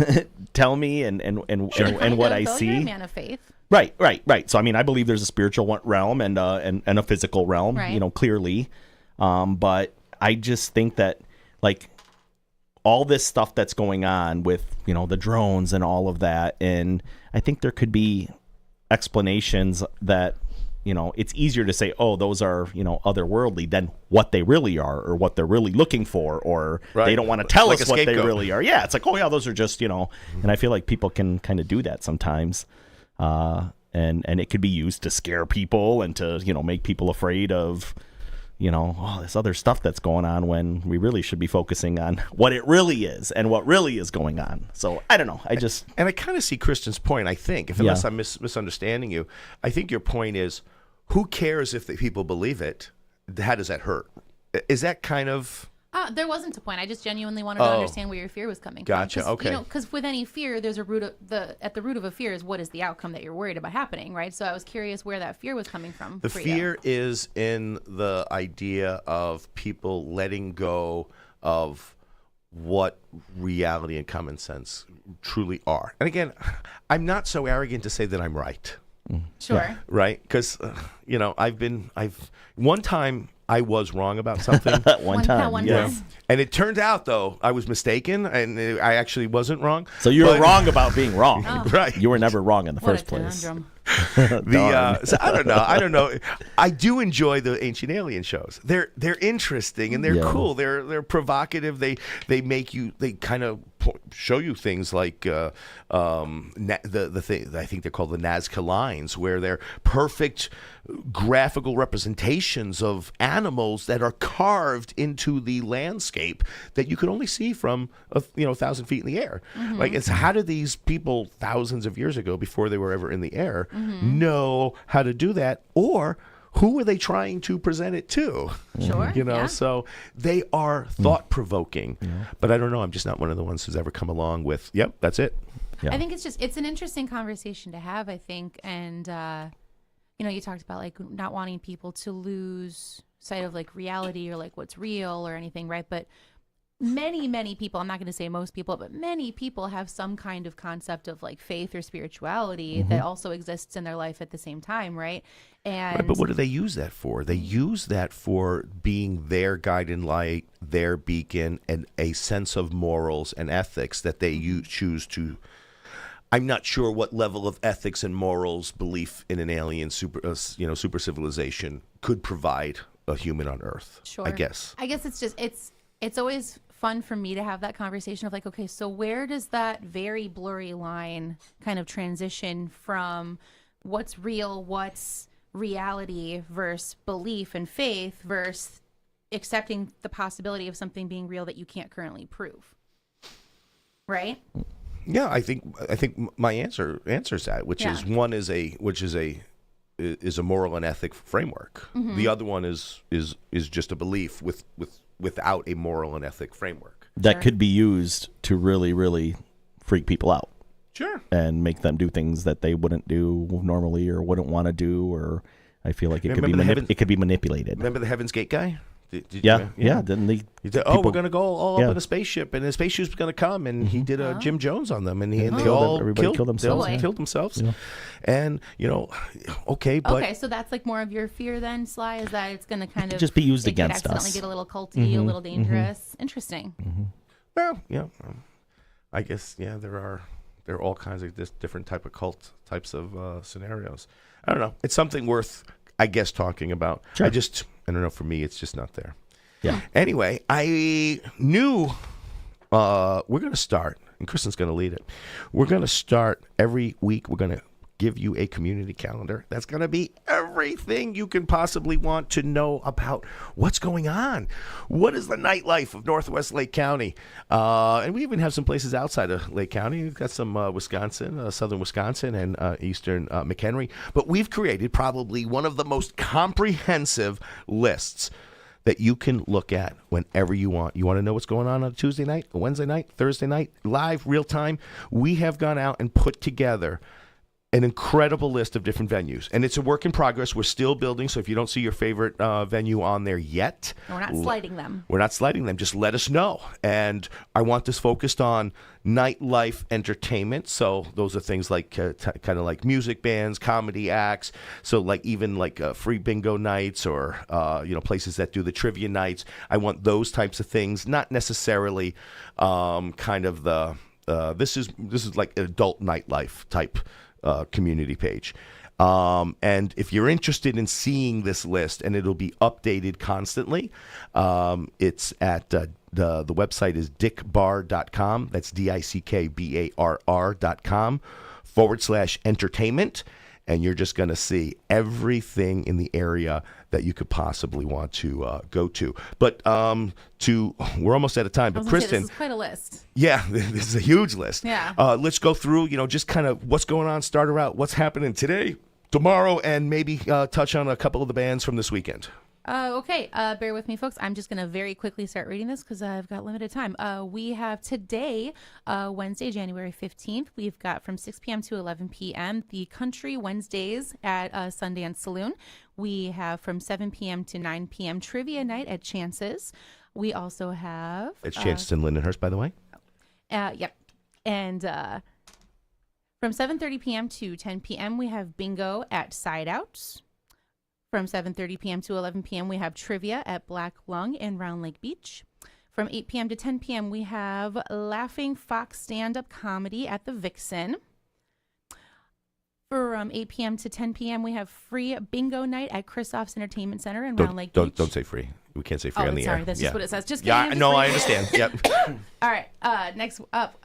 tell me and what I see. You're a man of faith. Right. So I believe there's a spiritual realm and a physical realm. Right. Clearly. But I just think that all this stuff that's going on with, the drones and all of that. And I think there could be explanations that, it's easier to say, oh, those are, otherworldly than what they really are or what they're really looking for, or they don't want to tell us what they really are. Yeah. It's like, oh yeah, those are just, and I feel like people can kind of do that sometimes. And it could be used to scare people and to, make people afraid of, all this other stuff that's going on when we really should be focusing on what it really is and what really is going on. So I don't know. And I kind of see Kristen's point, I think, unless I'm misunderstanding you. I think your point is, who cares if the people believe it? How does that hurt? Is that kind of... There wasn't a point. I just genuinely wanted to understand where your fear was coming from. Gotcha. Okay. Because with any fear, there's at the root of a fear is what is the outcome that you're worried about happening, right? So I was curious where that fear was coming from. The fear is in the idea of people letting go of what reality and common sense truly are. And again, I'm not so arrogant to say that I'm right. Sure. Yeah. Right? Because, one time I was wrong about something. One time. And it turned out, though, I was mistaken, and I actually wasn't wrong. So you were wrong about being wrong. Right. You were never wrong in the first place. So I don't know. I do enjoy the Ancient Alien shows. They're interesting and they're cool. They're provocative. They make you. They kind of show you things like the thing I think they're called the Nazca lines, where they're perfect graphical representations of animals that are carved into the landscape that you can only see from 1,000 feet in the air. Mm-hmm. It's how did these people thousands of years ago, before they were ever in the air, know how to do that, or who are they trying to present it to? Sure. So they are thought-provoking. But I don't know. I'm just not one of the ones who's ever come along with, yep, that's it. I think it's an interesting conversation to have, I think. And, you talked about like not wanting people to lose sight of like reality or like what's real or anything, right? But many people, I'm not going to say most people, but many people have some kind of concept of like faith or spirituality that also exists in their life at the same time, right? And right, but what do they use that for? They use that for being their guiding light, their beacon, and a sense of morals and ethics that they choose to. I'm not sure what level of ethics and morals belief in an alien super civilization could provide a human on Earth. Sure. I guess it's just it's always fun for me to have that conversation of like, okay, so where does that very blurry line kind of transition from what's real, what's reality versus belief and faith versus accepting the possibility of something being real that you can't currently prove, right? Yeah, I think my answers that, which is one is a moral and ethic framework. The other one is just a belief without a moral and ethic framework that could be used to really, really freak people out. Sure. And make them do things that they wouldn't do normally or wouldn't want to do, or I feel like it could be manipulated. Remember the Heaven's Gate guy? Yeah. Didn't they? We're going to go all up in a spaceship, and the spaceship's going to come, and he did a Jim Jones on them, and they all killed themselves. Yeah. Killed themselves, and okay, so that's like more of your fear then, Sly, is that it's going to kind of just be used against us, get a little culty, a little dangerous. Interesting. Well, yeah, I guess there are all kinds of different types of scenarios. I don't know. It's something worth, I guess, talking about. Sure. I don't know. For me, it's just not there. Yeah. Anyway, I knew we're going to start, and Kristen's going to lead it. We're going to start every week. We're going to give you a community calendar that's going to be everything you can possibly want to know about what's going on. What is the nightlife of Northwest Lake County? And we even have some places outside of Lake County. We've got some Wisconsin, southern Wisconsin, and eastern McHenry. But we've created probably one of the most comprehensive lists that you can look at whenever you want. You want to know what's going on a Tuesday night, a Wednesday night, Thursday night, live, real time? We have gone out and put together an incredible list of different venues, and it's a work in progress. We're still building, so if you don't see your favorite venue on there yet, we're not sliding them. We're not sliding them. Just let us know. And I want this focused on nightlife entertainment. So those are things like kind of like music bands, comedy acts. So like even like free bingo nights or places that do the trivia nights. I want those types of things, not necessarily kind of the this is like adult nightlife type community page. And if you're interested in seeing this list, and it'll be updated constantly, it's at the website is dickbarr.com. That's dickbarr.com/entertainment. And you're just going to see everything in the area that you could possibly want to go to. But we're almost out of time. But Kristen, this is quite a list. Yeah, this is a huge list. Yeah. Let's go through, just kind of what's going on, start her out, what's happening today, tomorrow, and maybe touch on a couple of the bands from this weekend. Okay, bear with me, folks. I'm just going to very quickly start reading this because I've got limited time. We have today, Wednesday, January 15th, we've got from 6 p.m. to 11 p.m. the Country Wednesdays at Sundance Saloon. We have from 7 p.m. to 9 p.m. Trivia Night at Chance's. We also have... It's Chance's in Lindenhurst, by the way. Yep. And from 7:30 p.m. to 10 p.m., we have Bingo at Side Out. From 7:30 p.m. to 11 p.m., we have Trivia at Black Lung in Round Lake Beach. From 8 p.m. to 10 p.m., we have Laughing Fox stand-up comedy at the Vixen. From 8 p.m. to 10 p.m., we have free bingo night at Christoph's Entertainment Center in Round Lake Beach. Don't say free. We can't say free on the air. Sorry, that's just what it says. Just kidding. Yeah, no, I understand. Yep. All right. Next up,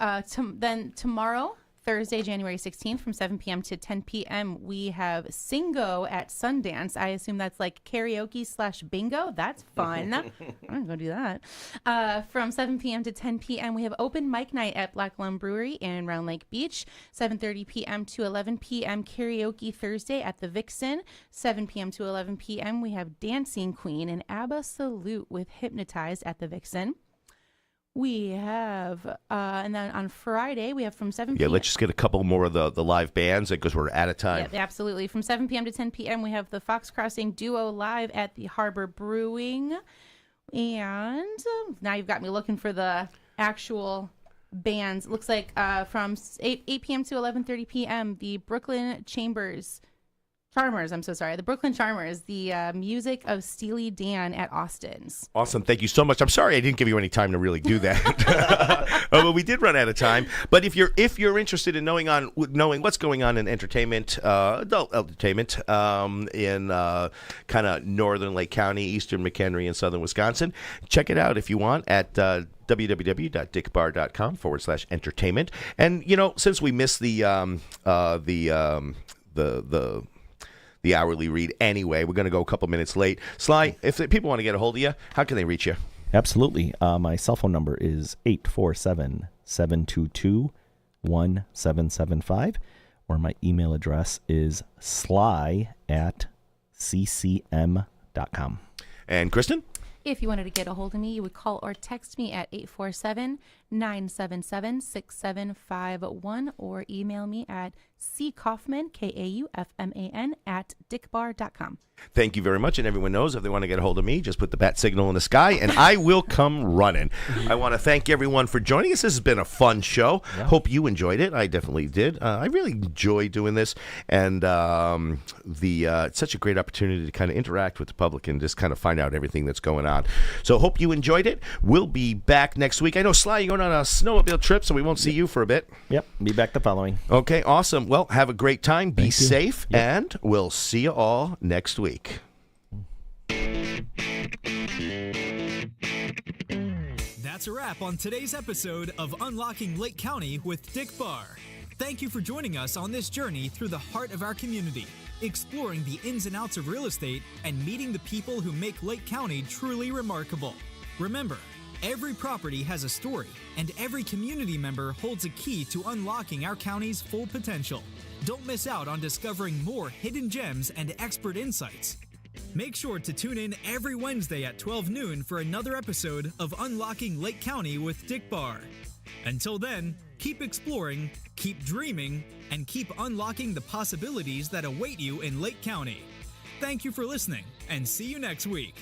then tomorrow, Thursday, January 16th, from 7 p.m. to 10 p.m., we have Singo at Sundance. I assume that's like karaoke/bingo. That's fun. I'm going to go do that. From 7 p.m. to 10 p.m., we have open mic night at Black Lung Brewery in Round Lake Beach. 7:30 p.m. to 11 p.m., karaoke Thursday at the Vixen. 7 p.m. to 11 p.m., we have Dancing Queen and ABBA Salute with Hypnotized at the Vixen. We have, and then on Friday, we have from 7 p.m. Yeah, let's just get a couple more of the live bands because we're out of time. Yeah, absolutely. From 7 p.m. to 10 p.m., we have the Fox Crossing Duo live at the Harbor Brewing. And now you've got me looking for the actual bands. Looks like from 8 p.m. to 11:30 p.m., the Brooklyn Charmers, the Brooklyn Charmers, the music of Steely Dan at Austin's. Awesome. Thank you so much. I'm sorry I didn't give you any time to really do that. But we did run out of time. But if you're interested in knowing what's going on in entertainment, adult entertainment, in kind of northern Lake County, eastern McHenry, and southern Wisconsin, check it out if you want at www.dickbarr.com/entertainment. And since we missed the hourly read anyway, we're going to go a couple minutes late. Sly, if people want to get a hold of you, how can they reach you? Absolutely. My cell phone number is 847-722-1775, or my email address is sly@ccm.com. And Christin? If you wanted to get a hold of me, you would call or text me at 847-977-6751, or email me at ckaufman, Kaufman, @dickbarr.com. Thank you very much. And everyone knows if they want to get a hold of me, just put the bat signal in the sky and I will come running. I want to thank everyone for joining us. This has been a fun show. Yeah. Hope you enjoyed it. I definitely did. I really enjoy doing this. And it's such a great opportunity to kind of interact with the public and just kind of find out everything that's going on. So hope you enjoyed it. We'll be back next week. I know, Sly, you're going on a snowmobile trip, so we won't see you for a bit. Yep. Be back the following. Okay, awesome. Well, have a great time. Be safe. Yep. And we'll see you all next week. That's a wrap on today's episode of Unlocking Lake County with Dick Barr. Thank you for joining us on this journey through the heart of our community, exploring the ins and outs of real estate and meeting the people who make Lake County truly remarkable. Remember, every property has a story, and every community member holds a key to unlocking our county's full potential. Don't miss out on discovering more hidden gems and expert insights. Make sure to tune in every Wednesday at 12 noon for another episode of Unlocking Lake County with Dick Barr. Until then, keep exploring, keep dreaming, and keep unlocking the possibilities that await you in Lake County. Thank you for listening, and see you next week.